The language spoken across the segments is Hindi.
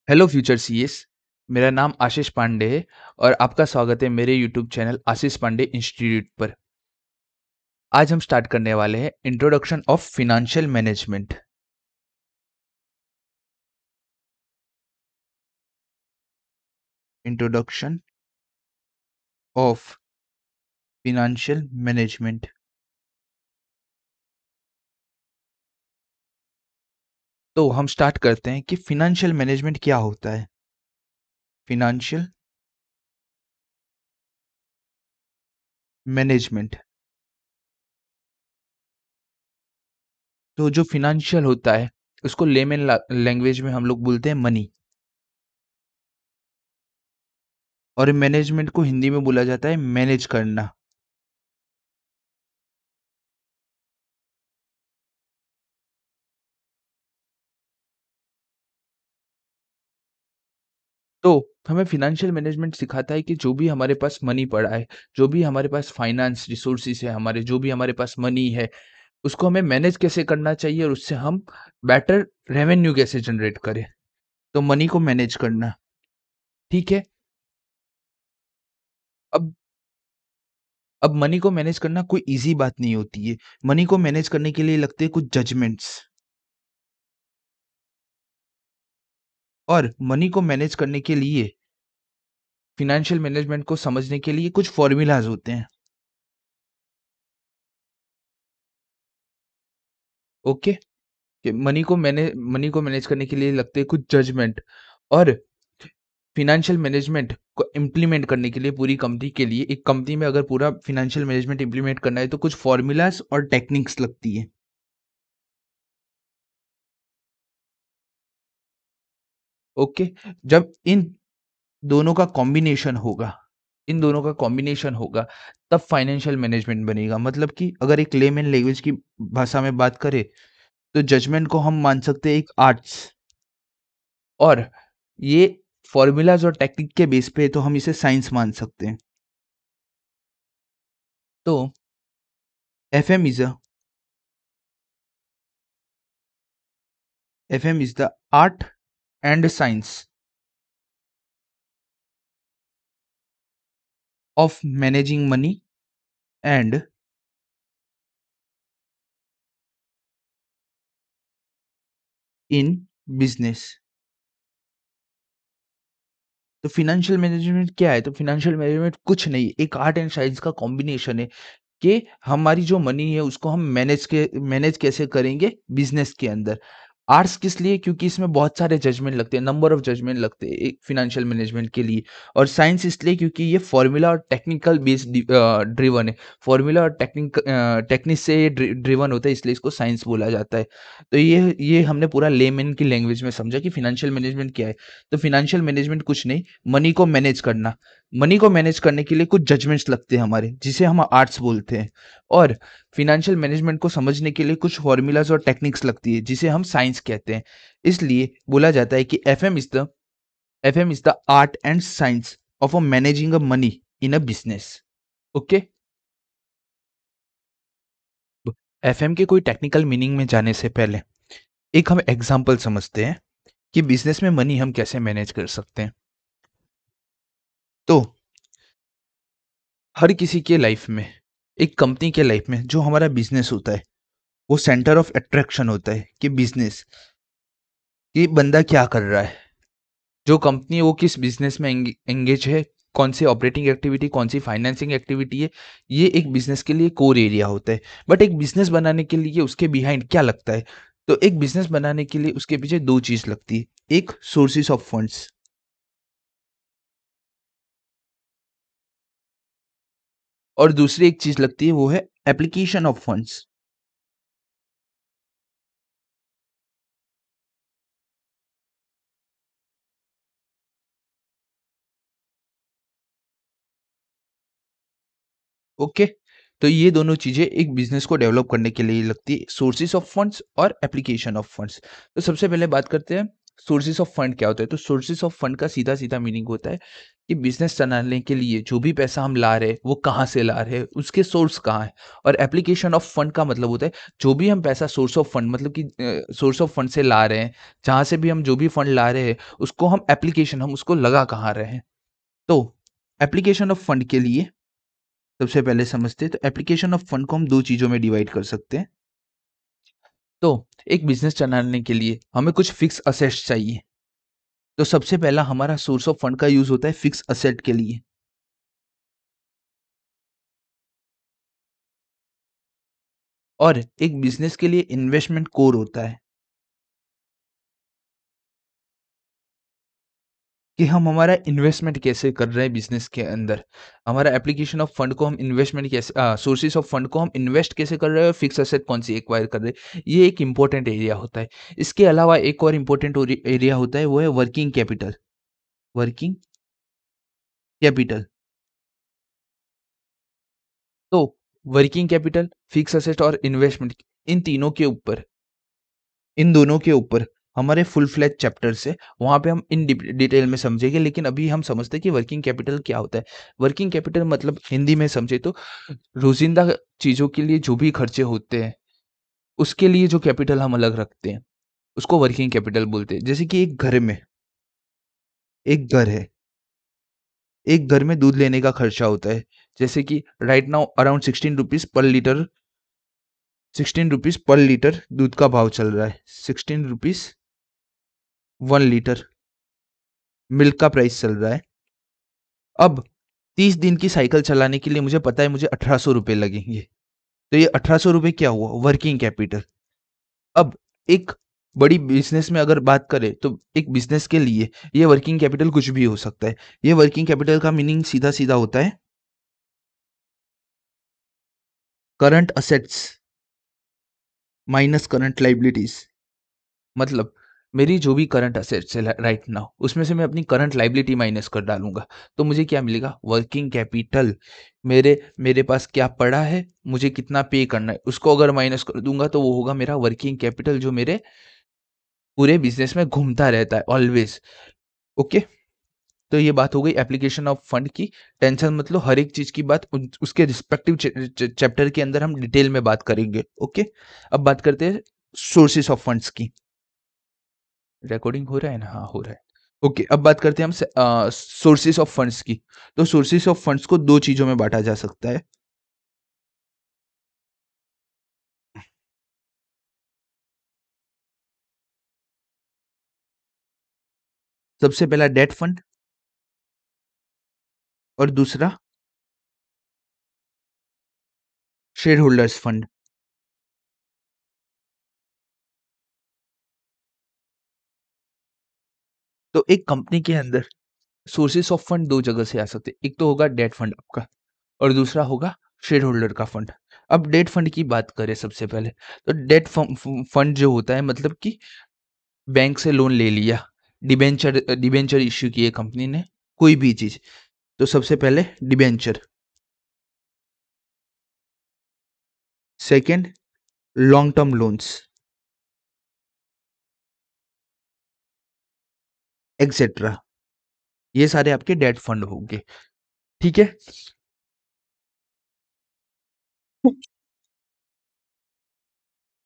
Hello future CS. मेरा नाम आशीष पांडे है और आपका स्वागत है मेरे यूट्यूब चैनल आशीष पांडे इंस्टीट्यूट पर। आज हम स्टार्ट करने वाले हैं introduction of financial management. Introduction of financial management. तो हम स्टार्ट करते हैं कि फिनेंशियल मैनेजमेंट क्या होता है। फिनेंशियल मैनेजमेंट, तो जो फिनेंशियल होता है उसको लेमन लैंग्वेज में हम लोग बोलते हैं मनी, और मैनेजमेंट को हिंदी में बोला जाता है मैनेज करना। तो हमें फाइनेंशियल मैनेजमेंट सिखाता है कि जो भी हमारे पास मनी पड़ा है, जो भी हमारे पास फाइनेंस रिसोर्सेज है, हमारे जो भी हमारे पास मनी है, उसको हमें मैनेज कैसे करना चाहिए और उससे हम बेटर रेवेन्यू कैसे जनरेट करें। तो मनी को मैनेज करना, ठीक है। अब अब मनी को मैनेज करना कोई इजी बात नहीं होती है। मनी को मैनेज करने के लिए लगते हैं कुछ जजमेंट्स, और मनी को मैनेज करने के लिए, फाइनेंशियल मैनेजमेंट को समझने के लिए कुछ फॉर्मूलाज होते हैं। ओके, कि मनी को मैनेज करने के लिए लगते हैं कुछ जजमेंट, और फाइनेंशियल मैनेजमेंट को इम्प्लीमेंट करने के लिए पूरी कंपनी के लिए, एक कंपनी में अगर पूरा फाइनेंशियल मैनेजमेंट इम्प्लीमेंट करना है तो कुछ फॉर्मूलाज और टेक्निक्स लगती है। ओके, जब दोनों का कॉम्बिनेशन होगा इन दोनों का कॉम्बिनेशन होगा तब फाइनेंशियल मैनेजमेंट बनेगा। मतलब कि अगर एक लेमन लैंग्वेज की भाषा में बात करें तो जजमेंट को हम मान सकते हैं एक आर्ट्स, और ये फॉर्मूलाज और टेक्निक के बेस पे तो हम इसे साइंस मान सकते हैं। तो FM is the art and science of managing money and in business। तो फाइनेंशियल मैनेजमेंट क्या है? तो फाइनेंशियल मैनेजमेंट कुछ नहीं, एक आर्ट एंड साइंस का कॉम्बिनेशन है कि हमारी जो मनी है उसको हम मैनेज कैसे करेंगे बिजनेस के अंदर। आर्ट्स किस लिए? क्योंकि इसमें बहुत सारे जजमेंट लगते हैं, नंबर ऑफ जजमेंट लगते हैं एक फाइनेंशियल मैनेजमेंट के लिए। और साइंस इसलिए क्योंकि ये फॉर्मूला और टेक्निकल बेस्ड ड्रिवन है। फॉर्मूला और टेक्निक से ये ड्रिवन होता है, इसलिए इसको साइंस बोला जाता है। तो ये हमने पूरा लेमैन की लैंग्वेज में समझा कि फाइनेंशियल मैनेजमेंट क्या है। तो फाइनेंशियल मैनेजमेंट कुछ नहीं, मनी को मैनेज करना। मनी को मैनेज करने के लिए कुछ जजमेंट्स लगते हैं हमारे, जिसे हम आर्ट्स बोलते हैं। और फाइनेंशियल मैनेजमेंट को समझने के लिए कुछ फॉर्मूलाज और टेक्निक्स लगती है, जिसे हम साइंस कहते हैं। इसलिए बोला जाता है कि FM is the art and science of a managing a money in a business. Okay, FM के कोई टेक्निकल मीनिंग में जाने से पहले एक हम एग्जांपल समझते हैं कि बिजनेस में मनी हम कैसे मैनेज कर सकते हैं। तो हर किसी के लाइफ में, एक कंपनी के लाइफ में जो हमारा बिजनेस होता है, वो सेंटर ऑफ अट्रैक्शन होता है कि बिजनेस, ये बंदा क्या कर रहा है, जो कंपनी है वो किस बिजनेस में एंगेज है, कौन सी ऑपरेटिंग एक्टिविटी, कौन सी फाइनेंसिंग एक्टिविटी है। ये एक बिजनेस के लिए कोर एरिया होता है। बट एक बिजनेस बनाने के लिए उसके बिहाइंड क्या लगता है? तो एक बिजनेस बनाने के लिए उसके पीछे दो चीज लगती है। एक सोर्सेस ऑफ फंड्स, और दूसरी एक चीज लगती है, वो है एप्लीकेशन ऑफ फंड्स। ओके, तो ये दोनों चीजें एक बिजनेस को डेवलप करने के लिए लगती है, सोर्सेस ऑफ फंड्स और एप्लीकेशन ऑफ फंड्स। तो सबसे पहले बात करते हैं सोर्सेस ऑफ फंड क्या होता है? तो सोर्सेस ऑफ फंड का सीधा-सीधा मीनिंग होता है कि बिज़नेस चलाने के लिए जो भी पैसा हम ला रहे हैं, वो कहाँ से ला रहे हैं, उसके सोर्स कहाँ है? और एप्लीकेशन ऑफ फंड का मतलब होता है, जो भी हम पैसा सोर्स ऑफ फंड मतलब कि सोर्स ऑफ फंड से ला रहे हैं, जहाँ से भी हम जो भी फंड ला रहे हैं, उसको हम उसको लगा कहाँ रहे हैं? तो एप्लीकेशन ऑफ फंड के लिए सबसे पहले समझते हैं, तो एप्लीकेशन ऑफ फंड को हम 2 चीज़ों में डिवाइड कर सकते हैं। तो एक बिज़नेस चलाने के लिए हमें कुछ फिक्स असेट्स चाहिए। तो सबसे पहला हमारा सोर्स ऑफ फंड का यूज़ होता है फिक्स असेट के लिए। और एक बिज़नेस के लिए इन्वेस्टमेंट कोर होता है कि हम हमारा इन्वेस्टमेंट कैसे कर रहे हैं बिज़नेस के अंदर। हमारा एप्लीकेशन ऑफ फंड को हम सोर्सेस ऑफ फंड को हम इन्वेस्ट कैसे कर रहे हैं और फिक्स असेट कौन सी एक्वायर कर रहे हैं। ये एक इम्पोर्टेंट एरिया होता है। इसके अलावा एक और इम्पोर्टेंट एरिया होता है, वो है वर्किंग कैपिटल। Working capital. तो वर्किंग कैपिटल, फिक्स असेट और इन्वेस्टमेंट, इन तीनों के ऊपर इन दोनों के ऊपर हमारे फुल फ्लेज चैप्टर्स है, वहाँ पे हम इन डिटेल में समझेंगे। लेकिन अभी हम समझते हैं कि वर्किंग कैपिटल क्या होता है। वर्किंग कैपिटल मतलब हिंदी में समझे तो रोज़िंदा चीज़ों के लिए जो भी खर्चे होते हैं, उसके लिए जो कैपिटल हम अलग रखते हैं, उसको वर्किंग कैपिटल बोलते हैं। जैसे कि एक घर है, एक घर में दूध लेने का खर्चा होता है। जैसे कि राइट नाउ अराउंड 16 रुपीज़ पर लीटर 16 रुपीज़ पर लीटर दूध का भाव चल रहा है। 16 रुपीज़ 1 लीटर मिल्क का प्राइस चल रहा है। अब 30 दिन की साइकिल चलाने के लिए मुझे पता है मुझे 1800 रुपए लगेंगे। तो ये 1800 रुपए क्या हुआ? Working capital. अब एक बड़ी बिज़नेस में अगर बात करें तो एक बिज़नेस के लिए ये वर्किंग कैपिटल कुछ भी हो सकता है। ये वर्किंग कैपिटल का मीनिंग सीधा-सीधा होता है current assets minus current liabilities. मतलब मेरी जो भी करंट असेट्स है राइट नाउ, उसमें से मैं अपनी करंट लायबिलिटी माइनस कर डालूंगा। तो मुझे क्या मिलेगा? Working capital. मेरे मेरे पास क्या पड़ा है, मुझे कितना पे करना है, उसको अगर माइनस कर दूंगा तो वो होगा मेरा वर्किंग कैपिटल, जो मेरे पूरे बिजनेस में घूमता रहता है ऑलवेज। ओके। तो ये बात हो गई एप्लीकेशन ऑफ फंड की। टेंशन मतलब हर एक चीज की बात उसके रिस्पेक्टिव चैप्टर के अंदर हम डिटेल में बात करेंगे। ओके। अब बात करते हैं सोर्सेस ऑफ फंड्स की। रिकॉर्डिंग हो रहा है ना? हाँ, हो रहा है। ओके, अब बात करते हैं हम सोर्सेस ऑफ फंड्स की। तो सोर्सेस ऑफ फंड्स को 2 चीज़ों में बाँटा जा सकता है। सबसे पहला डेट फंड और दूसरा शेयर होल्डर्स फंड। तो एक कंपनी के अंदर सोर्सेस ऑफ फंड 2 जगह से आ सकते हैं। एक तो होगा डेट फंड आपका और दूसरा होगा शेयर होल्डर का फंड। अब डेट फंड की बात करें सबसे पहले, तो डेट फंड जो होता है मतलब कि बैंक से लोन ले लिया, डिबेंचर इश्यू किए कंपनी ने, कोई भी चीज़। तो सबसे पहले debenture, second long term loans etcetera. ये सारे आपके डेट फंड होंगे। ठीक है।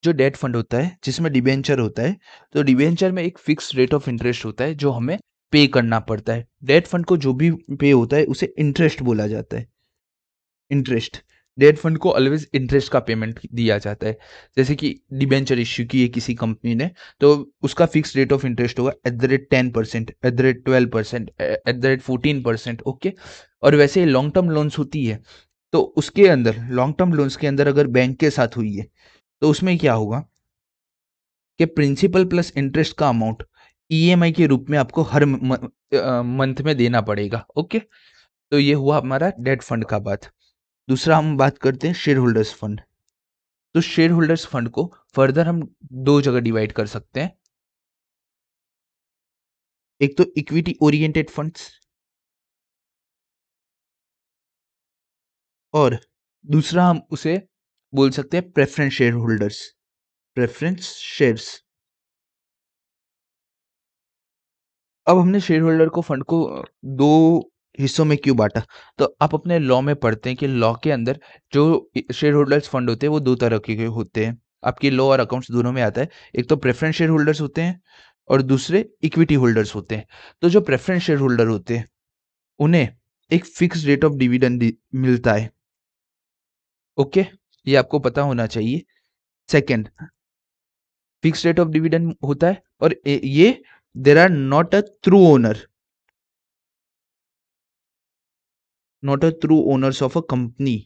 जो डेट फंड होता है जिसमें डिबेंचर होता है, तो डिबेंचर में एक फिक्स रेट ऑफ इंटरेस्ट होता है जो हमें पे करना पड़ता है। डेट फंड को जो भी पे होता है उसे इंटरेस्ट बोला जाता है। इंटरेस्ट। डेट फंड को ऑलवेज इंटरेस्ट का पेमेंट दिया जाता है। जैसे कि डिबेंचर इश्यू की है किसी कंपनी ने, तो उसका फिक्स रेट ऑफ इंटरेस्ट होगा at the rate 10%, at the rate 12%, at the rate 14%। Okay. और वैसे लॉन्ग टर्म लोन्स होती है, तो उसके अंदर लॉन्ग टर्म लोन्स के अंदर अगर बैंक के साथ हुई है, तो उसमें क्या होगा कि प्रिंसिपल प्लस इंटरेस्ट का अमाउंट ईएमआई के रूप में आपको हर मंथ में देना पड़ेगा। ओके। तो ये हुआ हमारा डेट फंड का बात। दूसरा हम बात करते हैं शेयर होल्डर्स फंड। तो शेयर होल्डर्स फंड को फर्दर हम 2 जगह डिवाइड कर सकते हैं। एक तो इक्विटी ओरिएंटेड फंड्स और दूसरा हम उसे बोल सकते हैं preference share holders. Preference shares. अब हमने शेयर होल्डर को फंड को 2 हिस्सों में क्यों बाँटा? तो आप अपने लॉ में पढ़ते हैं कि लॉ के अंदर जो शेयर होल्डर्स फंड होते हैं वो 2 तरह के होते हैं। आपकी लॉ और अकाउंट्स दोनों में आता है। एक तो प्रेफ़रेंस शेयर होल्डर्स होते हैं और दूसरे इक्विटी होल्डर्स होते हैं। तो जो प्रेफ़रेंस शेयर होल्डर होते हैं, उन्हें एक फ़िक्स्ड रेट ऑफ डिविडेंड मिलता है। ओके? ये आपको पता होना चाहिए। Second, fixed rate of dividend होता है और ये there are not a true owner. Not a true owners of a company,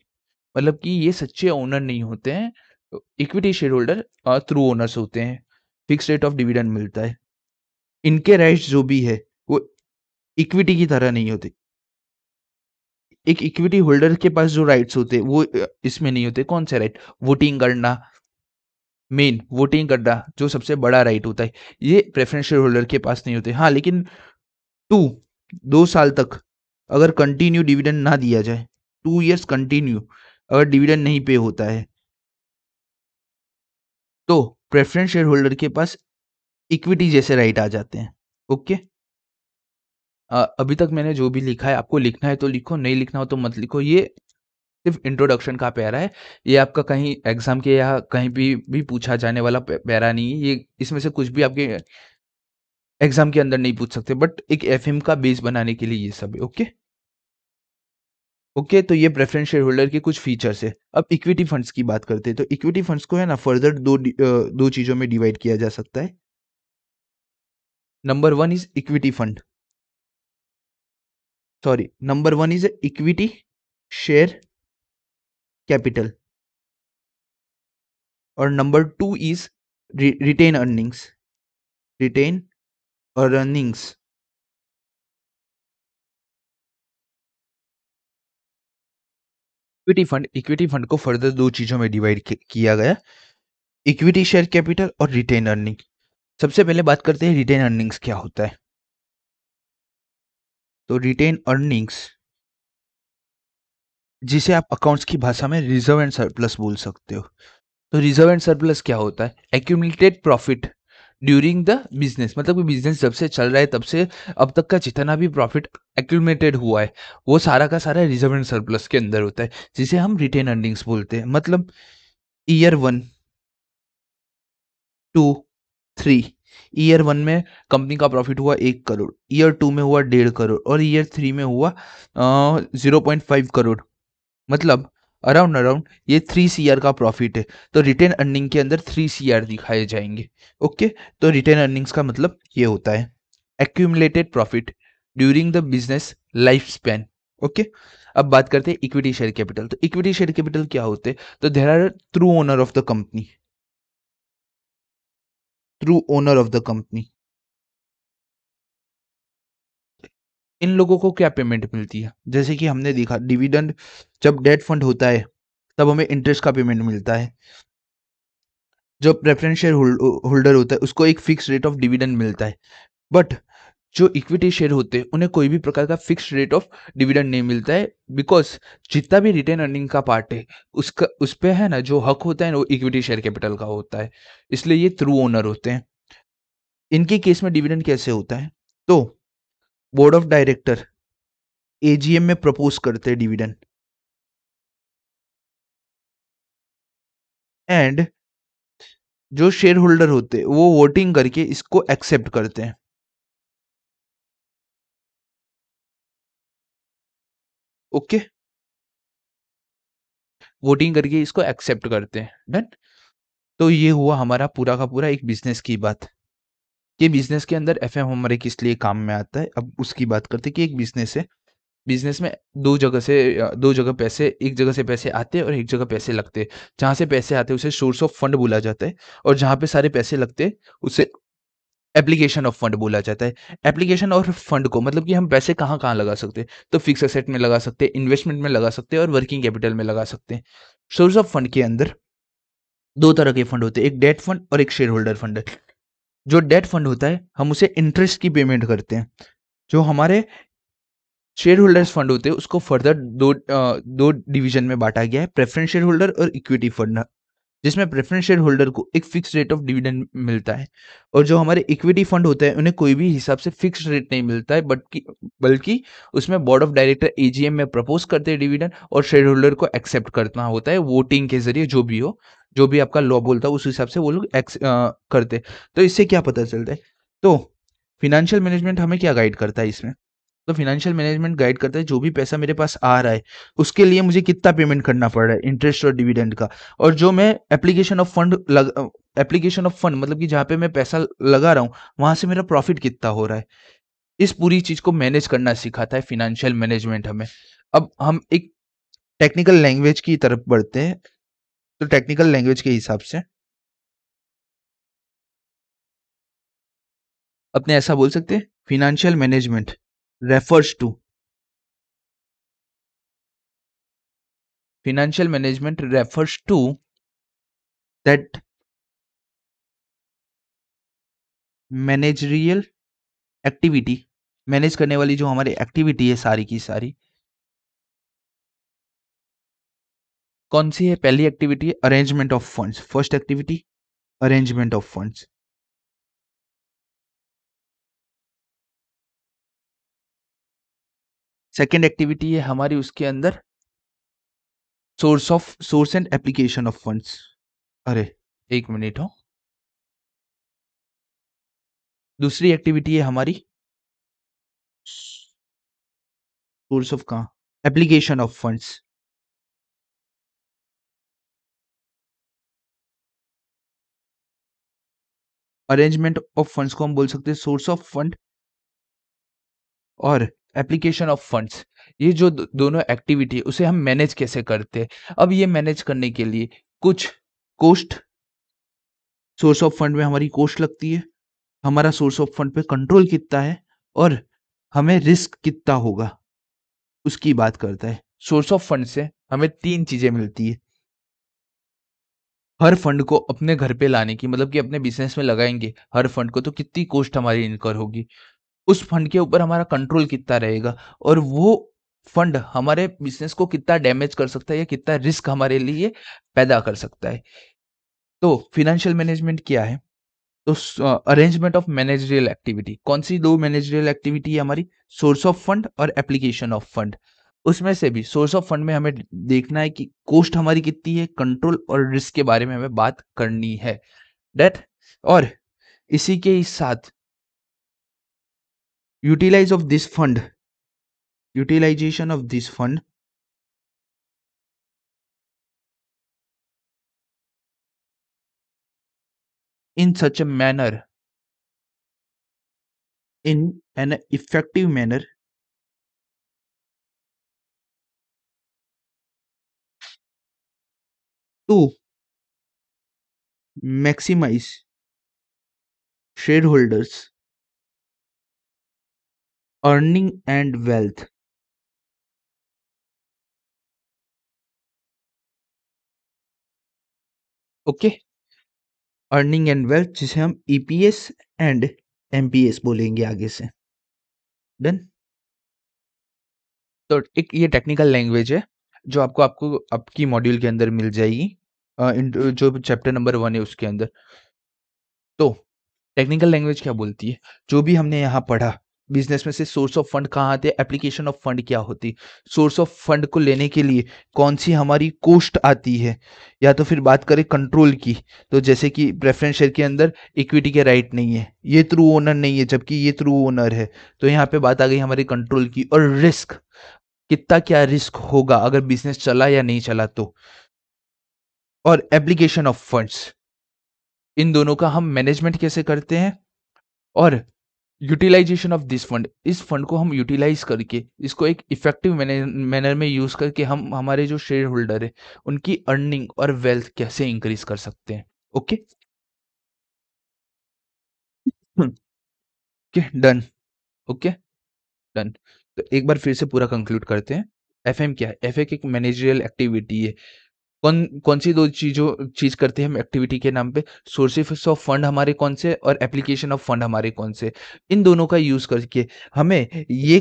मतलब कि ये सच्चे ओनर नहीं होते हैं। Equity share holder true owners होते हैं। फिक्स रेट ऑफ डिविडेंड मिलता है। इनके राइट्स जो भी है वो इक्विटी की तरह नहीं होते। एक इक्विटी होल्डर के पास जो राइट्स होते हैं वो इसमें नहीं होते। कौन से राइट? वोटिंग करना, मेन वोटिंग करना जो सबसे बड़ा राइट होता है, ये प्रेफरेंस शेयर होल्डर के पास नहीं होते। हाँ, लेकिन टू 2 साल तक अगर कंटिन्यू डिविडेंड ना दिया जाए, 2 इयर्स कंटिन्यू अगर डिविडेंड नहीं पे होता है, तो प्रेफरेंस शेयर होल्डर के पास इक्विटी जैसे राइट आ जाते हैं। ओके? अभी तक मैंने जो भी लिखा है, आपको लिखना है तो लिखो, नहीं लिखना हो तो मत लिखो। ये सिर्फ इंट्रोडक्शन का पैरा है। ये आपका कहीं एग्जाम के या कहीं भी पूछा जाने वाला पैरा नहीं है। ये इसमें से कुछ भी आपके एग्जाम के अंदर नहीं पूछ सकते, बट एक एफएम का बेस बनाने के लिए ये सब है। ओके? ओके, तो ये प्रेफरेंस शेयर होल्डर के कुछ फीचर्स है। अब इक्विटी फंड्स की बात करते हैं, तो इक्विटी फंड्स को है ना फर्दर दो चीजों में डिवाइड किया जा सकता है। Number one is equity fund, sorry, number one is equity share capital और number two is retain earnings, retain earnings. Equity fund को फर्दर दो चीजों में डिवाइड किया गया, इक्विटी शेयर कैपिटल और रिटेन अर्निंग। सबसे पहले बात करते हैं रिटेन अर्निंग्स क्या होता है। तो रिटेन अर्निंग्स, जिसे आप अकाउंट्स की भाषा में रिजर्व एंड सरप्लस बोल सकते हो। तो रिजर्व एंड सरप्लस क्या होता है? Accumulated profit during the business, मतलब कि बिजनेस जब से चल रहा है तब से अब तक का जितना भी प्रॉफिट एक्यूमुलेटेड हुआ है वो सारा का सारा रिजर्व एंड सरप्लस के अंदर होता है, जिसे हम रिटेन अर्निंग्स बोलते हैं। मतलब ईयर 1, 2, 3, ईयर 1 में कंपनी का प्रॉफिट हुआ 1 करोड़, ईयर 2 में हुआ 1.5 करोड़ और ईयर 3 में हुआ 0.5 करोड़। मतलब अराउंड अराउंड ये 3 CR का प्रॉफिट है। तो रिटेन अर्निंग के अंदर 3 CR दिखाए जाएंगे। ओके? तो रिटेन अर्निंग्स का मतलब ये होता है accumulated profit during the business life span. Okay? अब बात करते हैं इक्विटी शेयर कैपिटल। तो इक्विटी शेयर कैपिटल क्या होते हैं? तो there are true owner of the company, true owner of the company. इन लोगों को क्या पेमेंट मिलती है? जैसे कि हमने देखा डिविडेंड, जब डेट फंड होता है तब हमें इंटरेस्ट का पेमेंट मिलता है। जो प्रेफरेंस शेयर होल्डर होता है उसको एक फिक्स रेट ऑफ डिविडेंड मिलता है। बट जो इक्विटी शेयर होते हैं उन्हें कोई भी प्रकार का फिक्स रेट ऑफ डिविडेंड नहीं मिलता है, बिकॉज जितना भी रिटेन अर्निंग का पार्ट है उसका उस पे है ना जो हक होता है ना वो इक्विटी शेयर कैपिटल का होता है, इसलिए ये थ्रू ओनर होते हैं। इनके केस में डिविडेंड कैसे होता है? तो बोर्ड ऑफ डायरेक्टर एजीएम में प्रपोज करते हैं डिविडेंड एंड जो शेयर होल्डर होते हैं वो वोटिंग करके इसको एक्सेप्ट करते हैं। ओके? वोटिंग करके इसको एक्सेप्ट करते हैं। डन? तो ये हुआ हमारा पूरा का पूरा एक बिजनेस की बात कि बिजनेस के अंदर एफएम हमारे किस लिए काम में आता है। अब उसकी बात करते हैं कि एक बिजनेस है, बिजनेस में दो जगह पैसे, एक जगह से पैसे आते हैं और एक जगह पैसे लगते हैं। जहाँ से पैसे आते हैं उसे सोर्स ऑफ फंड बोला जाता है और जहाँ पे सारे पैसे लगते हैं उसे एप्लीकेशन ऑफ फंड बोला जाता है। एप्लीकेशन और फंड को मतलब कि हम पैसे कहाँ-कहाँ लगा सकते हैं, तो फिक्स एसेट में लगा सकते हैं, इन्वेस्टमेंट में लगा सकते हैं और वर्किंग कैपिटल में लगा सकते हैं। सोर्स ऑफ फंड के अंदर 2 तरह के फंड होते हैं, एक डेट फंड और एक शेयर होल्डर फंड है। जो डेट फंड होता है हम उसे इंटरेस्ट की पेमेंट करते हैं। जो हमारे शेयर होल्डर्स फंड होते हैं उसको फर्दर दो डिवीजन में बांटा गया है, प्रेफरेंस शेयर होल्डर और इक्विटी फंड। जिसमें प्रेफ़रेंस शेयर होल्डर को एक फ़िक्स रेट ऑफ डिविडेंड मिलता है और जो हमारे इक्विटी फंड होते हैं, उन्हें कोई भी हिसाब से फ़िक्स्ड रेट नहीं मिलता है बल्कि उसमें बोर्ड ऑफ डायरेक्टर एजीएम में प्रपोज़ करते हैं डिविडेंड और शेयर होल्डर को एक्सेप्ट करना होता है वोटिंग के ज़रिए जो भी हो, जो भी आपका लॉ बोलता है उस हिसाब से वो लोग करते हैं। तो इससे क्या पता चलता है? तो फ़ाइनेंशियल मैनेजमेंट हमें क्या गाइड करता है इसमें? तो फाइनेंशियल मैनेजमेंट गाइड करता है जो भी पैसा मेरे पास आ रहा है उसके लिए मुझे कितना पेमेंट करना पड़ रहा है इंटरेस्ट और डिविडेंड का और जो मैं एप्लीकेशन ऑफ फंड मतलब कि जहाँ पे मैं पैसा लगा रहा हूँ वहां से मेरा प्रॉफिट कितना हो रहा है इस पूरी चीज को मैनेज करना सिखाता है फाइनेंशियल मैनेजमेंट हमें। अब हम एक टेक्निकल लैंग्वेज की तरफ बढ़ते हैं। तो टेक्निकल लैंग्वेज के हिसाब से अपने ऐसा बोल सकते हैं financial management refers to financial management refers to that managerial activity manage करने वाली जो हमारी एक्टिविटी है सारी की सारी कौन सी है। पहली एक्टिविटी है arrangement of funds. First activity arrangement of funds. Second activity है हमारी उसके अंदर source and application of funds. अरे एक मिनट हो। दूसरी एक्टिविटी है हमारी सोर्स ऑफ कहाँ application of funds. Arrangement of funds को हम बोल सकते हैं सोर्स ऑफ फंड और एप्लीकेशन ऑफ फंड्स ये जो दोनों एक्टिविटी है उसे हम मैनेज कैसे करते हैं। अब ये मैनेज करने के लिए कुछ कोस्ट सोर्स ऑफ फंड में हमारी कोस्ट लगती है हमारा सोर्स ऑफ फंड पे कंट्रोल कितना है और हमें रिस्क कितना होगा उसकी बात करता है। सोर्स ऑफ फंड से हमें तीन चीजें मिलती है। हर फंड को अपने घर पे लाने की मतलब कि अपने बिजनेस में लगाएंगे हर फंड को तो कितनी कॉस्ट हमारी इनकर होगी उस फंड के ऊपर हमारा कंट्रोल कितना रहेगा और वो फंड हमारे बिजनेस को कितना डैमेज कर सकता है या कितना रिस्क हमारे लिए पैदा कर सकता है। तो फाइनेंशियल मैनेजमेंट क्या है। तो अरेंजमेंट ऑफ मैनेजरियल एक्टिविटी कौन सी दो मैनेजरियल एक्टिविटी है हमारी सोर्स ऑफ फंड और एप्लीकेशन ऑफ फंड। उसमें से भी सोर्स ऑफ फंड में हमें देखना है कि कॉस्ट हमारी कितनी है कंट्रोल और रिस्क के बारे में हमें बात करनी है डेट और इसी के ही साथ utilize of this fund utilization of this fund in such a manner in an effective manner to maximize shareholders earning and wealth। Okay earning and wealth जिसे हम ईपीएस एंड एमपीएस बोलेंगे आगे से। डन। तो एक ये टेक्निकल लैंग्वेज है जो आपको आपको आपकी मॉड्यूल के अंदर मिल जाएगी जो चैप्टर नंबर 1 है उसके अंदर। तो टेक्निकल लैंग्वेज क्या बोलती है जो भी हमने यहाँ पढ़ा बिजनेस में से सोर्स ऑफ फंड कहाँ आते हैं एप्लीकेशन ऑफ फंड क्या होती सोर्स ऑफ फंड को लेने के लिए कौन सी हमारी कॉस्ट आती है या तो फिर बात करें कंट्रोल की तो जैसे कि प्रेफरेंस शेयर के अंदर इक्विटी के राइट नहीं है ये थ्रू ओनर नहीं है जबकि ये थ्रू ओनर है तो यहाँ पे बात आ गई हमारी कंट्रोल की और रिस्क कितना क्या रिस्क होगा अगर बिजनेस चला या नहीं चला तो और एप्लीकेशन ऑफ फंड्स इन दोनों का हम मैनेजमेंट कैसे करते हैं और यूटिलाइजेशन ऑफ दिस फंड इस फंड को हम यूटिलाइज करके इसको एक इफेक्टिव मैनर में यूज करके हम हमारे जो शेयर होल्डर है उनकी अर्निंग और वेल्थ कैसे इंक्रीज कर सकते हैं। Okay okay done. Okay done. तो एक बार फिर से पूरा कंक्लूड करते हैं। एफएम क्या है। एफए एक मैनेजरियल एक्टिविटी है। कौन कौन सी दो चीज करते हैं हम एक्टिविटी के नाम पे सोर्सेस ऑफ फंड हमारे कौन से और एप्लीकेशन ऑफ फंड हमारे कौन से इन दोनों का यूज करके हमें ये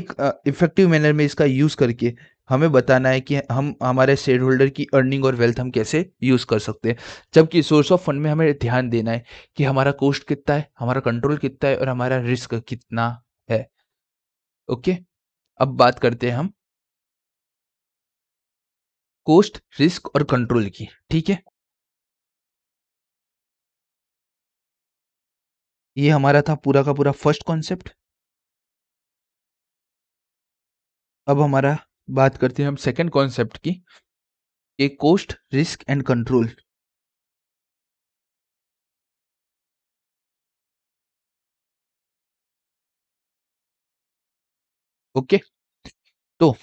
इफेक्टिव मैनर में इसका यूज करके हमें बताना है कि हम हमारे शेयर होल्डर की अर्निंग और वेल्थ हम कैसे यूज़ कर सकते हैं। जबकि सोर्स ऑफ फंड में हमें ध्यान देना है कि हमारा कॉस्ट कितना है, हमारा कंट्रोल कितना है और हमारा रिस्क कितना है। ओके? अब बात करते हैं हम कॉस्ट, रिस्क और कंट्रोल की, ठीक है? ये हमारा था पूरा का पूरा फर्स्ट कॉन्सेप्ट। अब हमारा बात करते हैं हम सेकंड कॉन्सेप्ट की, ये cost, risk and control. Okay? तो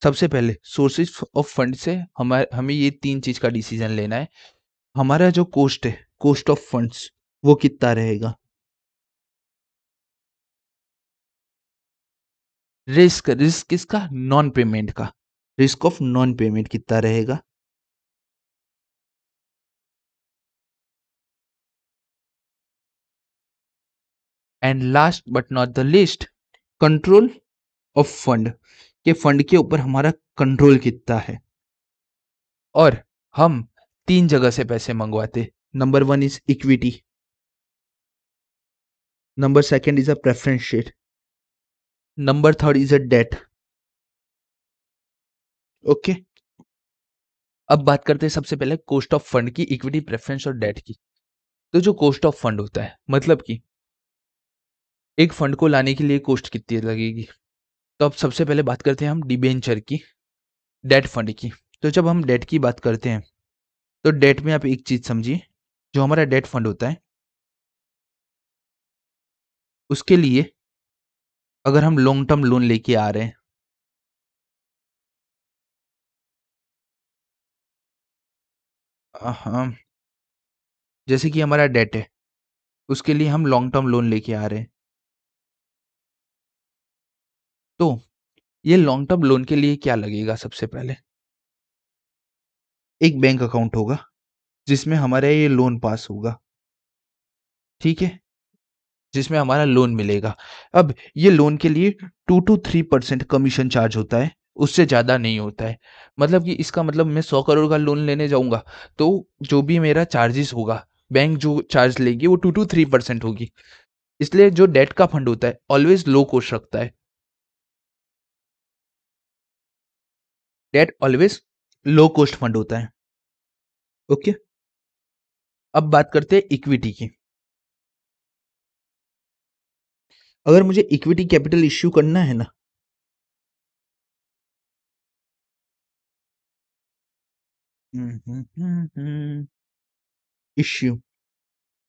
सबसे पहले सोर्सेज ऑफ फंड से हमें ये 3 चीज़ का डिसीजन लेना है। हमारा जो कॉस्ट है, कॉस्ट ऑफ फंड्स वो कितना रहेगा? रिस्क, रिस्क किसका? नॉन पेमेंट का। रिस्क ऑफ नॉन पेमेंट कितना रहेगा? And last but not the least, control of fund, के फंड के ऊपर हमारा कंट्रोल कितना है? और हम 3 जगह से पैसे मंगवाते। Number 1 is equity, number 2 is a preference share, number 3 is a debt. Okay? अब बात करते हैं सबसे पहले कॉस्ट ऑफ फंड की, इक्विटी, प्रेफरेंस और डेट की। तो जो कॉस्ट ऑफ फंड होता है, मतलब कि एक फंड को लाने के लिए कॉस्ट कितनी लगेगी? तो अब सबसे पहले बात करते हैं हम डिबेंचर की, डेट फंड की। तो जब हम डेट की बात करते हैं, तो डेट में आप एक चीज समझिए, जो हमारा डेट फंड होता है, उसके लिए अगर हम लॉन्ग टर्म लोन लेके आ रहे हैं, हम जैसे कि हमारा डेट है, उसके लिए हम लॉन्ग टर्म लोन लेके आ रहे हैं, तो ये लॉन्ग टर्म लोन के लिए क्या लगेगा? सबसे पहले एक बैंक अकाउंट होगा जिसमें हमारा ये लोन पास होगा, ठीक है? जिसमें हमारा लोन मिलेगा। अब ये लोन के लिए 2 टू 3% कमीशन चार्ज होता है, उससे ज़्यादा नहीं होता है। मतलब कि इसका मतलब मैं 100 करोड़ का लोन लेने जाऊँगा, तो जो भी मेरा चार्जेस होगा, बैंक जो चार्ज लेगी वो 2 टू 3% होगी। इसलिए जो डेट का फंड होता है, ऑलवेज़ लो कॉस्ट रखता है। Debt always low cost fund होता है। ओके? अब बात करते हैं इक्विटी की। अगर मुझे इक्विटी कैपिटल इश्यू करना है ना, इश्यू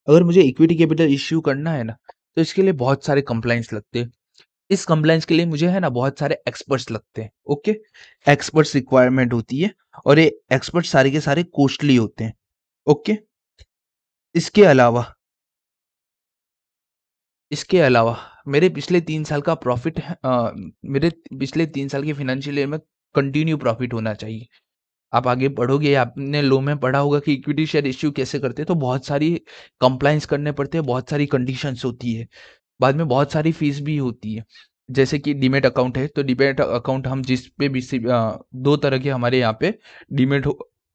अगर मुझे इक्विटी कैपिटल इश्यू करना है ना, तो इसके लिए बहुत सारे कंप्लायंस लगते हैं। इस कंप्लायंस के लिए मुझे है ना बहुत सारे एक्सपर्ट्स लगते हैं। ओके? एक्सपर्ट्स रिक्वायरमेंट होती है और ये एक्सपर्ट सारे के सारे कॉस्टली होते हैं। ओके? इसके अलावा इसके अलावा मेरे पिछले 3 साल का प्रॉफ़िट है, मेरे पिछले 3 साल के फाइनेंशियल ईयर में कंटिन्यू प्रॉफ़िट होना चाहिए। आप आगे पढ़ोगे, आपने लॉ में पढ़ा होगा कि इक्विटी शेयर इश्यू कैसे करते हैं, तो बहुत सारी कंप्लायंस करने पड़ते हैं, बहुत सारी कंडीशंस होती है। बाद में बहुत सारी फीस भी होती है। जैसे कि डीमैट अकाउंट है, तो डीमैट अकाउंट हम जिस पे भी 2 तरह के हमारे यहाँ पे डीमैट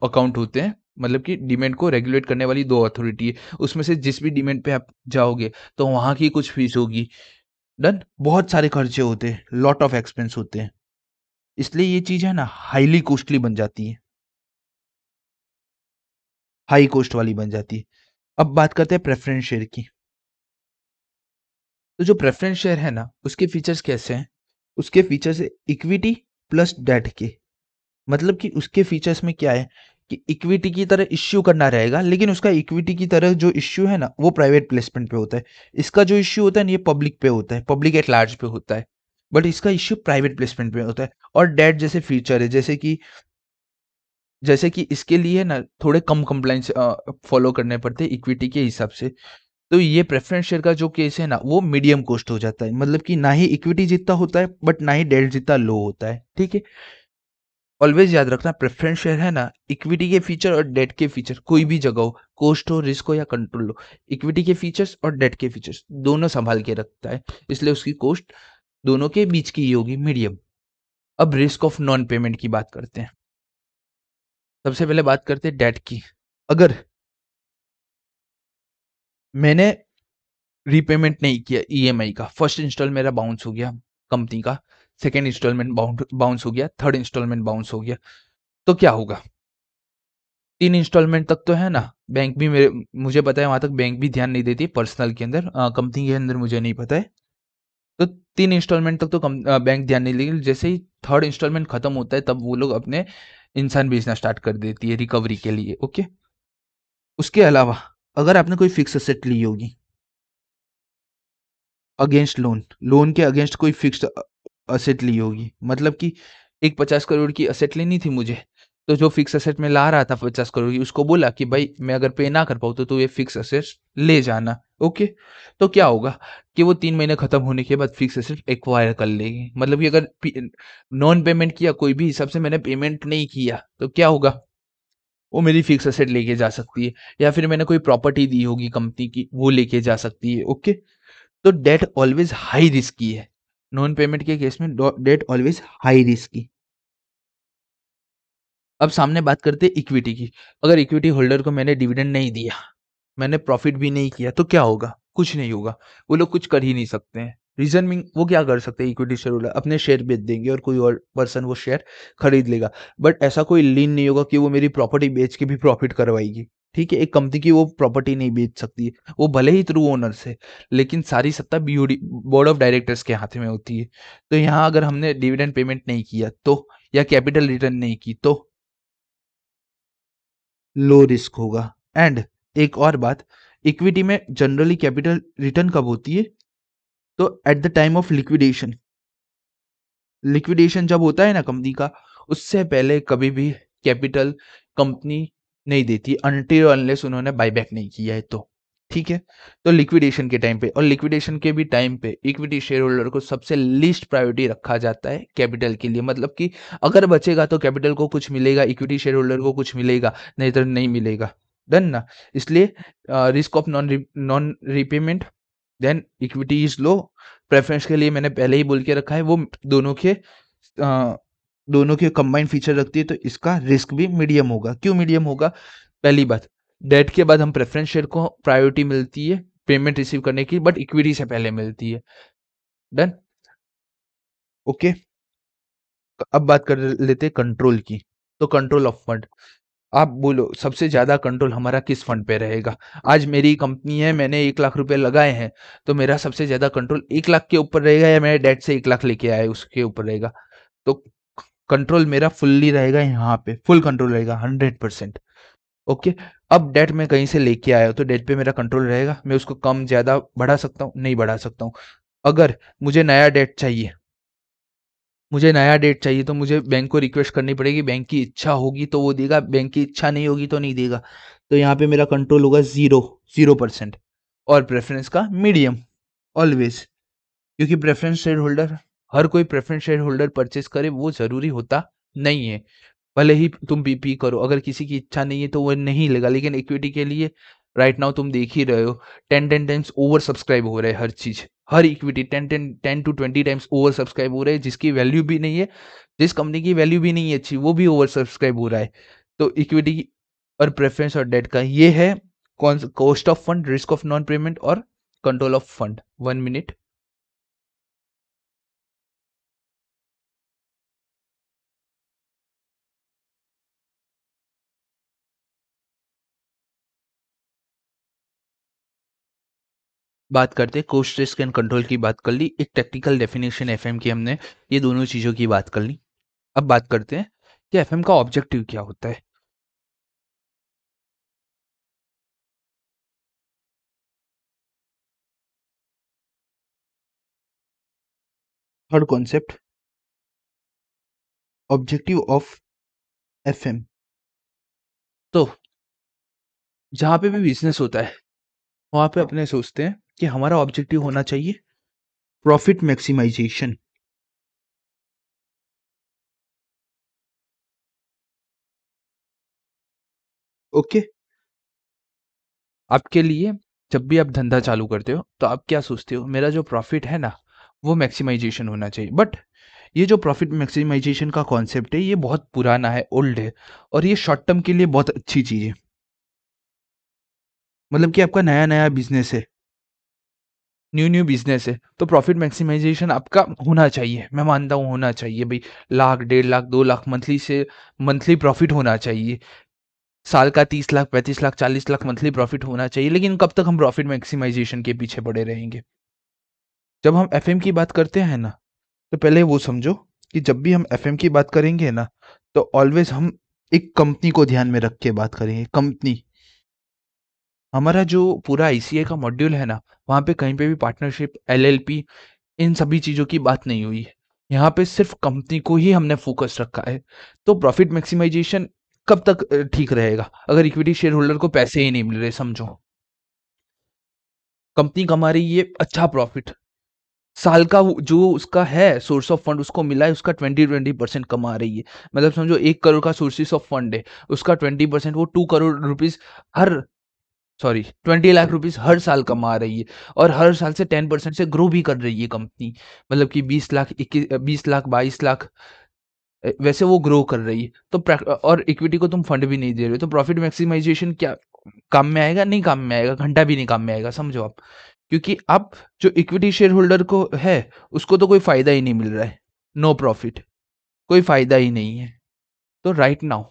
अकाउंट होते हैं। मतलब कि डीमैट को रेगुलेट करने वाली 2 अथॉरिटी है। उसमें से जिस भी डीमैट पे आप जाओगे, तो वहाँ की कुछ फीस होगी। डन? बहुत सारे खर्चे होते हैं, लॉट ऑफ एक्सपेंस होते हैं। इसलिए ये चीज़ है ना हाइली कॉस्टली बन जाती है, हाई कॉस्ट वाली बन जाती है। अब बात करते हैं प्रेफ़रेंस शेयर की। तो जो प्रेफ़रेंस शेयर है ना, उसके फीचर्स कैसे हैं? उसके फीचर्स है इक्विटी प्लस डेट के। मतलब कि उसके फीचर्स में क्या है कि इक्विटी की तरह इश्यू करना रहेगा, लेकिन उसका इक्विटी की तरह जो इश्यू है ना, वो प्राइवेट प्लेसमेंट पे होता है। इसका जो इश्यू होता है ना, ये पब्लिक पे होता है, पब्लिक एट लार्ज पे होता है। बट इसका इश्यू प्राइवेट प्लेसमेंट पे होता है। और डेट जैसे फीचर है, जैसे कि इसके लिए ना थोड़े कम कंप्लायंस फॉलो करने पड़ते हैं इक्विटी के हिसाब से। तो ये प्रेफ़रेंस शेयर का जो केस है ना, वो मीडियम कॉस्ट हो जाता है। मतलब कि ना ही इक्विटी जितना होता है, बट ना ही डेट जितना लो होता है। ठीक है? ऑलवेज़ याद रखना, प्रेफ़रेंस शेयर है ना, इक्विटी के फीचर और डेट के फीचर कोई भी जगह हो, कॉस्ट हो, रिस्क हो या कंट्रोल हो, इक्विटी के फीचर्स और डेट के फीचर्स दोनों सँभाल के रखता है। इसलिए उसकी कॉस्ट दोनों के बीच की ही होगी, मीडियम। अब रिस्क ऑफ नॉन पेमेंट की बात करते हैं। सबसे पहले बात करते हैं डेट की। अगर मैंने रीपेमेंट नहीं किया ईएमआई का, फर्स्ट इंस्टॉल मेरा बाउंस हो गया कंपनी का, सेकंड इंस्टॉलमेंट बाउंस हो गया, थर्ड इंस्टॉलमेंट बाउंस हो गया, तो क्या होगा? 3 इंस्टॉलमेंट तक तो है ना, बैंक भी मेरे मुझे पता है वहाँ तक बैंक भी ध्यान नहीं देती है पर्सनल के अंदर, कंपनी के अंदर मुझे नहीं पता है। तो 3 इंस्टॉलमेंट तक तो बैंक ध्यान नहीं देगी, जैसे ही थर्ड इंस्टॉलमेंट खत्म होता है तब वो लोग अपने इंसान भेजना स्टार्ट कर देती है रिकवरी के लिए, ओके? उसके अलावा अगर आपने कोई फिक्स एसेट ली होगी अगेंस्ट लोन, लोन के अगेंस्ट कोई फिक्स्ड असेट ली होगी, मतलब कि एक 50 करोड़ की असेट लेनी थी मुझे, तो जो फिक्स असेट में ला रहा था 50 करोड़ की, उसको बोला कि भाई मैं अगर पे ना कर पाऊँ तो तू ये फिक्स असेट ले जाना, ओके? तो क्या होगा कि वो 3 महीने खत्म होने के बाद फिक्स असेट एक्वायर कर लेगी। मतलब कि अगर नॉन पेमेंट किया कोई भी हिसाब से मैंने पेमेंट नहीं किया तो क्या होगा? वो मेरी फिक्स असेट लेके जा सकती है, या फिर मैंने कोई प्रॉपर्टी दी होगी कंपनी की वो लेके जा सकती है, ओके? तो डेट ऑलवेज हाई रिस्की है। नॉन पेमेंट के केस में डेट ऑलवेज हाई रिस्की। अब सामने बात करते हैं इक्विटी की। अगर इक्विटी होल्डर को मैंने डिविडेंड नहीं दिया, मैंने प्रॉफिट भी नहीं किया, तो क्या होगा? कुछ नहीं होगा। वो लोग कुछ कर ही नहीं सकते हैं। रीजन मीन वो क्या कर सकते हैं इक्विटी शेयर होल्डर? अपने शेयर बेच देंगे और कोई और पर्सन वो शेयर खरीद लेगा। बट ऐसा कोई लीन नहीं होगा कि वो मेरी प्रॉपर्टी बेच के भी प्रॉफिट करवाएगी। ठीक है? एक कंपनी की वो प्रॉपर्टी नहीं बेच सकती है। वो भले ही थ्रू ओनर्स है, लेकिन सारी सत्ता बीओडी बोर्ड ऑफ डायरेक्टर्स के हाथ में होती है। तो यहाँ अगर हमने डिविडेंड पेमेंट नहीं किया तो, या कैपिटल रिटर्न नहीं की तो लो रिस्क होगा। एंड एक और बात, इक्विटी में जनरली कैपिटल रिटर्न कब होती है? तो at the time of liquidation. Liquidation जब होता है ना कंपनी का, उससे पहले कभी भी कैपिटल कंपनी नहीं देती अनटिल अनलेस उन्होंने बायबैक नहीं किया है तो। ठीक है? तो लिक्विडेशन के टाइम पे, और लिक्विडेशन के भी टाइम पे इक्विटी शेयर होल्डर को सबसे लीस्ट प्रायोरिटी रखा जाता है कैपिटल के लिए। मतलब कि अगर बचेगा तो कैपिटल को कुछ मिलेगा, इक्विटी शेयर होल्डर को कुछ मिलेगा, नहीं तो नहीं मिलेगा। डन ना? इसलिए risk of non repayment, then equity is low. Preference के लिए मैंने पहले ही बोल के रखा है, वो दोनों के कंबाइंड फीचर रखती है, तो इसका रिस्क भी मीडियम होगा। क्यों मीडियम होगा? पहली बात, डेट के बाद हम प्रेफरेंस शेयर को प्रायोरिटी मिलती है पेमेंट रिसीव करने की, बट इक्विटी से पहले मिलती है। डन? ओके। अब बात कर लेते हैं कंट्रोल की। तो कंट्रोल ऑफ फंड, आप बोलो सबसे ज्यादा कंट्रोल हमारा किस फंड पे रहेगा? आज मेरी कंपनी है, मैंने 1 लाख रुपए लगाए हैं, तो मेरा सबसे ज्यादा कंट्रोल 1 लाख के ऊपर रहेगा, या मेरे डेट से 1 लाख लेके आए उसके ऊपर रहेगा? तो कंट्रोल मेरा फुल्ली रहेगा यहाँ पे, फुल कंट्रोल रहेगा 100%। ओके। अब डेट में कहीं से लेके आया हो तो डेट पे मेरा कंट्रोल रहेगा, मैं उसको कम ज्यादा बढ़ा सकता हूँ? नहीं बढ़ा सकता हूँ। अगर मुझे नया डेट चाहिए, तो मुझे बैंक को रिक्वेस्ट करनी पड़ेगी, बैंक की इच्छा होगी तो वो देगा, बैंक की इच्छा नहीं होगी तो नहीं देगा। तो यहाँ पे मेरा कंट्रोल होगा 0%। और प्रेफरेंस का मीडियम ऑलवेज, क्योंकि प्रेफरेंस शेयर होल्डर, हर कोई प्रेफरेंस शेयर होल्डर परचेज करे वो जरूरी होता नहीं है। भले ही तुम पीपी करो, अगर किसी की इच्छा नहीं है तो वो नहीं लेगा। लेकिन इक्विटी के लिए राइट नाउ तुम देख ही रहे हो, 10 टाइम्स ओवर सब्सक्राइब हो रहा है हर चीज, हर equity 10 to 20 times over subscribe हो रहा है, जिसकी वैल्यू भी नहीं है, जिस कंपनी की वैल्यू भी नहीं है अच्छी, वो भी ओवर सब्सक्राइब हो रहा है। तो इक्विटी और प्रेफरेंस और डेट का ये है cost of fund, risk of non payment और कंट्रोल ऑफ फंड। 1 मिनट। बात करते हैं कोस्ट रिस्क एंड कंट्रोल की, बात कर ली, एक टेक्निकल डेफिनेशन एफएम की हमने, ये दोनों चीजों की बात कर ली। अब बात करते हैं कि एफएम का ऑब्जेक्टिव क्या होता है। Third concept, objective of FM. तो जहां पे भी बिजनेस होता है वहां पे अपने सोचते हैं कि हमारा ऑब्जेक्टिव होना चाहिए प्रॉफिट मैक्सिमाइजेशन। ओके। आपके लिए जब भी आप धंधा चालू करते हो तो आप क्या सोचते हो? मेरा जो प्रॉफिट है ना वो मैक्सिमाइजेशन होना चाहिए। बट ये जो प्रॉफिट मैक्सिमाइज़ेशन का कॉन्सेप्ट है, ये बहुत पुराना है, ओल्ड है और ये शॉर्ट टर्म के लिए बहुत अच्छी चीज़ है। मतलब कि आपका नया-नया बिज़नेस है, न्यू-न्यू बिज़नेस है, तो प्रॉफिट मैक्सिमाइज़ेशन आपका होना चाहिए। मैं मानता हूँ होना चाहिए भई, लाख, 1.5 लाख, 2 लाख मंथली प्रॉफिट होना चाहिए। साल का 30 लाख, 35 लाख, 40 लाख मंथली प्रॉफिट होना चाहिए, लेकिन कब तक हम प्रॉफिट मैक्सिमाइज़ेशन के पीछे पड़े रहेंगे? जब हम एफएम की बात करते हैं ना, तो पहले वो समझो कि जब भी हम एफएम की बात करेंगे ना, तो ऑलवेज़ हम एक कंपनी को ध्यान में रख के बात करेंगे, कंपनी। हमारा जो पूरा आईसीए का मॉड्यूल है ना, वहाँ पे कहीं पे भी पार्टनरशिप, एलएलपी इन सभी चीज़ों की बात नहीं हुई है। यहाँ पे सिर्फ़ कंपनी को ही हमने फ़ोकस रखा है। तो प्रॉफिट मैक्सिमाइज़ेशन कब तक ठीक रहेगा? अगर इक्विटी शेयर होल्डर को पैसे ही नहीं मिल रहे समझो। कंपनी कमा रही है अच्छा प्रॉफिट। साल का वो जो उसका है सोर्स ऑफ फंड उसको मिला है उसका 20% कमा रही है। मतलब समझो 1 करोड़ का सोर्सेस ऑफ फंड है, उसका 20% वो 2 करोड़ रुपीज़ हर 20 लाख रुपीज़ हर साल कमा रही है और हर साल से 10% से ग्रो भी कर रही है कंपनी। मतलब कि 20 लाख, 20 लाख, 22 लाख वैसे वो ग्रो कर रही है। तो और इक्विटी को तुम फंड भी नहीं दे रहे हो, तो प्रॉफिट मैक्सिमाइज़ेशन क्या काम में आएगा? नहीं काम में आएगा, घंटा भी नहीं काम में आएगा, समझो आप। क्योंकि अब जो इक्विटी शेयर होल्डर को है, उसको तो कोई फ़ायदा ही नहीं मिल रहा है। नो प्रॉफिट, कोई फ़ायदा ही नहीं है। तो राइट नाउ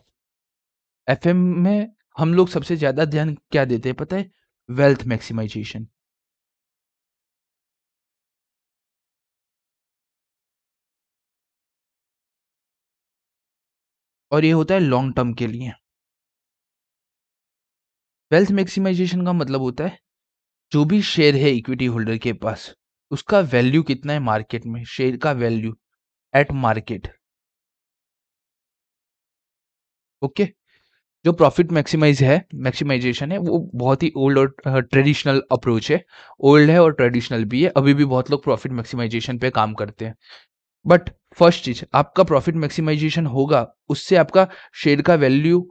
एफएम में हम लोग सबसे ज़्यादा ध्यान क्या देते हैं पता है? वेल्थ मैक्सिमाइज़ेशन। और ये होता है लॉन्ग टर्म के लिए। वेल्थ मैक्सिमाइज़ेशन का मतलब होता है जो भी शेयर है इक्विटी होल्डर के पास, उसका वैल्यू कितना है मार्केट में, शेयर का वैल्यू एट मार्केट, ओके? जो प्रॉफिट मैक्सिमाइज़ेशन है वो बहुत ही ओल्ड और ट्रेडिशनल अप्रोच है। ओल्ड है और ट्रेडिशनल भी है, अभी भी बहुत लोग प्रॉफिट मैक्सिमाइज़ेशन पे काम करते हैं। बट फर्स्ट चीज़ आपका प्रॉफिट मैक्सिमाइज़ेशन होगा, उससे आपका शेयर का वैल्यू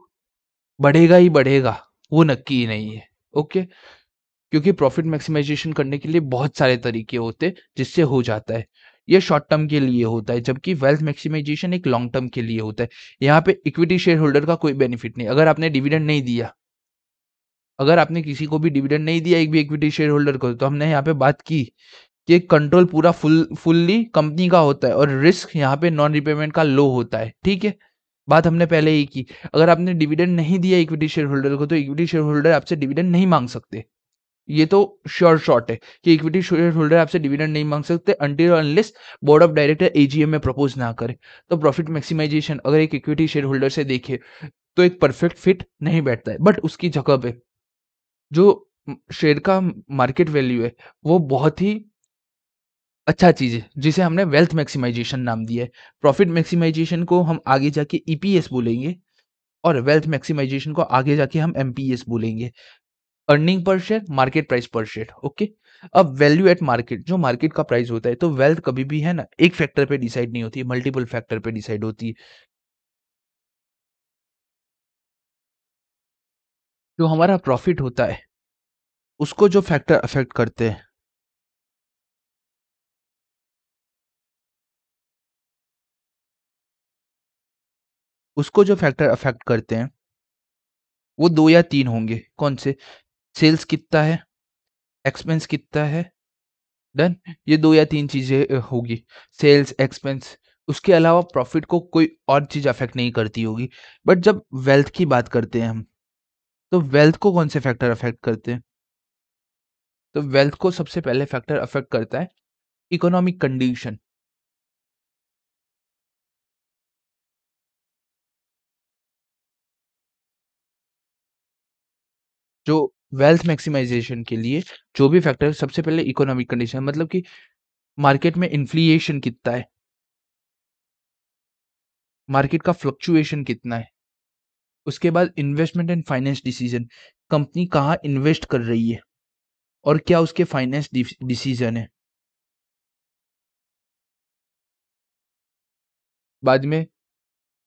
बढ़ेगा ही बढ़ेगा, वो नक्की ही नहीं है, ओके? क्योंकि प्रॉफिट मैक्सिमाइजेशन करने के लिए बहुत सारे तरीके होते हैं जिससे हो जाता है। ये शॉर्ट टर्म के लिए होता है जबकि वेल्थ मैक्सिमाइजेशन एक लॉन्ग टर्म के लिए होता है। यहाँ पे इक्विटी शेयर होल्डर का कोई बेनिफिट नहीं। अगर आपने किसी को भी डिविडेंड नहीं दिया एक भी इक्विटी शेयर होल्डर को, तो हमने यहाँ पे बात की कि कंट्रोल पूरा फुल्ली कंपनी का होता है और रिस्क यहाँ पे नॉन रिपेमेंट का लो होता है, ठीक है? बात हमने पहले ही की। अगर आपने डिविडेंड नहीं दिया इक्विटी शेयर होल्डर को, तो इक्विटी शेयर होल्डर आपसे डिविडेंड नहीं माँग सकते। ये तो श्योर शॉट है कि इक्विटी शेयर होल्डर आपसे डिविडेंड नहीं मांग सकते अनटिल और unless board of director AGM में प्रपोज ना करे। तो प्रॉफिट मैक्सिमाइजेशन अगर एक इक्विटी शेयर होल्डर से देखे तो एक परफेक्ट फिट नहीं बैठता है, बट उसकी जगह पे जो शेयर का मार्केट वैल्यू है वो बहुत ही अच्छा चीज है जिसे हमने वेल्थ मैक्सिमाइजेशन नाम दिया है। प्रॉफिट मैक्सिमाइजेशन को हम आगे जाके ईपीएस बोलेंगे और वेल्थ मैक्सिमाइजेशन को आगे जाके हम एमपीएस बोलेंगे। Earning per share, market price per share, okay? अब वैल्यू एट मार्केट जो मार्केट का प्राइस होता है, तो वेल्थ कभी भी है ना एक फैक्टर पे डिसाइड नहीं होती है, मल्टीपल फैक्टर पे डिसाइड होती है। जो हमारा प्रॉफिट होता है उसको जो फैक्टर अफेक्ट करते हैं, उसको जो फैक्टर अफेक्ट करते हैं वो दो या तीन होंगे। कौन से? सेल्स कितना है, एक्सपेंस कितना है, डन। ये दो या तीन चीजें होगी, सेल्स, एक्सपेंस। उसके अलावा प्रॉफिट को कोई और चीज अफेक्ट नहीं करती होगी। बट जब वेल्थ की बात करते हैं हम, तो वेल्थ को कौन से फैक्टर अफेक्ट करते हैं? तो वेल्थ को सबसे पहले फैक्टर अफेक्ट करता है इकोनॉमिक कंडीशन। जो वेल्थ मैक्सिमाइजेशन के लिए जो भी फैक्टर सबसे पहले इकोनॉमिक कंडीशन मतलब कि मार्केट में इन्फ्लेशन कितना है, मार्केट का फ्लक्चुएशन कितना है। उसके बाद investment and finance decision, company कहाँ इन्वेस्ट कर रही है और क्या उसके फाइनेंस डिसीजन है। बाद में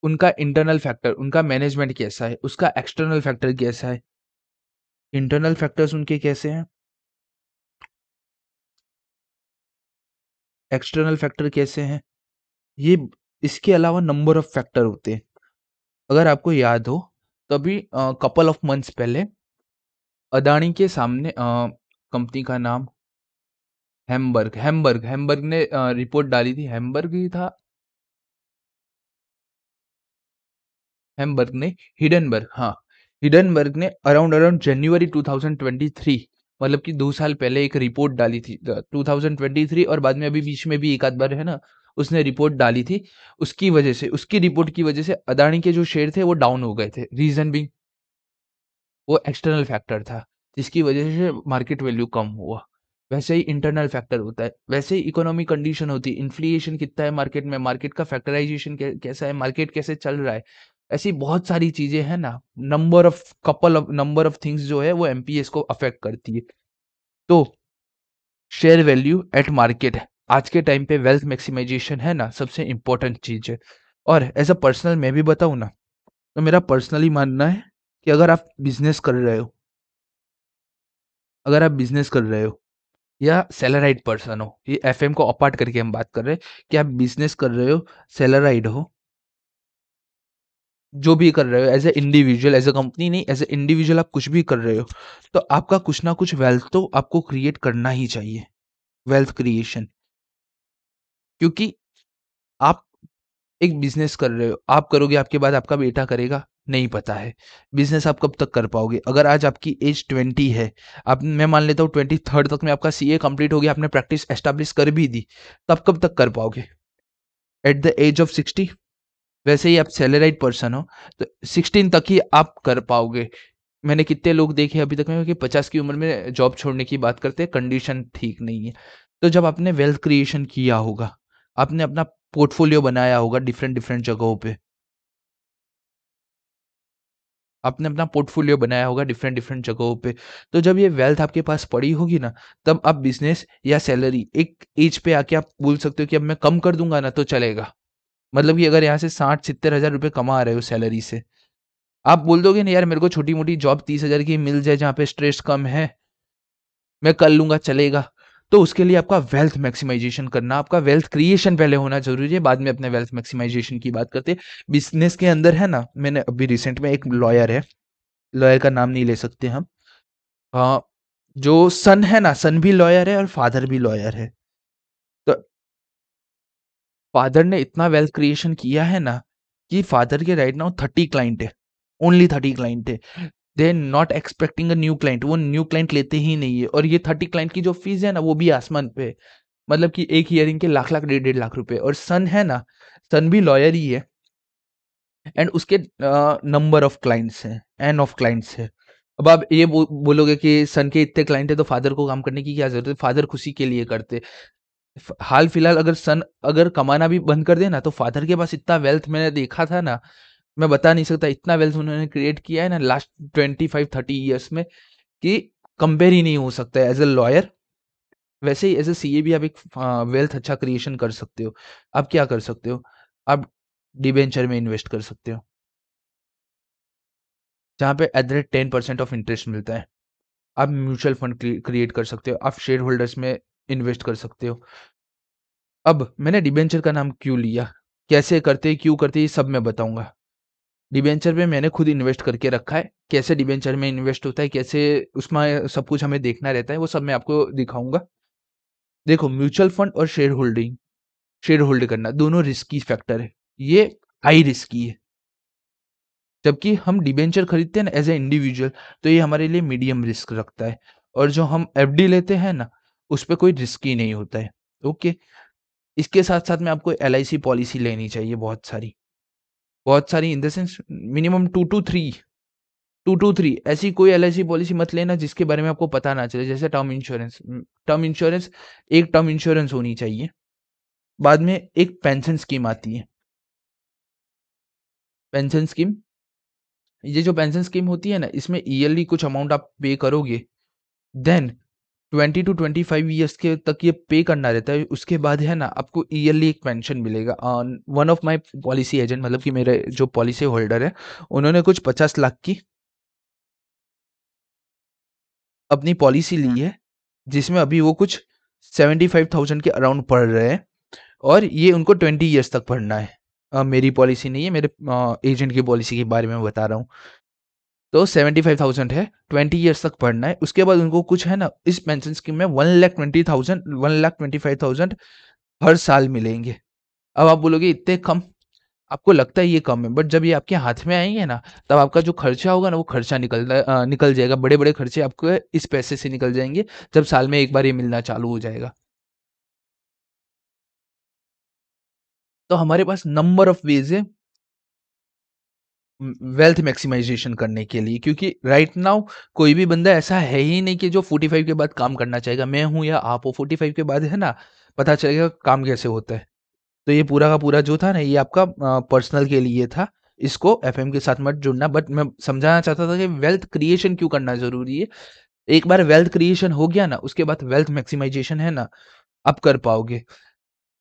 उनका इंटरनल फैक्टर, उनका मैनेजमेंट कैसा है, उसका एक्सटर्नल फैक्टर कैसा है। इंटरनल फैक्टर्स उनके कैसे हैं, एक्सटर्नल फैक्टर कैसे हैं, ये इसके अलावा नंबर ऑफ फैक्टर होते हैं। अगर आपको याद हो, तो अभी कपल ऑफ मंथ्स पहले अदानी के सामने कंपनी का नाम हैम्बर्ग ने रिपोर्ट डाली थी। हैम्बर्ग ही था, हैम्बर्ग ने हिडनबर्ग, हाँ, हिडनबर्ग ने अराउंड अराउंड जनवरी 2023, मतलब कि 2 साल पहले एक रिपोर्ट डाली थी 2023, और बाद में अभी बीच में भी एक आध बार है ना, उसने रिपोर्ट डाली थी। उसकी वजह से, उसकी रिपोर्ट की वजह से अदानी के जो शेयर थे वो डाउन हो गए थे। रीज़न बीइंग वो एक्सटर्नल फैक्टर था, जिसकी वजह से मार्केट वैल्यू कम हुआ। वैसे ही इंटरनल फैक्टर होता है, वैसे ही इकोनॉमिक कंडीशन होती है, इन्फ्लेशन कितना है मार्केट में, मार्केट का फैक्टराइजेशन कैसा है, मार्केट कैसे चल रहा है, ऐसी बहुत सारी चीजें हैं ना। नंबर ऑफ थिंग्स जो है वो एमपीएस को अफेक्ट करती है। तो शेयर वैल्यू एट मार्केट है आज के टाइम पे, वेल्थ मैक्सिमाइजेशन है ना, सबसे इंपॉर्टेंट चीज है। और एज अ पर्सनल मैं भी बताऊं ना, तो मेरा पर्सनली मानना है कि अगर आप बिजनेस कर रहे हो या सैलराइड पर्सन हो, ये एफएम को अपार्ट करके हम बात कर रहे हैं कि आप बिजनेस कर रहे हो, सैलराइड हो, जो भी कर रहे हो, as a individual, as a company नहीं, एज ए इंडिविजुअल आप कुछ भी कर रहे हो, तो आपका कुछ ना कुछ वेल्थ तो आपको क्रिएट करना ही चाहिए। वेल्थ क्रिएशन, क्योंकि आप एक बिजनेस कर रहे हो, आप करोगे, आपके बाद आपका बेटा करेगा, नहीं पता है। बिजनेस आप कब तक कर पाओगे? अगर आज आपकी एज 20 है, आप, मैं मान लेता हूँ 23rd तक में आपका सीए कंप्लीट हो गया, आपने प्रैक्टिस एस्टैब्लिश कर भी दी, तो आप कब तक कर पाओगे? At the age of 60। वैसे ही आप सैलराइड पर्सन हो, तो 16 तक ही आप कर पाओगे। मैंने कितने लोग देखे अभी तक में कि 50 की उम्र में जॉब छोड़ने की बात करते हैं, कंडीशन ठीक नहीं है। तो जब आपने वेल्थ क्रिएशन किया होगा, आपने अपना पोर्टफोलियो बनाया होगा डिफरेंट डिफरेंट जगहों पे, आपने अपना पोर्टफोलियो बनाया होगा डिफरेंट डिफरेंट जगहों पे, तो जब ये वेल्थ आपके पास पड़ी होगी ना, तब आप बिजनेस या सैलरी एक एज पे आके आप बोल सकते हो कि अब मैं कम कर दूंगा ना तो चलेगा। मतलब कि अगर यहाँ से 60-70 हज़ार रुपए कमा रहे हो सैलरी से, आप बोल दोगे ना यार मेरे को छोटी मोटी जॉब 30 हज़ार की मिल जाए जहाँ पे स्ट्रेस कम है, मैं कर लूंगा, चलेगा। तो उसके लिए आपका वेल्थ मैक्सिमाइजेशन करना, आपका वेल्थ क्रिएशन पहले होना जरूरी है, बाद में अपने वेल्थ मैक्सिमाइजेशन की बात करते हैं। बिजनेस के अंदर है ना, मैंने अभी रिसेंट में, एक लॉयर है, लॉयर का नाम नहीं ले सकते हम, हाँ, जो सन है ना, सन भी लॉयर है और फादर भी लॉयर है। तो फादर ने इतना वेल्थ क्रिएशन किया है ना, कि फादर के राइट नाउ 30 क्लाइंट है, ओनली 30 क्लाइंट है। They not expecting a new client, वो न्यू क्लाइंट लेते ही नहीं है, और ये 30 क्लाइंट की जो फीस है ना, वो भी आसमान पे है। मतलब कि एक हियरिंग के लाख लाख 1.5 लाख रुपए। और सन है ना, सन भी लॉयर ही है, एंड उसके नंबर ऑफ क्लाइंट्स हैं, एन ऑफ क्लाइंट्स है। अब आप ये बोलोगे कि सन के इतने क्लाइंट है तो फादर को काम करने की क्या जरूरत है, फादर खुशी के लिए करते। हाल फिलहाल अगर सन अगर कमाना भी बंद कर दे ना, तो फादर के पास इतना वेल्थ मैंने देखा था ना, मैं बता नहीं सकता, इतना वेल्थ उन्होंने क्रिएट किया है ना लास्ट 25-30 ईयर्स में, कि कंपेयर ही नहीं हो सकता है। एज ए लॉयर, वैसे ही एज ए सीए भी आप एक वेल्थ अच्छा क्रिएशन कर सकते हो। आप क्या कर सकते हो? आप डिबेंचर में इन्वेस्ट कर सकते हो, जहाँ पे at the rate 10% of interest मिलता है। आप म्यूचुअल फंड क्रिएट कर सकते हो, आप शेयर होल्डर्स में इन्वेस्ट कर सकते हो। अब मैंने डिबेंचर का नाम क्यों लिया, कैसे करते, क्यों करते, ये सब मैं बताऊंगा। डिबेंचर में मैंने खुद इन्वेस्ट करके रखा है, कैसे डिबेंचर में इन्वेस्ट होता है, कैसे उसमें सब कुछ हमें देखना रहता है, वो सब मैं आपको दिखाऊंगा। देखो, म्यूचुअल फंड और शेयर होल्ड करना दोनों रिस्की फैक्टर है, ये हाई रिस्की है। जबकि हम डिबेंचर खरीदते हैं ना एज ए इंडिविजुअल, तो ये हमारे लिए मीडियम रिस्क रखता है। और जो हम एफडी लेते हैं ना, उस पे कोई रिस्क ही नहीं होता है। ओके। इसके साथ साथ में आपको एलआईसी पॉलिसी लेनी चाहिए, बहुत सारी in the sense minimum two to three ऐसी कोई एलआईसी पॉलिसी मत लेना जिसके बारे में आपको पता ना चले, जैसे टर्म इंश्योरेंस, एक टर्म इंश्योरेंस होनी चाहिए। बाद में एक पेंशन स्कीम आती है, पेंशन स्कीम, ये जो पेंशन स्कीम होती है ना, इसमें ईयरली कुछ अमाउंट आप पे करोगे, देन 20 to 25 ईयर्स के तक ये पे करना रहता है। उसके बाद है ना, आपको ईयरली एक पेंशन मिलेगा। One of my policy agent, मतलब कि मेरे जो पॉलिसी होल्डर है, उन्होंने कुछ 50 लाख की अपनी पॉलिसी ली है, जिसमें अभी वो कुछ 75,000 के अराउंड पड़ रहे हैं। और ये उनको 20 ईयर्स तक भरना है। मेरी पॉलिसी नहीं है, मेरे एजेंट की पॉलिसी के बारे में मैं बता रहा हूँ। तो 75,000 है, 20 ईयर्स तक भरना है। उसके बाद उनको कुछ है ना, इस पेंशन स्कीम में 1,20,000 1,25,000 हर साल मिलेंगे। अब आप बोलोगे इतने कम, आपको लगता है ये कम है, बट जब ये आपके हाथ में आएँगे ना, तब आपका जो खर्चा होगा ना, वो खर्चा निकल जाएगा। बड़े-बड़े खर्चे आपके इस पैसे से निकल जाएँगे, जब साल में एक बार ये मिलना चालू हो जाएगा। तो हमारे पास नंबर ऑफ वेज़ है वेल्थ मैक्सिमाइज़ेशन करने के लिए, क्योंकि राइट नाउ कोई भी बंदा ऐसा है ही नहीं कि जो 45 के बाद काम करना चाहेगा। मैं हूँ या आप हो, 45 के बाद है ना, पता चलेगा काम कैसे होता है। तो ये पूरा का पूरा जो था ना, ये आपका पर्सनल के लिए था। इसको एफएम के साथ मत जुड़ना, बट मैं समझाना चाहता था कि वेल्थ क्रिएशन क्यों करना ज़रूरी है। एक बार वेल्थ क्रिएशन हो गया ना, उसके बाद वेल्थ मैक्सिमाइज़ेशन है ना, आप कर पाओगे।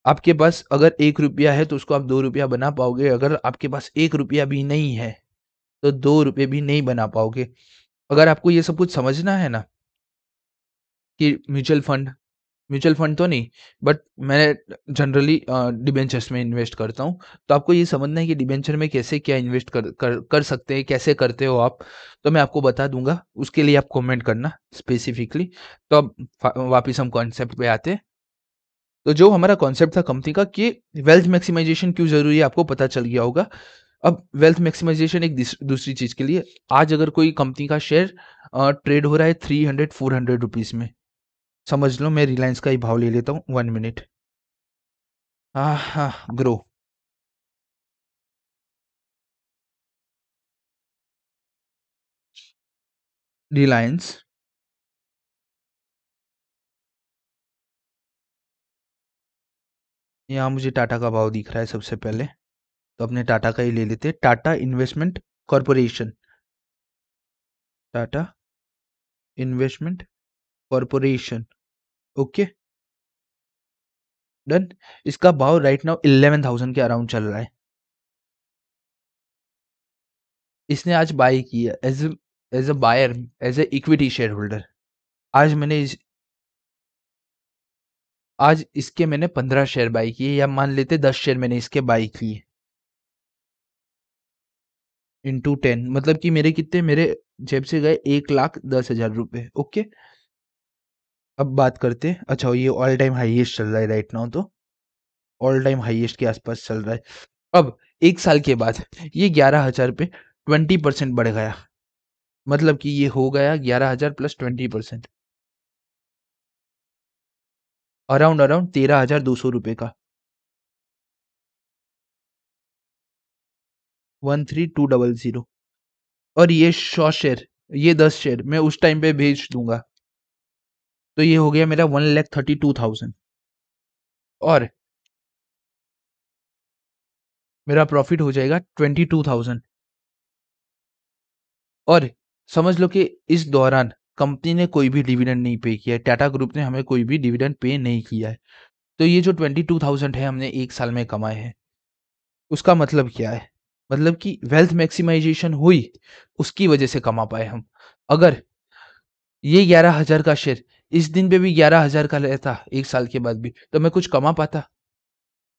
आपके पास अगर ₹1 है, तो उसको आप ₹2 बना पाओगे। अगर आपके पास ₹1 भी नहीं है, तो ₹2 भी नहीं बना पाओगे। अगर आपको ये सब कुछ समझना है ना, कि म्यूचुअल फंड तो नहीं, बट मैं जनरली डिबेंचर्स में इन्वेस्ट करता हूँ। तो आपको ये समझना है कि डिबेंचर में कैसे क्या इन्वेस्ट कर सकते हैं, कैसे करते हो आप, तो मैं आपको बता दूंगा। उसके लिए आप कमेंट करना स्पेसिफिकली। तो अब वापिस हम कॉन्सेप्ट पे आते हैं। तो जो हमारा कॉन्सेप्ट था कंपनी का, कि वेल्थ मैक्सिमाइजेशन क्यों जरूरी है, आपको पता चल गया होगा। अब वेल्थ मैक्सिमाइजेशन एक दूसरी चीज के लिए, आज अगर कोई कंपनी का शेयर ट्रेड हो रहा है 300-400 रुपीज में, समझ लो मैं रिलायंस का ही भाव ले लेता हूँ, 1 मिनट। हाँ हाँ, ग्रो, रिलायंस। यहाँ मुझे टाटा का भाव दिख रहा है सबसे पहले, तो अपने टाटा का ही ले लेते हैं। Tata investment corporation, Tata investment corporation, okay, done. इसका भाव राइट नाउ 11,000 के अराउंड चल रहा है। इसने आज बाय किया as a buyer, as a equity share holder. आज आज इसके मैंने 15 शेयर बाय किए, या मान लेते 10 शेयर मैंने इसके बाय किए, इंटू 10, मतलब कि मेरे कितने, मेरे जेब से गए 1,10,000 रुपए, ओके। अब बात करते हैं, अच्छा ये ऑल टाइम हाईएस्ट चल रहा है राइट नाउ, तो ऑल टाइम हाईएस्ट के आसपास चल रहा है। अब एक साल के बाद ये 11,000 पे 20% बढ़ गया, मतलब कि ये हो गया 11,000 प्लस 20%, अराउंड अराउंड 13,200 रुपए का, 13,200। और ये 100 शेयर, ये 10 शेयर मैं उस टाइम पे भेज दूंगा, तो ये हो गया मेरा 1,32,000। और मेरा प्रॉफिट हो जाएगा 22,000। और समझ लो कि इस दौरान कंपनी ने कोई भी डिविडेंड नहीं पे किया है, टाटा ग्रुप ने हमें कोई भी डिविडेंड पे नहीं किया है। तो ये जो 22,000 है हमने एक साल में कमाए हैं, उसका मतलब क्या है? मतलब कि वेल्थ मैक्सिमाइजेशन हुई, उसकी वजह से कमा पाए हम। अगर ये 11,000 का शेयर इस दिन पे भी 11,000 का रहता एक साल के बाद भी, तो मैं कुछ कमा पाता?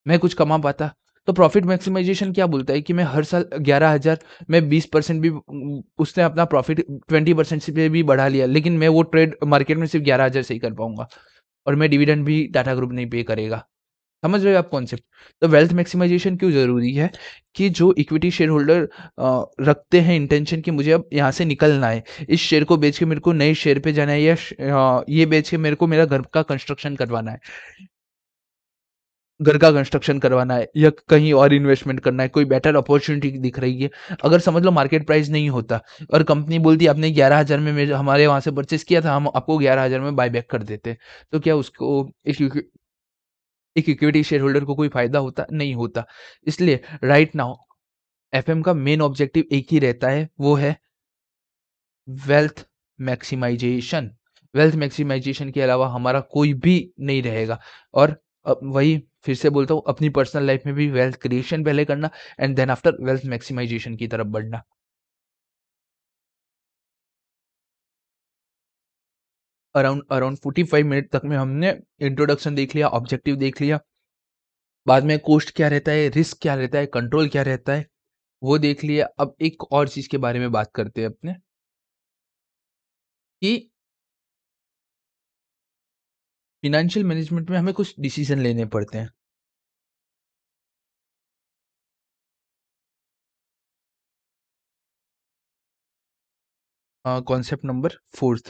मैं कुछ कमा पाता? तो प्रॉफिट मैक्सिमाइजेशन क्या बोलता है कि मैं हर साल 11,000 में 20% भी उसने अपना प्रॉफिट 20% से भी बढ़ा लिया, लेकिन मैं वो ट्रेड मार्केट में सिर्फ 11,000 से ही कर पाऊँगा, और मैं डिविडेंड भी टाटा ग्रुप नहीं पे करेगा। समझ रहे हो आप कॉन्सेप्ट? तो वेल्थ मैक्सिमाइजेशन क्यों ज़रूरी है, कि जो इक्विटी शेयर होल्डर रखते हैं इंटेंशन कि मुझे अब यहाँ से निकलना है, इस शेयर को बेच के मेरे को नए शेयर पे जाना है, या ये बेच के मेरे को मेरा घर का कंस्ट्रक्शन करवाना है, घर का कंस्ट्रक्शन करवाना है, या कहीं और इन्वेस्टमेंट करना है, कोई बेटर अपॉर्चुनिटी दिख रही है। अगर समझ लो मार्केट प्राइस नहीं होता, और कंपनी बोलती आपने 11,000 में हमारे वहां से परचेस किया था, हम आपको 11,000 में बाय बैक कर देते, तो क्या उसको एक इक्विटी शेयर होल्डर को कोई फायदा होता? नहीं होता। इसलिए राइट नाउ एफएम का मेन ऑब्जेक्टिव एक ही रहता है, वो है वेल्थ मैक्सिमाइजेशन। वेल्थ मैक्सिमाइजेशन के अलावा हमारा कोई भी नहीं रहेगा। और वही फिर से बोलता हूँ, अपनी पर्सनल लाइफ में भी वेल्थ क्रिएशन पहले करना, and then after wealth maximization की तरफ बढ़ना। अराउंड अराउंड 45 मिनट तक में हमने इंट्रोडक्शन देख लिया, ऑब्जेक्टिव देख लिया, बाद में कॉस्ट क्या रहता है, रिस्क क्या रहता है, कंट्रोल क्या रहता है, वो देख लिया। अब एक और चीज़ के बारे में बात करते हैं अपने कि फ़ाइनेंशियल मैनेजमेंट में हमें कुछ डिसीज़न लेने पड़ते हैं। Concept number 4th,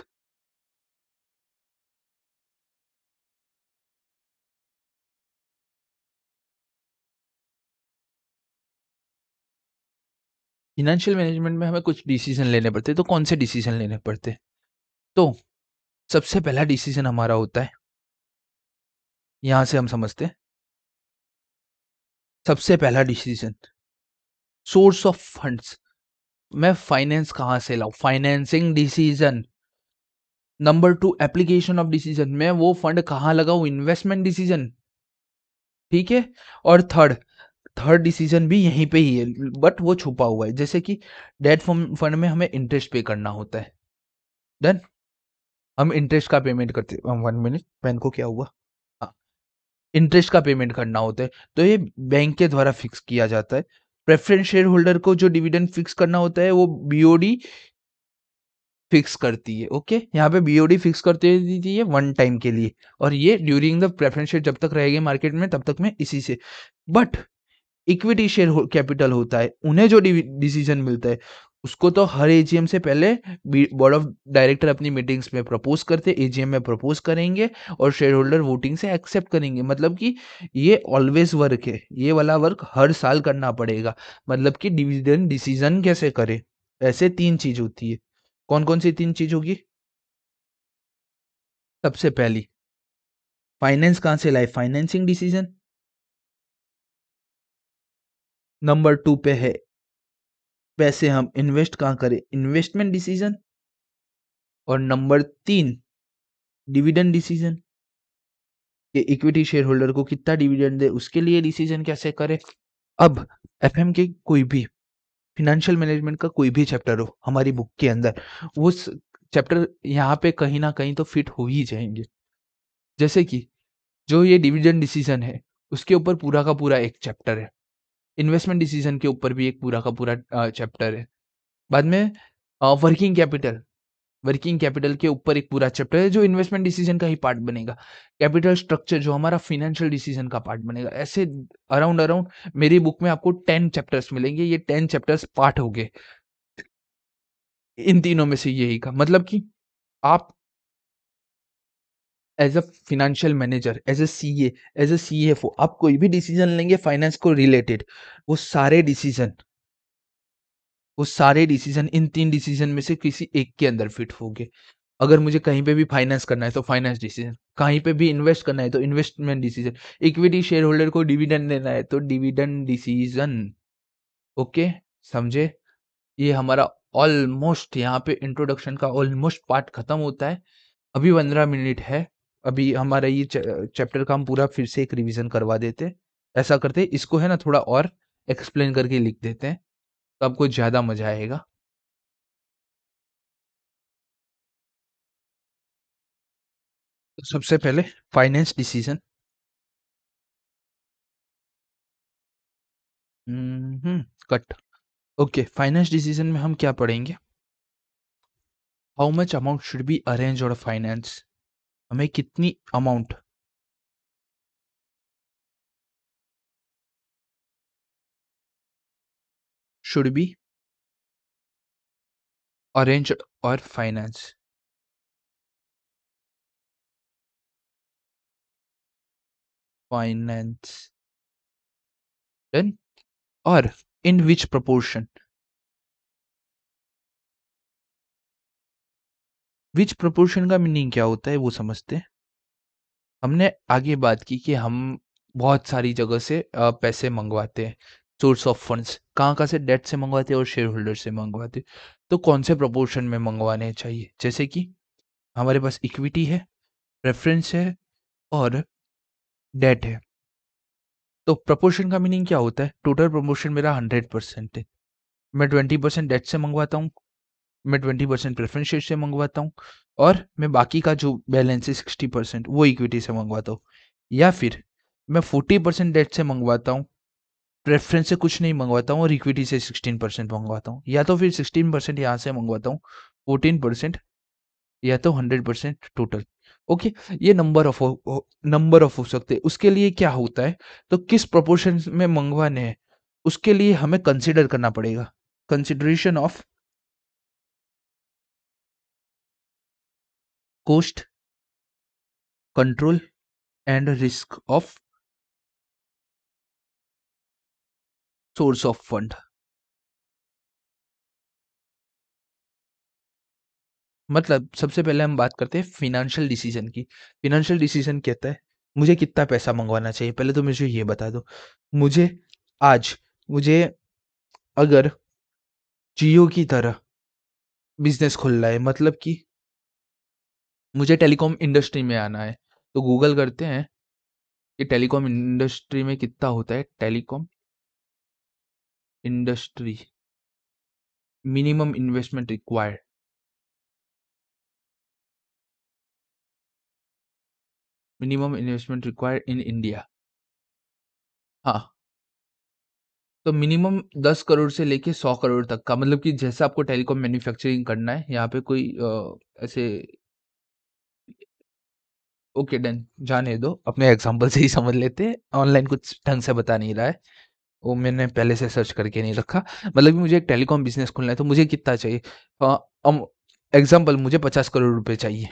financial management में हमें कुछ डिसीज़न लेने पड़ते हैं, तो कौन से डिसीज़न लेने पड़ते हैं? तो सबसे पहला डिसीज़न हमारा होता है, यहाँ से हम समझते हैं, सबसे पहला डिसीज़न सोर्स ऑफ फंड्स। मैं फाइनेंस कहाँ से लाऊँ? Financing decision. Number 2 application of decision, मैं वो फंड कहाँ लगाऊँ? इन्वेस्टमेंट डिसीज़न, ठीक है? और थर्ड थर्ड डिसीज़न भी यहीं पे ही है, बट वो छुपा हुआ है। जैसे कि डेट फंड में हमें इंटरेस्ट पे करना होता है। डन? हम इंटरेस्ट का पेमेंट करते हैं। 1 मिनट, पेन को क्या हुआ? हाँ, इंटरेस्ट का पेमेंट करना होता है, तो ये बैंक के द्वारा फिक्स किया जाता है। प्रेफ़रेंस शेयर होल्डर को जो डिविडेंड फिक्स करना होता है, वो बीओडी फिक्स करती है, ओके? यहाँ पे बीओडी फिक्स कर देती थी ये वन टाइम के लिए, और ये ड्यूरिंग द प्रेफ़रेंस शेयर जब तक रहेगी मार्केट में तब तक मैं इसी से। बट इक्विटी शेयर कैपिटल होता है, उन्हें जो डिसीजन मिलता है, उसको तो हर एजीएम से पहले बोर्ड ऑफ डायरेक्टर अपनी मीटिंग्स में प्रपोज करते, एजीएम में प्रपोज करेंगे और शेयर होल्डर वोटिंग से एक्सेप्ट करेंगे। मतलब कि ये ऑलवेज वर्क है, ये वाला वर्क हर साल करना पड़ेगा। मतलब कि डिविडेंड डिसीजन कैसे करे, ऐसे तीन चीज होती है। कौन कौन सी तीन चीज होगी? सबसे पहली, फाइनेंस कहाँ से लाए? Financing decision. नंबर 2 पे है, पैसे हम इन्वेस्ट कहाँ करें? Investment decision. और नंबर 3, डिविडेंड डिसीजन, कि इक्विटी शेयर होल्डर को कितना डिविडेंड दे, उसके लिए डिसीजन कैसे करे। अब एफएम के कोई भी फाइनेंशियल मैनेजमेंट का कोई भी चैप्टर हो हमारी बुक के अंदर, वो चैप्टर यहाँ पे कहीं ना कहीं तो फिट हो ही जाएंगे। जैसे कि जो ये डिविडेंड डिसीजन है, उसके ऊपर पूरा का पूरा एक चैप्टर है। इन्वेस्टमेंट डिसीजन के ऊपर भी एक पूरा का पूरा चैप्टर है। बाद में वर्किंग कैपिटल, वर्किंग कैपिटल के ऊपर एक पूरा चैप्टर है जो इन्वेस्टमेंट डिसीजन का ही पार्ट बनेगा। कैपिटल स्ट्रक्चर जो हमारा फाइनेंशियल डिसीजन का पार्ट बनेगा। ऐसे अराउंड अराउंड मेरी बुक में आपको 10 चैप्टर्स मिलेंगे। ये 10 चैप्टर्स पार्ट हो गए इन तीनों में से। यही का मतलब कि आप as a financial manager, as a CA, as a CFO, आप कोई भी डिसीजन लेंगे फाइनेंस को रिलेटेड, वो सारे डिसीजन वो सारे डिसीजन इन तीन डिसीजन में से किसी एक के अंदर फिट होंगे। अगर मुझे कहीं पे भी फाइनेंस करना है तो फाइनेंस डिसीजन, कहीं पे भी इन्वेस्ट करना है तो investment decision, equity share holder को डिविडेंड देना है तो डिविडेंड डिसीजन। ओके, समझे? ये हमारा ऑलमोस्ट यहाँ पे इंट्रोडक्शन का ऑलमोस्ट पार्ट खत्म होता है। अभी 15 मिनट है। अभी हमारा ये चैप्टर का हम पूरा फिर से एक रिवीजन करवा देते हैं। ऐसा करते हैं, इसको है ना थोड़ा और एक्सप्लेन करके लिख देते हैं, तो आपको ज्यादा मजा आएगा। तो सबसे पहले finance decision. Cut. Okay, finance decision में हम क्या पढ़ेंगे? How much amount should be arrange और फाइनेंस, हमें कितनी अमाउंट शुड बी अरेंज और फाइनेंस। फाइनेंस, देन, और इन विच प्रोपोर्शन। विच प्रोपोर्शन का मीनिंग क्या होता है वो समझते हैं। हमने आगे बात की कि हम बहुत सारी जगह से पैसे मंगवाते हैं। सोर्स ऑफ फंड्स कहाँ कहाँ से? डेट से मंगवाते हैं और शेयर होल्डर से मंगवाते हैं। तो कौन से प्रोपोर्शन में मंगवाने चाहिए? जैसे कि हमारे पास इक्विटी है, प्रेफरेंस है और डेट है। तो प्रोपोर्शन का मीनिंग क्या होता है? टोटल प्रोपोर्शन मेरा 100% है। मैं 20% डेट से मंगवाता हूँ, मैं 20% प्रेफरेंस शेयर से मंगवाता हूँ, और मैं बाकी का जो बैलेंस है 60% वो इक्विटी से मंगवाता हूँ। या फिर मैं 40% डेट से मंगवाता हूँ, प्रेफ़रेंस से कुछ नहीं मंगवाता हूँ और इक्विटी से 16% मंगवाता हूँ, या तो फिर 16% यहाँ से मंगवाता हूँ, 14% या तो 100% टोटल। ओके, ये नंबर ऑफ हो सकते हैं। उसके लिए क्या होता है, तो किस प्रोपोर्शन में मंगवाने हैं, उसके लिए हमें कंसीडर करना पड़ेगा। Consideration of cost, control and risk of source of fund. मतलब सबसे पहले हम बात करते हैं फाइनेंशियल डिसीजन की। फाइनेंशियल डिसीजन कहता है मुझे कितना पैसा मंगवाना चाहिए। पहले तो मुझे ये बता दो, मुझे आज मुझे अगर जियो की तरह बिजनेस खोलना है, मतलब कि मुझे टेलीकॉम इंडस्ट्री में आना है, तो गूगल करते हैं कि टेलीकॉम इंडस्ट्री में कितना होता है। Telecom industry minimum investment required, minimum investment required in India. हाँ, तो मिनिमम 10 करोड़ से लेके 100 करोड़ तक का, मतलब कि जैसा आपको टेलीकॉम मैन्युफैक्चरिंग करना है, यहाँ पे कोई ऐसे ओके डन, जाने दो, अपने एग्जांपल से ही समझ लेते हैं। ऑनलाइन कुछ ढंग से बता नहीं रहा है, वो मैंने पहले से सर्च करके नहीं रखा। मतलब कि मुझे एक टेलीकॉम बिजनेस खोलना है, तो मुझे कितना चाहिए? एग्जाम्पल, मुझे 50 करोड़ रुपए चाहिए,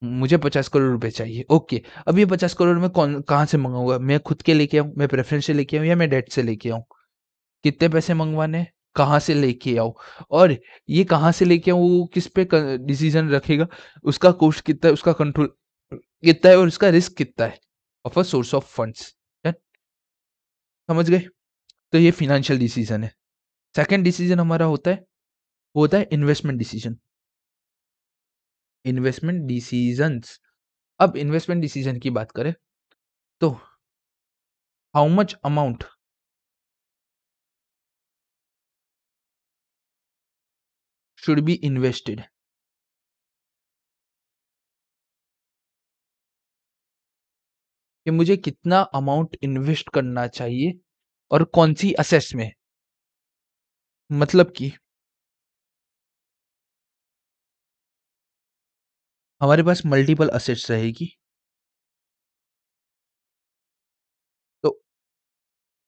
मुझे 50 करोड़ रुपए चाहिए। ओके, अब ये 50 करोड़ में कौन कहाँ से मंगाऊंगा? मैं खुद के लेके आऊँ, मैं प्रेफरेंस से लेके आऊँ, या मैं डेट से लेके आऊँ? कितने पैसे मंगवाने हैं, कहाँ से लेके आओ, और ये कहाँ से लेके आऊँ वो किस पे डिसीजन रखेगा, उसका कॉस्ट कितना है, उसका कंट्रोल कितना है, और उसका रिस्क कितना है of a source of funds. समझ गए? तो ये फिनेंशियल डिसीजन है। सेकंड डिसीजन हमारा होता है, वो होता है इन्वेस्टमेंट डिसीजन। इन्वेस्टमेंट डिसीजंस, अब इन्वेस्टमेंट डिसीजन की बात करें तो how much amount should be invested, कि मुझे कितना अमाउंट इन्वेस्ट करना चाहिए और कौन सी असेट्स में। मतलब कि हमारे पास मल्टीपल असेट्स रहेगी, तो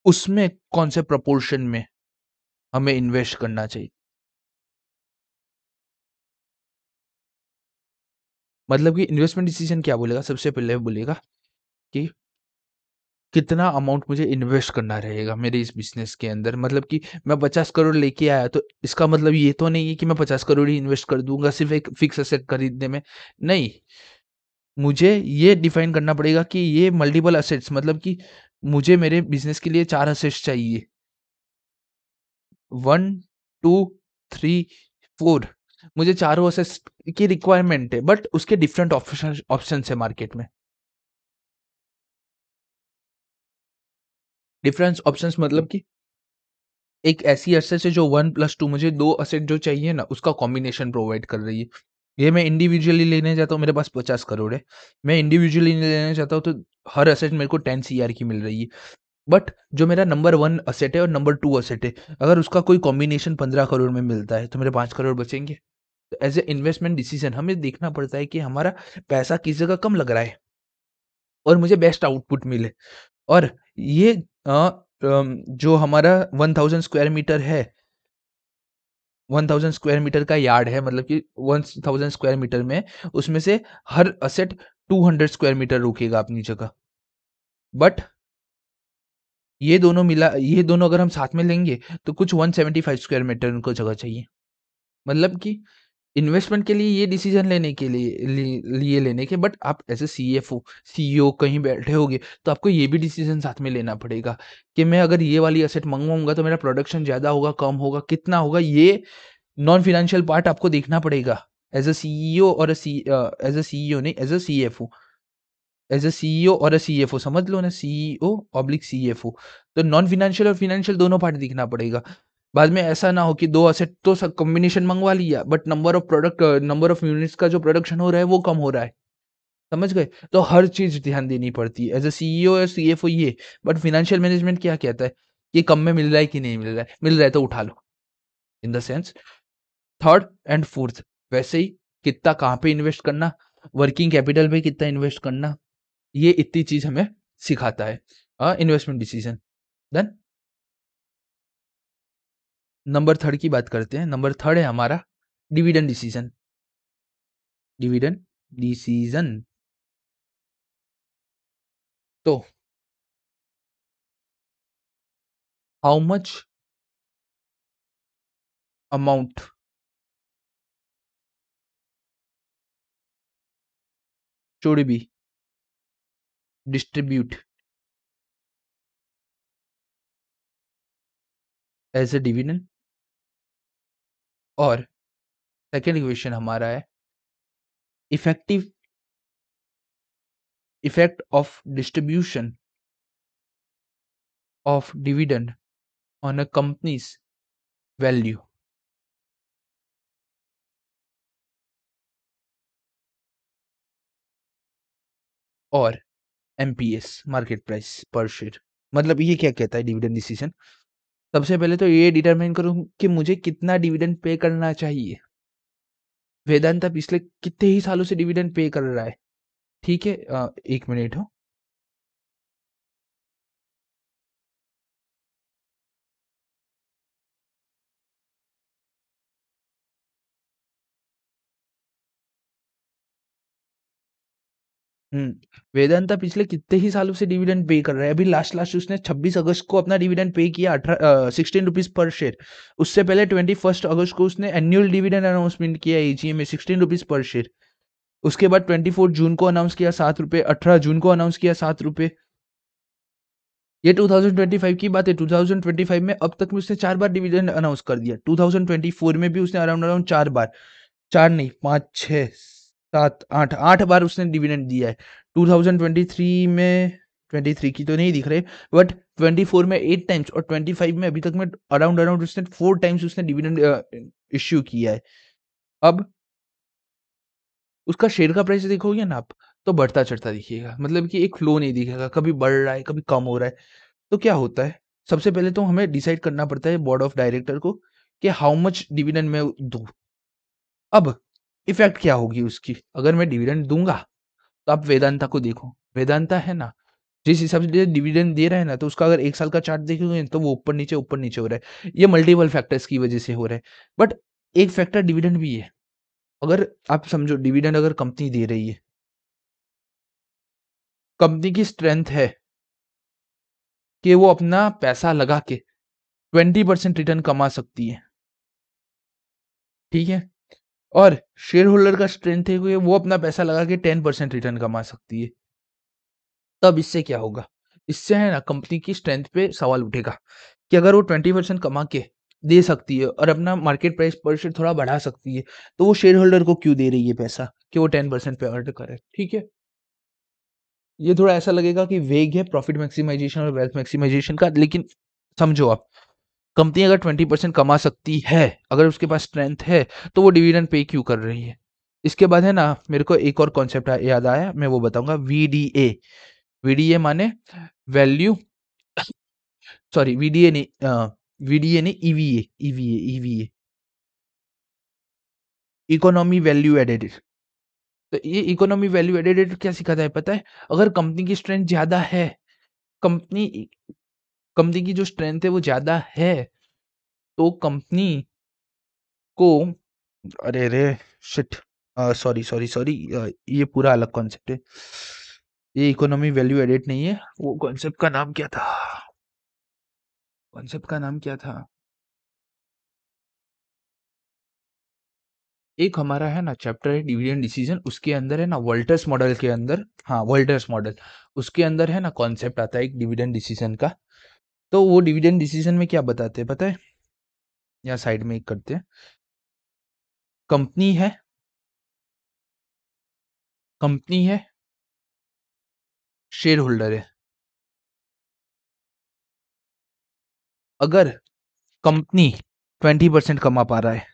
उसमें कौन से प्रोपोर्शन में हमें इन्वेस्ट करना चाहिए। मतलब कि इन्वेस्टमेंट डिसीजन क्या बोलेगा, सबसे पहले बोलेगा कि कितना अमाउंट मुझे इन्वेस्ट करना रहेगा मेरे इस बिजनेस के अंदर। मतलब कि मैं 50 करोड़ लेके आया, तो इसका मतलब ये तो नहीं है कि मैं 50 करोड़ ही इन्वेस्ट कर दूंगा सिर्फ एक फिक्स असेट खरीदने में। नहीं, मुझे ये डिफाइन करना पड़ेगा कि ये मल्टीपल असेट्स, मतलब कि मुझे मेरे बिजनेस के लिए 4 असेट्स चाहिए, 1, 2, 3, 4। मुझे चारों असेट्स की रिक्वायरमेंट है, बट उसके डिफरेंट ऑप्शन है मार्केट में। डिफरेंस ऑप्शंस मतलब कि एक ऐसी एसेट है जो 1+2, मुझे 2 असेट जो चाहिए ना, उसका कॉम्बिनेशन प्रोवाइड कर रही है। ये मैं इंडिविजुअली लेने जाता हूँ, मेरे पास 50 करोड़ है। मैं इंडिविजुअली लेने जाता हूँ, तो हर असेट मेरे को 10 सीआर की मिल रही है। बट जो मेरा नंबर 1 असेट है और नंबर 2 असेट है, अगर उसका कोई कॉम्बिनेशन 15 करोड़ में मिलता है, तो मेरे 5 करोड़ बचेंगे। तो एज़ ए इन्वेस्टमेंट डिसीजन हमें देखना पड़ता है कि हमारा पैसा किस जगह कम लग रहा है और मुझे बेस्ट आउटपुट मिले। और ये जो हमारा 1000 स्क्वायर मीटर है, 1000 स्क्वायर मीटर का यार्ड है, मतलब कि 1000 स्क्वायर मीटर में उसमें से हर असेट 200 स्क्वायर मीटर रुकेगा अपनी जगह। बट ये दोनों अगर हम साथ में लेंगे, तो कुछ 175 स्क्वायर मीटर उनको जगह चाहिए। मतलब कि इन्वेस्टमेंट के लिए ये डिसीजन लेने के लिए लेने के, बट आप एज ए सीएफओ सीईओ कहीं बैठे होगे, तो आपको ये भी डिसीजन साथ में लेना पड़ेगा कि मैं अगर ये वाली एसेट मंगवाऊंगा तो मेरा प्रोडक्शन ज्यादा होगा, कम होगा, कितना होगा, ये नॉन फाइनेंशियल पार्ट आपको देखना पड़ेगा एज अ सीईओ और एज अ सीईओ नहीं, as a CFO. As a CEO और अ सीएफओ समझ लो ना, सीईओ ऑब्लिक सीएफओ। तो नॉन फाइनेंशियल और फाइनेंशियल दोनों पार्ट दिखना पड़ेगा। बाद में ऐसा ना हो कि 2 असेट तो सब कॉम्बिनेशन मंगवा लिया, बट नंबर ऑफ यूनिट्स का जो प्रोडक्शन हो रहा है वो कम हो रहा है। समझ गए? तो हर चीज़ ध्यान देनी पड़ती है एज़ अ सीईओ और सीएफओ ये, बट फाइनेंशियल मैनेजमेंट क्या कहता है कि कम में मिल रहा है कि नहीं मिल रहा है? मिल रहा है तो उठा लो। In the sense third and fourth वैसे ही कितना कहाँ पे इन्वेस्ट करना, वर्किंग कैपिटल पे कितना इन्वेस्ट करना, ये इतनी चीज़ हमें सिखाता है investment decision. Then number third की बात करते हैं। नंबर थर्ड है हमारा डिविडेंड डिसीजन। डिविडेंड डिसीजन तो how much amount should be distribute as a dividend, और सेकेंड क्वेश्चन हमारा है effective effect of distribution of dividend on a company's value. और MPS market price per share. मतलब ये क्या कहता है डिविडेंड डिसीजन? सबसे पहले तो ये डिटरमाइन करूं कि मुझे कितना डिविडेंड पे करना चाहिए। वेदांता पिछले कितने ही सालों से डिविडेंड पे कर रहा है। ठीक है, एक मिनट हो। वेदांता पिछले कितने ही सालों से डिविडेंड पे कर रहा है। अभी लास्ट लास्ट उसने 26 अगस्त को अपना डिविडेंड पे किया 16 रुपीज पर शेयर। उससे पहले 21 अगस्त को उसने एनुअल डिविडेंड अनाउंसमेंट किया एजीएम में 16 रुपीज पर शेयर। उसके बाद 24 जून को अनाउंस किया 7 रुपए, 18 जून को अनाउंस किया 7 रुपए। ये 2025 की बात है। 2025 में अब तक में उसने 4 बार डिविडेंड अनाउंस कर दिया। 2024 में भी उसने अराउंड अराउंड 4 बार, 4 नहीं 5 6 7 8 8 बार उसने डिविडेंड दिया है। 2023 में 23 की तो नहीं दिख रहे, बट 24 में 8 टाइम्स और 25 में अभी तक में अराउंड अराउंड उसने 4 टाइम्स उसने डिविडेंड इश्यू किया है। अब उसका शेयर का प्राइस देखोगे ना आप, तो बढ़ता चढ़ता दिखेगा। मतलब कि एक फ्लो नहीं दिखेगा, कभी बढ़ रहा है कभी कम हो रहा है। तो क्या होता है, सबसे पहले तो हमें डिसाइड करना पड़ता है बोर्ड ऑफ डायरेक्टर को कि हाउ मच डिविडेंड मैं दूं। अब इफेक्ट क्या होगी उसकी, अगर मैं डिविडेंड दूंगा तो आप वेदांता को देखो। वेदांता है ना, जिस हिसाब से डिविडेंड दे रहा है ना, तो उसका अगर 1 साल का चार्ट देखोगे तो वो ऊपर नीचे हो रहा है। ये मल्टीपल फैक्टर्स की वजह से हो रहा है। बट एक फैक्टर डिविडेंड भी है। अगर आप समझो डिविडेंड अगर कंपनी दे रही है, कंपनी की स्ट्रेंथ है कि वो अपना पैसा लगा के 20% रिटर्न कमा सकती है। ठीक है, और शेयर होल्डर का स्ट्रेंथ है कि वो अपना पैसा लगा के 10% रिटर्न कमा सकती है। तब इससे क्या होगा, इससे है ना कंपनी की स्ट्रेंथ पे सवाल उठेगा कि अगर वो 20% कमा के दे सकती है और अपना मार्केट प्राइस पर शेयर थोड़ा बढ़ा सकती है, तो वो शेयर होल्डर को क्यों दे रही है पैसा कि वो 10% पे अर्न करे। ठीक है, ये थोड़ा ऐसा लगेगा कि वेग है प्रॉफिट मैक्सिमाइजेशन और वेल्थ मैक्सिमाइजेशन का, लेकिन समझो आप, कंपनी अगर 20% कमा सकती है, अगर उसके पास स्ट्रेंथ है, तो वो डिविडेंड पे क्यों कर रही है। इसके बाद है ना, मेरे को एक और कॉन्सेप्ट याद आया, मैं वो बताऊंगा। वीडीए। वीडीए माने वैल्यू, सॉरी वीडीए नहीं, वीडीए नहीं, EVA. EVA EVA economy value added. तो ये इकोनॉमी वैल्यू एडेड क्या सिखाता है पता है? अगर कंपनी की स्ट्रेंथ ज्यादा है, कंपनी कंपनी की जो स्ट्रेंथ है वो ज्यादा है, तो कंपनी को, अरे रे, शिट, सॉरी सॉरी सॉरी, ये पूरा अलग कॉन्सेप्ट है। ये इकोनॉमी वैल्यू एडेड नहीं है। वो कॉन्सेप्ट का नाम क्या था? कॉन्सेप्ट का नाम क्या था? एक हमारा है ना चैप्टर है डिविडेंड डिसीजन, उसके अंदर है ना वोल्टर्स मॉडल के अंदर, हाँ वोल्टर्स मॉडल, उसके अंदर है ना कॉन्सेप्ट आता है एक डिविडेंड डिसीजन का। तो वो डिविडेंड डिसीजन में क्या बताते हैं पता है? या साइड में एक करते हैं। कंपनी है, कंपनी है, शेयर होल्डर है। अगर कंपनी 20% कमा पा रहा है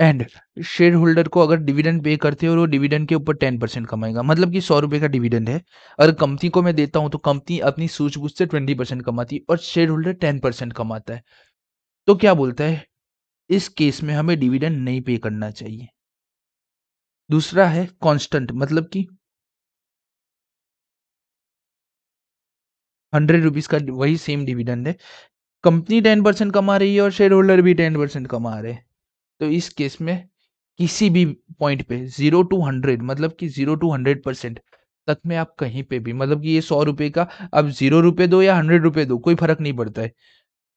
एंड शेयर होल्डर को अगर डिविडेंड पे करते हो और वो डिविडेंड के ऊपर 10% कमाएगा, मतलब कि 100 रुपए का डिविडेंड है, अगर कंपनी को मैं देता हूँ तो कंपनी अपनी सूझबूझ से 20% कमाती है और शेयर होल्डर 10% कमाता है। तो क्या बोलता है, इस केस में हमें डिविडेंड नहीं पे करना चाहिए। दूसरा है कांस्टेंट, मतलब कि 100 रुपीज का वही सेम डिविडेंड है, कंपनी 10% कमा रही है और शेयर होल्डर भी 10% कमा रहे हैं। तो इस केस में किसी भी पॉइंट पे 0 to 100, मतलब कि 0 to 100% तक में आप कहीं पे भी, मतलब कि ये 100 रुपए का अब 0 रुपए दो या 100 रुपए दो, कोई फर्क नहीं पड़ता है।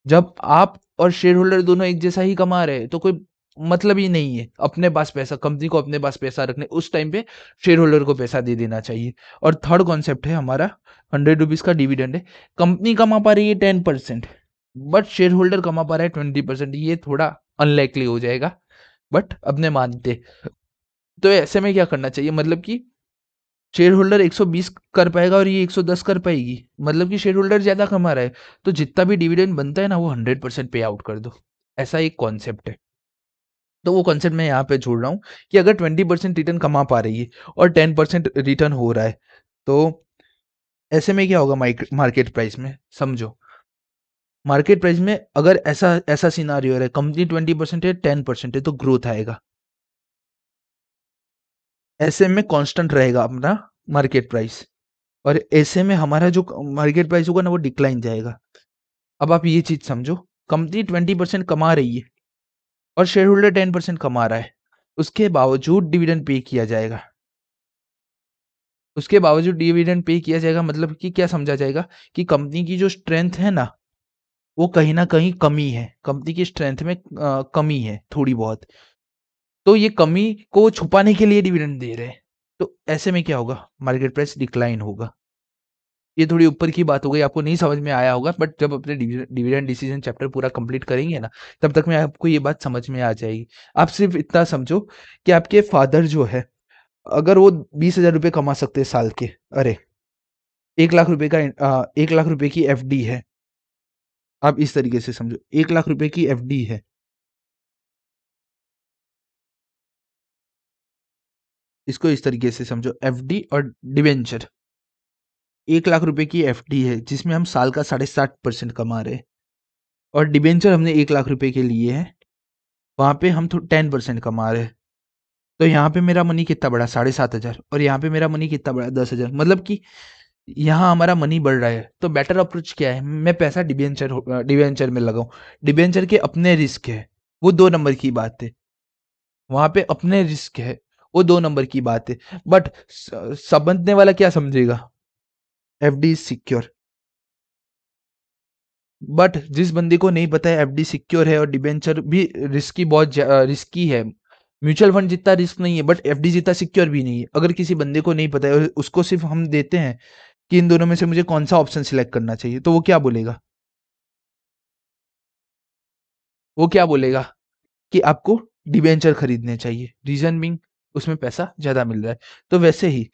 जब आप और शेयर होल्डर दोनों एक जैसा ही कमा रहे हैं तो कोई मतलब ही नहीं है अपने पास पैसा, कंपनी को अपने पास पैसा रखने, उस टाइम पे शेयर होल्डर को पैसा दे देना चाहिए। और थर्ड कॉन्सेप्ट है हमारा 100 रुपीज का डिविडेंड है, कंपनी कमा पा रही है 10%, बट शेयर होल्डर कमा पा रहा है 20%, ये थोड़ा अनलाइकली हो जाएगा, बट अपने मानते। तो ऐसे में क्या करना चाहिए, मतलब कि शेयर होल्डर 120 कर पाएगा और ये 110 कर पाएगी, मतलब कि शेयर होल्डर ज्यादा कमा रहा है, तो जितना भी डिविडेंड बनता है ना वो 100% पे आउट कर दो। ऐसा एक कॉन्सेप्ट है। तो वो कॉन्सेप्ट मैं यहाँ पे छोड़ रहा हूँ कि अगर 20% रिटर्न कमा पा रही है और 10% रिटर्न हो रहा है, तो ऐसे में क्या होगा मार्केट प्राइस में, समझो। मार्केट प्राइस में अगर ऐसा ऐसा सिनारियो है, कंपनी 20% है, 10% है, तो ग्रोथ आएगा। ऐसे में कांस्टेंट रहेगा अपना मार्केट प्राइस, और ऐसे में हमारा जो मार्केट प्राइस होगा ना वो डिक्लाइन जाएगा। अब आप ये चीज समझो, कंपनी 20% कमा रही है और शेयर होल्डर 10% कमा रहा है, उसके बावजूद डिविडेंड पे किया जाएगा। उसके बावजूद डिविडेंड पे किया जाएगा, मतलब कि क्या समझा जाएगा कि कंपनी की जो स्ट्रेंथ है ना वो कहीं ना कहीं कमी है, कंपनी की स्ट्रेंथ में कमी है थोड़ी बहुत, तो ये कमी को छुपाने के लिए डिविडेंड दे रहे हैं। तो ऐसे में क्या होगा, मार्केट प्राइस डिक्लाइन होगा। ये थोड़ी ऊपर की बात हो गई, आपको नहीं समझ में आया होगा, बट जब अपने डिविडेंड डिसीजन चैप्टर पूरा कंप्लीट करेंगे ना, तब तक में आपको ये बात समझ में आ जाएगी। आप सिर्फ इतना समझो कि आपके फादर जो है, अगर वो 20,000 रुपये कमा सकते हैं साल के, अरे 1 लाख रुपए का 1 लाख रुपए की एफडी है, आप इस तरीके से समझो, 1 लाख रुपए की एफडी है, इसको इस तरीके से समझो, एफडी और डिवेंचर। 1 लाख रुपए की एफडी है जिसमें हम साल का 60.5% कमा रहे हैं, और डिवेंचर हमने 1 लाख रुपए के लिए है, वहां पे हम 10% कमा रहे हैं। तो यहाँ पे मेरा मनी कितना बढ़ा, 7,500, और यहाँ पे मेरा मनी कितना बढ़ा, 10,000, मतलब कि यहाँ हमारा मनी बढ़ रहा है। तो बेटर अप्रोच क्या है, मैं पैसा डिवेंचर में लगाऊं। डिवेंचर के अपने रिस्क है, वो 2 नंबर की बात है, वहां पे अपने रिस्क है, वो 2 नंबर की बात है। बट समझने वाला क्या समझेगा, एफडी इज सिक्योर। बट जिस बंदे को नहीं पता है एफडी सिक्योर है और डिबेंचर भी रिस्की, बहुत रिस्की है, म्यूचुअल फंड जितना रिस्क नहीं है बट एफडी जितना सिक्योर भी नहीं है, अगर किसी बंदे को नहीं पता है और उसको सिर्फ हम देते हैं कि इन दोनों में से मुझे कौन सा ऑप्शन सिलेक्ट करना चाहिए, तो वो क्या बोलेगा, वो क्या बोलेगा कि आपको डिबेंचर खरीदने चाहिए, रीजन बिंग उसमें पैसा ज्यादा मिल रहा है। तो वैसे ही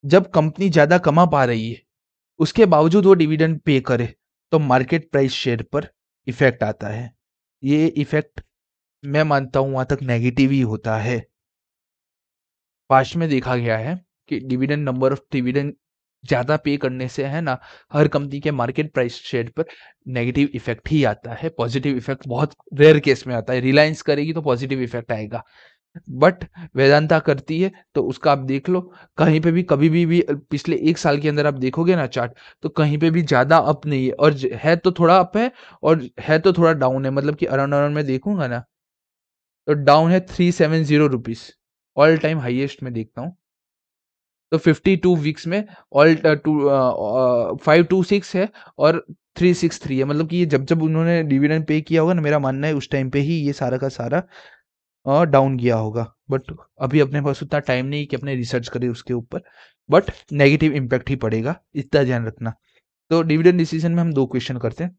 जब कंपनी ज्यादा कमा पा रही है उसके बावजूद वो डिविडेंड पे करे, तो मार्केट प्राइस शेयर पर इफेक्ट आता है। ये इफेक्ट मैं मानता हूं वहां तक नेगेटिव ही होता है। पास्ट में देखा गया है कि डिविडेंड, नंबर ऑफ डिविडेंड ज्यादा पे करने से है ना, हर कंपनी के मार्केट प्राइस शेयर पर नेगेटिव इफेक्ट ही आता है, पॉजिटिव इफेक्ट बहुत रेयर केस में आता है। रिलायंस करेगी तो पॉजिटिव इफेक्ट आएगा, बट वेदांता करती है तो उसका आप देख लो, कहीं पे भी कभी भी पिछले 1 साल के अंदर आप देखोगे ना चार्ट, तो कहीं पे भी ज्यादा अप नहीं है, और है तो थोड़ा अप है और है तो थोड़ा डाउन है, मतलब कि अराउंड अराउंड में देखूंगा ना तो डाउन है 370 रुपीज, ऑल टाइम हाईएस्ट में देखता हूँ। तो 52 वीक्स में ऑल 526 है और 363 है, मतलब कि ये जब जब उन्होंने डिविडेंड पे किया होगा ना, मेरा मानना है उस टाइम पे ही ये सारा का सारा डाउन गया होगा। बट अभी अपने पास उतना टाइम नहीं कि अपने रिसर्च करें उसके ऊपर, बट नेगेटिव इम्पैक्ट ही पड़ेगा, इतना ध्यान रखना। तो डिविडेंड डिसीजन में हम 2 क्वेश्चन करते हैं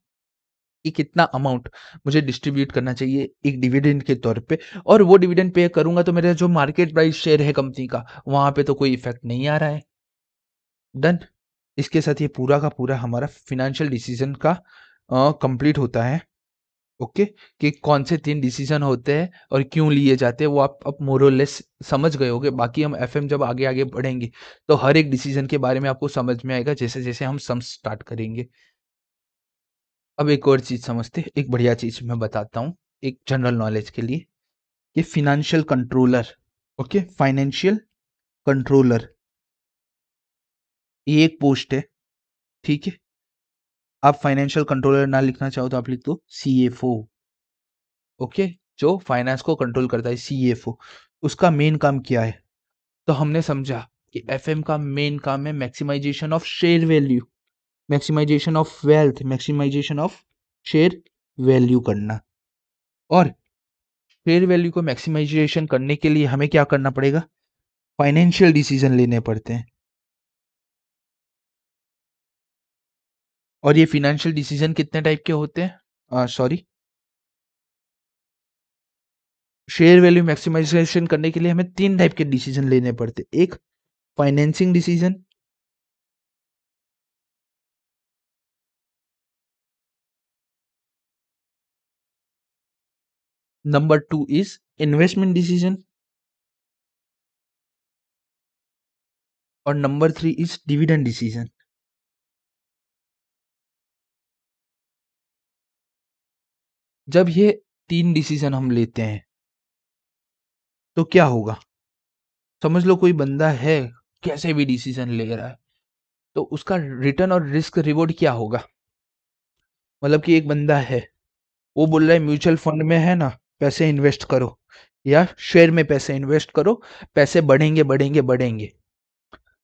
कि कितना अमाउंट मुझे डिस्ट्रीब्यूट करना चाहिए एक डिविडेंड के तौर पे, और वो डिविडेंड पे करूंगा तो मेरा जो मार्केट प्राइस शेयर है कंपनी का, वहां पे तो कोई इफेक्ट नहीं आ रहा है। डन। इसके साथ ये पूरा का पूरा हमारा फिनेंशियल डिसीजन का कंप्लीट होता है। ओके, कि कौन से 3 डिसीज़न होते हैं और क्यों लिए जाते हैं, वो आप अब मोर और लेस समझ गए होंगे। बाकी हम एफएम जब आगे-आगे बढ़ेंगे, तो हर एक डिसीज़न के बारे में आपको समझ में आएगा जैसे-जैसे हम सम्स स्टार्ट करेंगे। अब एक और चीज़ समझते हैं, एक बढ़िया चीज़ मैं बताता हूँ, एक जनरल नॉलेज के लिए, कि financial controller, okay, financial controller, ये एक पोस्ट है, ठीक है? आप फाइनेंशियल कंट्रोलर ना लिखना चाहो तो आप लिख दो सीएफओ, ओके? जो फाइनेंस को कंट्रोल करता है, सीएफओ। उसका मेन काम क्या है? तो हमने समझा कि एफएम का मेन काम है maximization of share value, maximization of wealth, maximization of share value करना। और शेयर वैल्यू को मैक्सिमाइजेशन करने के लिए हमें क्या करना पड़ेगा? फाइनेंशियल डिसीजन लेने पड़ते हैं। और ये फाइनेंशियल डिसीजन कितने टाइप के होते हैं? सॉरी, शेयर वैल्यू मैक्सिमाइजेशन करने के लिए हमें 3 टाइप के डिसीजन लेने पड़ते हैं। एक, financing decision. Number 2 is investment decision. और नंबर 3 इज डिविडेंड डिसीजन। जब ये 3 डिसीजन हम लेते हैं, तो क्या होगा? समझ लो कोई बंदा है, कैसे भी डिसीजन ले रहा है, तो उसका रिटर्न और रिस्क रिवॉर्ड क्या होगा? मतलब कि एक बंदा है, वो बोल रहा है म्यूचुअल फंड में है ना, पैसे इन्वेस्ट करो, या शेयर में पैसे इन्वेस्ट करो, पैसे बढ़ेंगे बढ़ेंगे बढ़ेंगे।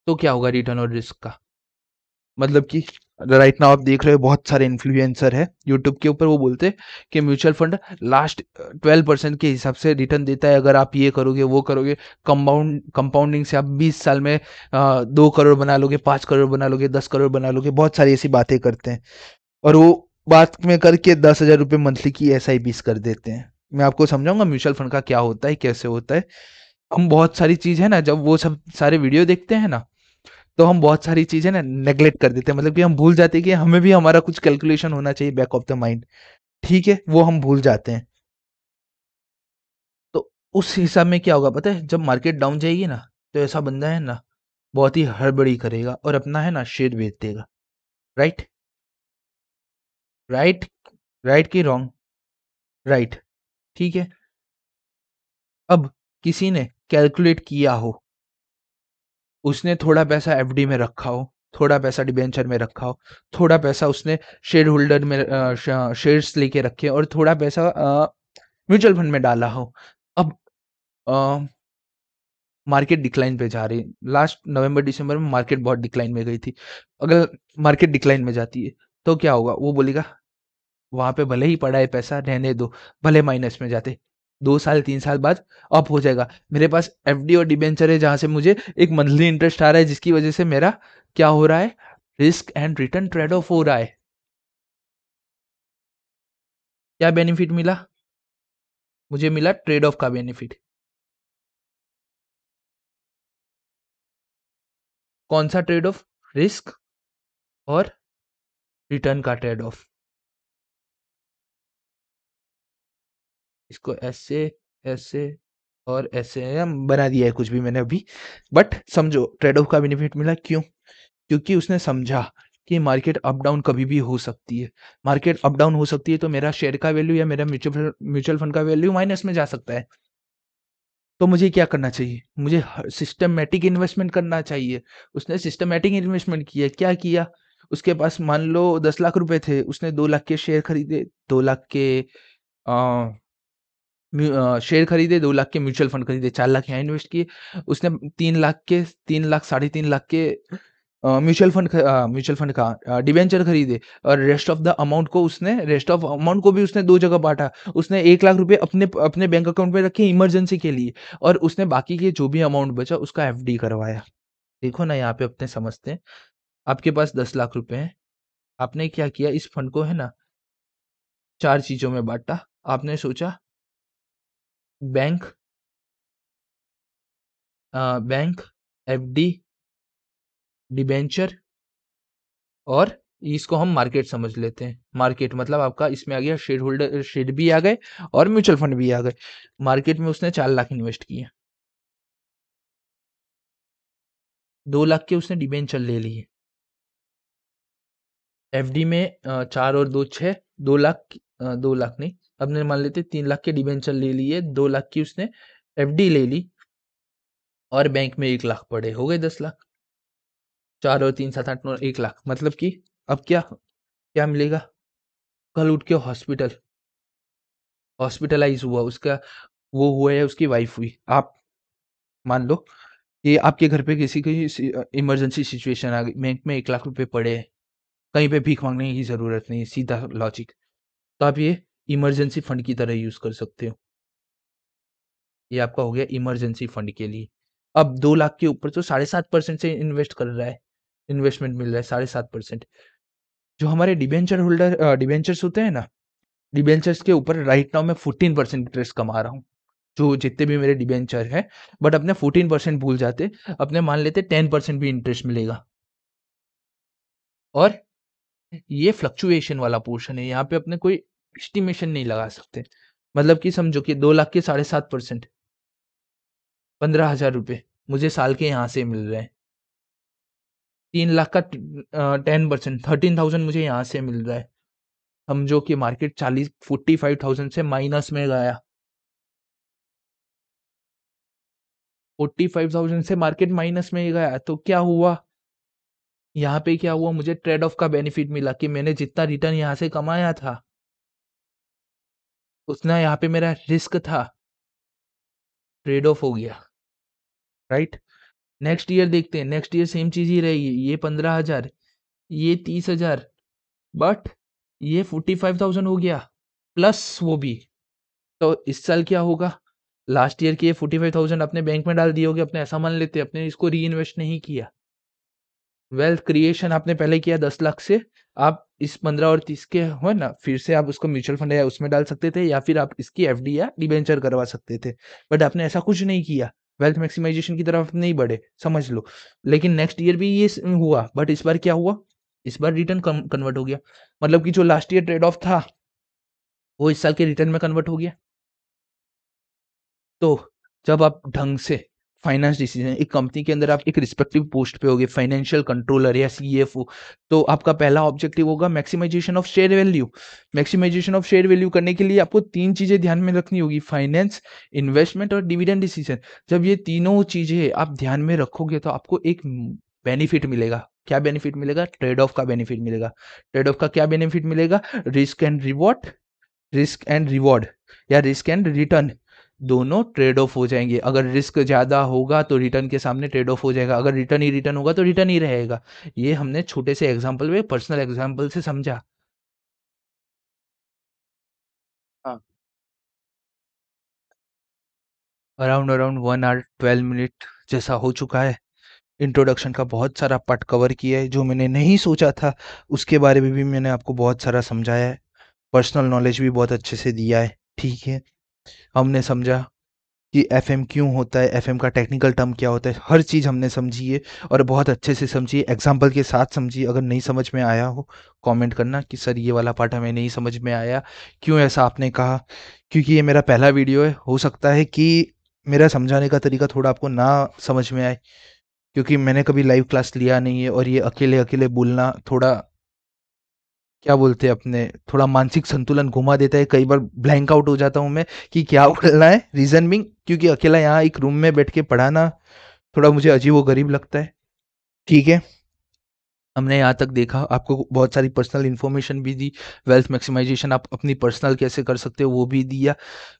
तो क्या होगा रिटर्न और रिस्क का? मतलब कि राइट नाउ आप देख रहे हो बहुत सारे इन्फ्लुएंसर है यूट्यूब के ऊपर, वो बोलते हैं कि म्यूचुअल फंड लास्ट 12% के हिसाब से रिटर्न देता है, अगर आप ये करोगे वो करोगे, कंपाउंडिंग से आप 20 साल में 2 करोड़ बना लोगे, 5 करोड़ बना लोगे, 10 करोड़ बना लोगे, बहुत सारी ऐसी बातें करते हैं। और वो बात में करके 10,000 रुपये मंथली की SIPs कर देते हैं। मैं आपको समझाऊंगा म्यूचुअल फंड का क्या होता है, कैसे होता है। हम बहुत सारी चीज है ना, जब वो सब सारे वीडियो देखते हैं ना, तो हम बहुत सारी चीजें ना नेग्लेक्ट कर देते हैं, मतलब कि हम भूल जाते हैं कि हमें भी हमारा कुछ कैलकुलेशन होना चाहिए बैक ऑफ द माइंड, ठीक है, वो हम भूल जाते हैं। तो उस हिसाब में क्या होगा पता है, जब मार्केट डाउन जाएगी ना, तो ऐसा बंदा है ना, बहुत ही हड़बड़ी करेगा और अपना है ना शेयर बेच देगा। राइट? राइट? राइट की रॉन्ग? राइट, ठीक है। अब किसी ने कैलकुलेट किया हो, उसने थोड़ा पैसा एफडी में रखा हो, थोड़ा पैसा डिबेंचर में रखा हो, थोड़ा पैसा उसने शेयर होल्डर में शेयर्स लेके रखे और थोड़ा पैसा म्यूचुअल फंड में डाला हो। अब मार्केट डिक्लाइन पे जा रही है, लास्ट नवंबर दिसंबर में मार्केट बहुत डिक्लाइन में गई थी। अगर मार्केट डिक्लाइन में जाती है, तो क्या होगा? वो बोलेगा वहां पे भले ही पड़ा है पैसा, रहने दो, भले माइनस में जाते, 2 साल 3 साल बाद अप हो जाएगा। मेरे पास एफडी और डिबेंचर है जहां से मुझे एक मंथली इंटरेस्ट आ रहा है, जिसकी वजह से मेरा क्या हो रहा है, risk and return trade off हो रहा है। क्या बेनिफिट मिला? मुझे मिला ट्रेड ऑफ का बेनिफिट। कौन सा ट्रेड ऑफ? रिस्क और रिटर्न का ट्रेड ऑफ। इसको ऐसे, ऐसे और ऐसे हम बना दिया है कुछ भी मैंने अभी, बट समझो ट्रेड ऑफ का बेनिफिट मिला। क्यों? क्योंकि उसने समझा कि मार्केट अप डाउन कभी भी हो सकती है। मार्केट अप डाउन हो सकती है तो मेरा शेयर का वैल्यू या मेरा म्यूचुअल फंड का वैल्यू माइनस में जा सकता है। तो मुझे क्या करना चाहिए? मुझे सिस्टमेटिक इन्वेस्टमेंट करना चाहिए। उसने सिस्टमेटिक इन्वेस्टमेंट किया। क्या किया? उसके पास मान लो 10 लाख रुपए थे, उसने 2 लाख के शेयर खरीदे, 2 लाख के शेयर खरीदे, 2 लाख के म्यूचुअल फंड खरीदे, 4 लाख यहाँ इन्वेस्ट किए। उसने 3 लाख के 3 लाख, साढ़े 3 लाख के म्यूचुअल फंड का डिबेंचर खरीदे, और रेस्ट ऑफ अमाउंट को भी उसने 2 जगह बाँटा। उसने 1 लाख रुपए अपने अपने बैंक अकाउंट में रखे इमरजेंसी के लिए, और उसने बाकी के जो भी अमाउंट बचा उसका एफडी करवाया। देखो ना यहाँ पे अपने समझते हैं। आपके पास 10 लाख रुपए हैं। आपने क्या किया, इस फंड को है ना 4 चीज़ों में बाँटा। आपने सोचा बैंक, बैंक, एफडी, डिबेंचर और इसको हम मार्केट समझ लेते हैं। मार्केट मतलब आपका इसमें आ गया शेयर होल्डर, शेयर भी आ गए और म्यूचुअल फंड भी आ गए। मार्केट में उसने 4 लाख इन्वेस्ट किए, 2 लाख के उसने डिबेंचर ले लिए। एफडी में 4 और 2 6, 2 लाख, 2 लाख नहीं, अपने मान लेते 3 लाख के डिबेंचर ले लिए, 2 लाख की उसने एफडी ले ली और बैंक में 1 लाख पड़े, हो गए 10 लाख। 4 और 3 7 8 9, 1 लाख, मतलब कि अब क्या क्या मिलेगा? कल उठ के हॉस्पिटलाइज हुआ, उसका वो हुआ है, उसकी वाइफ हुई। आप मान लो कि आपके घर पे किसी की इमरजेंसी सिचुएशन आ गई, बैंक में 1 लाख रुपए पड़े हैं, कहीं पे भीख मांगने की जरूरत नहीं है, सीधा लॉजिक। तो आप ये इमरजेंसी फंड की तरह यूज कर सकते हो। ये आपका हो गया इमरजेंसी फंड के लिए। अब 2 लाख के ऊपर तो 7.5% से इन्वेस्ट कर रहा है, इन्वेस्टमेंट मिल रहा है 7.5%। जो हमारे डिबेंचर्स होते हैं ना, डिबेंचर्स के ऊपर राइट नाउ मैं 14% इंटरेस्ट कमा रहा हूँ। जो जितने भी मेरे डिबेंचर है, बट अपने 14% भूल जाते, अपने मान लेते 10% भी इंटरेस्ट मिलेगा। और ये फ्लक्चुएशन वाला पोर्शन है, यहाँ पे अपने कोई एस्टिमेशन नहीं लगा सकते। मतलब कि समझो कि 2 लाख के 7.5%, 15,000 रुपये मुझे साल के यहाँ से मिल रहे हैं। 3 लाख का 10%, 13,000 मुझे यहाँ से मिल रहा है। समझो कि मार्केट 45,000 से माइनस में गया, 45,000 से मार्केट माइनस में गया, तो क्या हुआ? यहाँ पे क्या हुआ, मुझे ट्रेड ऑफ का बेनिफिट मिला कि मैंने जितना रिटर्न यहाँ से कमाया था, उतना यहाँ पे मेरा रिस्क था, ट्रेड ऑफ हो गया, राइट। नेक्स्ट ईयर देखते हैं, नेक्स्ट ईयर सेम चीज ही रहेगी, ये 15,000, ये 30,000, बट ये 45,000 हो गया, प्लस वो भी। तो इस साल क्या होगा? लास्ट ईयर के ये 45,000 अपने बैंक में डाल दिए होगे, अपने ऐसा मान लेते, अपने इसको री इन्वेस्ट नहीं किया। वेल्थ क्रिएशन आपने पहले किया 10 लाख से, आप इस 15 और 30 के हो ना, फिर से आप उसको म्यूचुअल फंड या उसमें डाल सकते थे, या फिर आप इसकी एफडी या डिबेंचर करवा सकते थे, बट आपने ऐसा कुछ नहीं किया। वेल्थ मैक्सिमाइजेशन की तरफ नहीं बढ़े, समझ लो। लेकिन नेक्स्ट ईयर भी ये हुआ, बट इस बार क्या हुआ? इस बार रिटर्न कन्वर्ट हो गया, मतलब कि जो लास्ट ईयर ट्रेड ऑफ था, वो इस साल के रिटर्न में कन्वर्ट हो गया। तो जब आप ढंग से फाइनेंस डिसीजन, एक कंपनी के अंदर आप एक रिस्पेक्टिव पोस्ट पे होगे, फाइनेंशियल कंट्रोलर या सीएफओ, तो आपका पहला ऑब्जेक्टिव होगा maximization of share value. Maximization of share value करने के लिए आपको 3 चीजें ध्यान में रखनी होगी, फाइनेंस, इन्वेस्टमेंट और डिविडेंड डिसीजन। जब ये तीनों चीजें आप ध्यान में रखोगे तो आपको एक बेनिफिट मिलेगा। क्या बेनिफिट मिलेगा? ट्रेड ऑफ का बेनिफिट मिलेगा। ट्रेड ऑफ का क्या बेनिफिट मिलेगा? रिस्क एंड रिवॉर्ड या रिस्क एंड रिटर्न, दोनों ट्रेड ऑफ हो जाएंगे। अगर रिस्क ज्यादा होगा तो रिटर्न के सामने ट्रेड ऑफ हो जाएगा, अगर रिटर्न ही रिटर्न होगा तो रिटर्न ही रहेगा। ये हमने छोटे से एग्जांपल में, पर्सनल एग्जांपल से समझा। हाँ, अराउंड अराउंड 1 आवर 12 मिनट जैसा हो चुका है। इंट्रोडक्शन का बहुत सारा पार्ट कवर किया है, जो मैंने नहीं सोचा था उसके बारे में भी मैंने आपको बहुत सारा समझाया है। पर्सनल नॉलेज भी बहुत अच्छे से दिया है, ठीक है। हमने समझा कि एफएम क्यों होता है, एफएम का टेक्निकल टर्म क्या होता है, हर चीज़ हमने समझी है और बहुत अच्छे से समझी है, एग्जाम्पल के साथ समझी। अगर नहीं समझ में आया हो, कमेंट करना कि सर ये वाला पार्ट हमें नहीं समझ में आया, क्यों ऐसा आपने कहा। क्योंकि ये मेरा पहला वीडियो है, हो सकता है कि मेरा समझाने का तरीका थोड़ा आपको ना समझ में आए, क्योंकि मैंने कभी लाइव क्लास लिया नहीं है और ये अकेले अकेले बोलना थोड़ा, क्या बोलते हैं अपने, थोड़ा मानसिक संतुलन घुमा देता है। कई बार ब्लैंक आउट हो जाता हूँ मैं कि क्या बोलना है, रीजन बिंग क्योंकि अकेला यहाँ एक रूम में बैठ के पढ़ाना थोड़ा मुझे अजीब व गरीब लगता है, ठीक है। हमने यहाँ तक देखा, आपको बहुत सारी पर्सनल इन्फॉर्मेशन भी दी, वेल्थ मैक्सिमाइजेशन आप अपनी पर्सनल कैसे कर सकते हो वो भी दिया।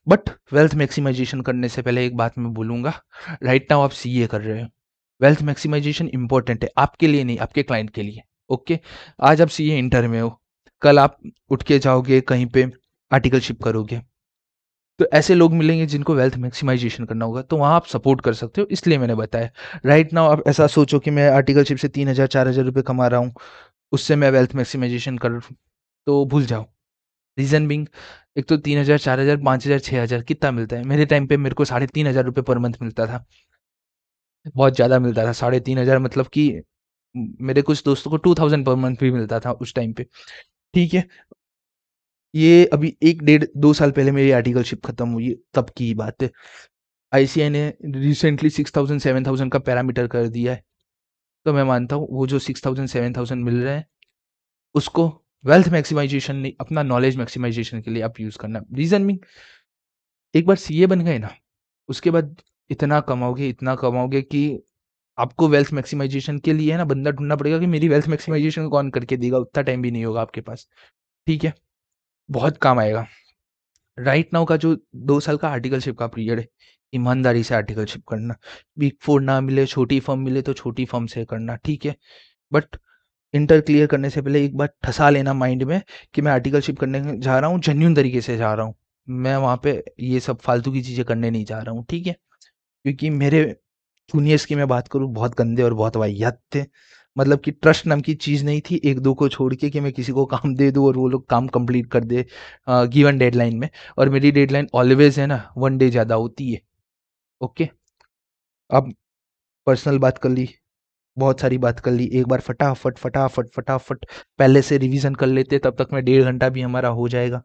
बट वेल्थ मैक्सिमाइजेशन करने से पहले एक बात मैं बोलूँगा, राइट नाउ आप सीए कर रहे हो, वेल्थ मैक्सिमाइजेशन इंपॉर्टेंट है आपके लिए नहीं, आपके क्लाइंट के लिए। ओके, आज आप सीए इंटर में हो, कल आप उठ के जाओगे कहीं पे आर्टिकलशिप करोगे, तो ऐसे लोग मिलेंगे जिनको वेल्थ मैक्सिमाइजेशन करना होगा, तो वहाँ आप सपोर्ट कर सकते हो, इसलिए मैंने बताया। राइट नाउ आप ऐसा सोचो कि मैं आर्टिकलशिप से 3,000 4,000 रुपये कमा रहा हूँ, उससे मैं वेल्थ मैक्सिमाइजेशन कर, तो भूल जाओ। रीजन बिंग, एक तो 3,000 4,000 5,000 6,000 कितना मिलता है? मेरे टाइम पे मेरे को 3,500 रुपये पर मंथ मिलता था, बहुत ज़्यादा मिलता था। 3,500 मतलब कि मेरे कुछ दोस्तों को 2000 पर मंथ भी मिलता था उस टाइम पे, ठीक है? ये अभी 1 डेढ़ 2 साल पहले मेरी आर्टिकलशिप खत्म हुई है, तब की बात है। आईसीआई ने रिसेंटली 6000 7000 का पैरामीटर कर दिया है। तो मैं मानता हूँ वो जो 6000 7000 मिल रहे हैं, उसको वेल्थ मैक्सिमाइज़ेशन नहीं, अपना नॉलेज मैक्सिमाइज़ेशन के लिए आप यूज़ करना। रीज़न मीन एक बार सीए बन गए ना, उसके बाद इतना कमाओगे कि आपको वेल्थ मैक्सिमाइज़ेशन के लिए है ना बंदा ढूँढना पड़ेगा कि मेरी वेल्थ मैक्सिमाइज़ेशन कौन करके देगा, उतना टाइम भी नहीं होगा आपके पास, ठीक है? बहुत काम आएगा। राइट नाउ का जो 2 साल का आर्टिकलशिप का पीरियड है, ईमानदारी से आर्टिकलशिप करना। बिग 4 ना मिले, छोटी फर्म मिले तो छोटी फर्म से करना, ठीक है? बट इंटर क्लियर करने से पहले एक बार ठसा लेना माइंड में कि मैं आर्टिकलशिप करने जा रहा हूँ, जेन्युइन तरीके से जा रहा हूँ। मैं वहाँ पे ये सब फालतू की चीज़ें करने नहीं जा रहा हूँ, ठीक है? क्योंकि मेरे जूनियर्स की मैं बात करूँ, बहुत गंदे और बहुत वाहियात थे। मतलब कि ट्रस्ट नाम की चीज़ नहीं थी 1-2 को छोड़ के कि मैं किसी को काम दे दूँ और वो लोग काम कंप्लीट कर दे गिवन डेडलाइन में, और मेरी डेडलाइन ऑलवेज़ है ना 1 डे ज़्यादा होती है, ओके? अब पर्सनल बात कर ली, बहुत सारी बात कर ली, एक बार फटाफट पहले से रिवीजन कर लेते, तब तक में 1.5 घंटा भी हमारा हो जाएगा।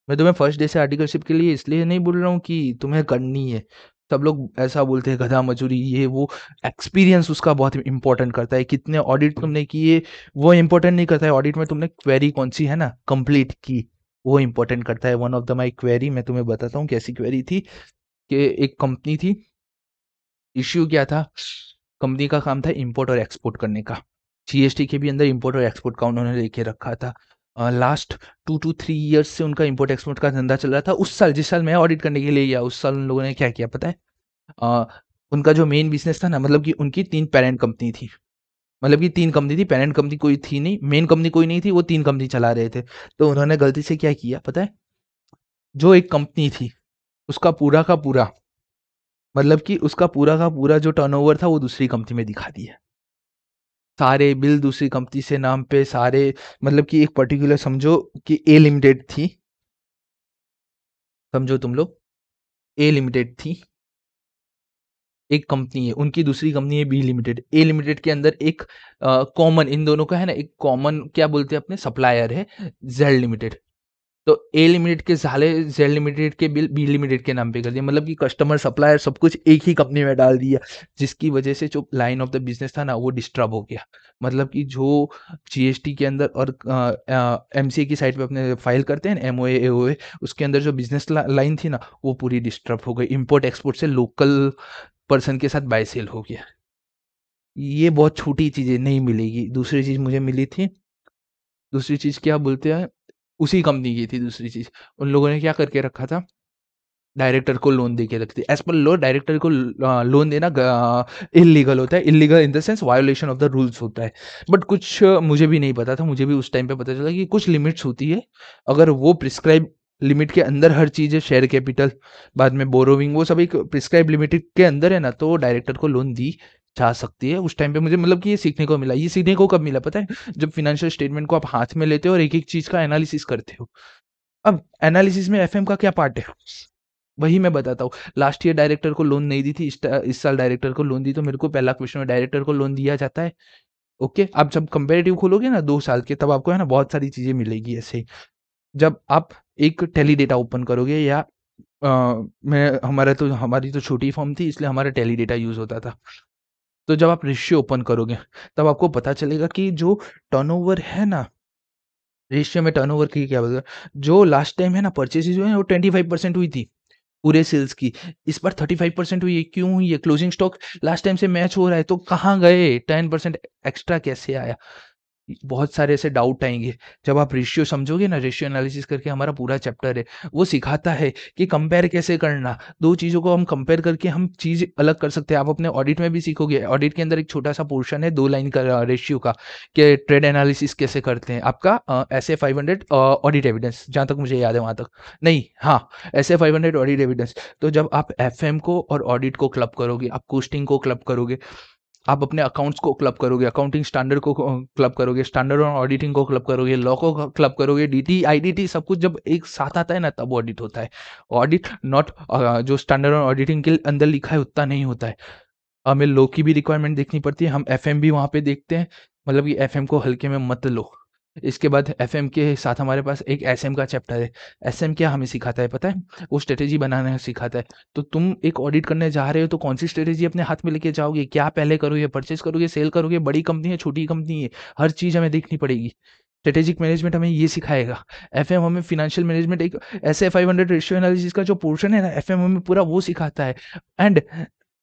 मैं तुम्हें फर्स्ट डे से आर्टिकलशिप के लिए इसलिए नहीं बोल रहा हूँ कि तुम्हें करनी है। सब लोग ऐसा बोलते हैं गधा मजूरी ये वो, एक्सपीरियंस उसका बहुत इंपॉर्टेंट करता है। कितने ऑडिट तुमने किए वो इंपॉर्टेंट नहीं करता है, ऑडिट में तुमने क्वेरी कौन सी है ना कंप्लीट की, वो इंपॉर्टेंट करता है। One of the my query मैं तुम्हें बताता हूँ कैसी क्वेरी थी, कि एक कंपनी थी, इश्यू क्या था, कंपनी का काम था इंपोर्ट और एक्सपोर्ट करने का। जीएसटी के भी अंदर इंपोर्ट और एक्सपोर्ट का उन्होंने लेके रखा था। लास्ट 2 to 3 ईयर्स से उनका इंपोर्ट एक्सपोर्ट का धंधा चल रहा था। उस साल जिस साल मैं ऑडिट करने के लिए गया, उस साल उन लोगों ने क्या किया पता है? अ, उनका जो मेन बिजनेस था ना, मतलब कि उनकी 3 पेरेंट कंपनी थी। मतलब कि 3 कंपनी थी, पेरेंट कंपनी कोई थी नहीं, मेन कंपनी कोई नहीं थी, वो 3 कंपनी चला रहे थे। तो उन्होंने गलती से क्या किया पता है? जो एक कंपनी थी उसका पूरा का पूरा, मतलब कि उसका पूरा का पूरा जो टर्नओवर था वो दूसरी कंपनी में दिखा दिया। सारे बिल दूसरी कंपनी से नाम पे सारे, मतलब कि एक पर्टिकुलर समझो कि ए लिमिटेड थी, समझो तुम लोग, ए लिमिटेड थी, एक कंपनी है, उनकी दूसरी कंपनी है बी लिमिटेड। ए लिमिटेड के अंदर एक कॉमन इन दोनों का है ना, एक कॉमन क्या बोलते हैं अपने सप्लायर है, जेड लिमिटेड। तो ए लिमिटेड के साले जेड लिमिटेड के बिल बी लिमिटेड के नाम पे कर दिया, मतलब कि कस्टमर सप्लायर सब कुछ एक ही कंपनी में डाल दिया, जिसकी वजह से जो लाइन ऑफ द बिजनेस था ना वो डिस्टर्ब हो गया। मतलब कि जो जीएसटी के अंदर और एमसीए की साइड पे अपने फाइल करते हैं एमओए एओए, उसके अंदर जो बिजनेस लाइन थी ना वो पूरी डिस्टर्ब हो गई। इंपोर्ट एक्सपोर्ट से लोकल पर्सन के साथ बाय सेल हो गया। ये बहुत छोटी चीजें नहीं मिलेगी। दूसरी चीज मुझे मिली थी, दूसरी चीज क्या बोलते हैं, उसी कंपनी की थी दूसरी चीज़। उन लोगों ने क्या करके रखा था, डायरेक्टर को लोन दे के रखती है। एज़ पर लॉ डायरेक्टर को लोन देना इल्लीगल होता है। Illegal in the sense violation of the rules होता है। बट कुछ मुझे भी नहीं पता था, मुझे भी उस टाइम पे पता चला कि कुछ लिमिट्स होती है। अगर वो प्रिस्क्राइब लिमिट के अंदर हर चीज़ है, शेयर कैपिटल, बाद में बोरोविंग, वो सब एक प्रिस्क्राइब लिमिट के अंदर है ना, तो डायरेक्टर को लोन दी जा सकती है। उस टाइम पे मुझे मतलब कि ये सीखने को मिला। ये सीखने को कब मिला पता है? जब फाइनेंशियल स्टेटमेंट को आप हाथ में लेते हो और एक-एक चीज़ का एनालिसिस करते हो। अब एनालिसिस में एफएम का क्या पार्ट है? वही मैं बताता हूँ। लास्ट ईयर डायरेक्टर को लोन नहीं दी थी, इस साल डायरेक्टर को लोन दी, तो मेरे को पहला क्वेश्चन है डायरेक्टर को लोन दिया जाता है? ओके, आप जब कंपैरेटिव खोलोगे ना 2 साल के, तब आपको है ना बहुत सारी चीज़ें मिलेगी ऐसे ही। जब आप एक टैली डेटा ओपन करोगे या मैं हमारी तो छोटी फर्म थी इसलिए हमारा टैली डेटा यूज़ होता था। तो जब आप रेशियो ओपन करोगे, तब आपको पता चलेगा कि जो टर्नओवर है ना, रेशियो में टर्नओवर की क्या बोलते हैं, जो लास्ट टाइम है ना परचेज़ जो है वो 25% हुई थी। पूरे सेल्स की। इस बार 35% हुई है, क्यों हुई है? क्लोजिंग स्टॉक लास्ट टाइम से मैच हो रहा है, तो कहाँ गए? 10% एक्स्ट्रा कैसे आया? बहुत सारे ऐसे डाउट आएँगे। जब आप रेशियो समझोगे ना, रेशियो एनालिसिस करके हमारा पूरा चैप्टर है, वो सिखाता है कि कंपेयर कैसे करना। 2 चीज़ों को हम कंपेयर करके हम चीज़ अलग कर सकते हैं। आप अपने ऑडिट में भी सीखोगे। ऑडिट के अंदर एक छोटा-सा पोर्शन है 2 लाइन का रेशियो का, कि ट्रेड एनालिसिस कैसे करते हैं। आपका एसए 500 ऑडिट एविडेंस, जहाँ तक मुझे याद है वहाँ तक। नहीं, हाँ, एसए 500 ऑडिट एविडेंस। तो जब आप एफएम को और ऑडिट को क्लब करोगे, आप कोस्टिंग को क्लब करोगे, आप अपने अकाउंट्स को क्लब करोगे, अकाउंटिंग स्टैंडर्ड को क्लब करोगे, स्टैंडर्ड ऑन ऑडिटिंग को क्लब करोगे, लॉ को क्लब करोगे, डीटी, आईडीटी सब कुछ जब एक साथ आता है ना, तब ऑडिट होता है। ऑडिट नॉट जो स्टैंडर्ड ऑन ऑडिटिंग के अंदर लिखा है उतना नहीं होता है। हमें लो की भी रिक्वायरमेंट देखनी पड़ती है, हम एफएम भी वहाँ पे देखते हैं, मतलब कि एफएम को हल्के में मत लो। इसके बाद एफएम के साथ हमारे पास एक एसएम का चैप्टर है। एसएम क्या हमें सिखाता है पता है? वो स्ट्रैटेजी बनाना सिखाता है। तो तुम एक ऑडिट करने जा रहे हो तो कौन सी स्ट्रैटेजी अपने हाथ में लेके जाओगे? क्या पहले करोगे? परचेज करोगे, सेल करोगे? बड़ी कंपनी है, छोटी कंपनी है? हर चीज़ हमें देखनी पड़ेगी। स्ट्रेटेजिक मैनेजमेंट हमें ये सिखाएगा। एफएम हमें फाइनेंशियल मैनेजमेंट, एक एसए 500 रेशियो एनालिसिस का जो पोर्शन है ना, एफएम हमें पूरा वो सिखाता है। एंड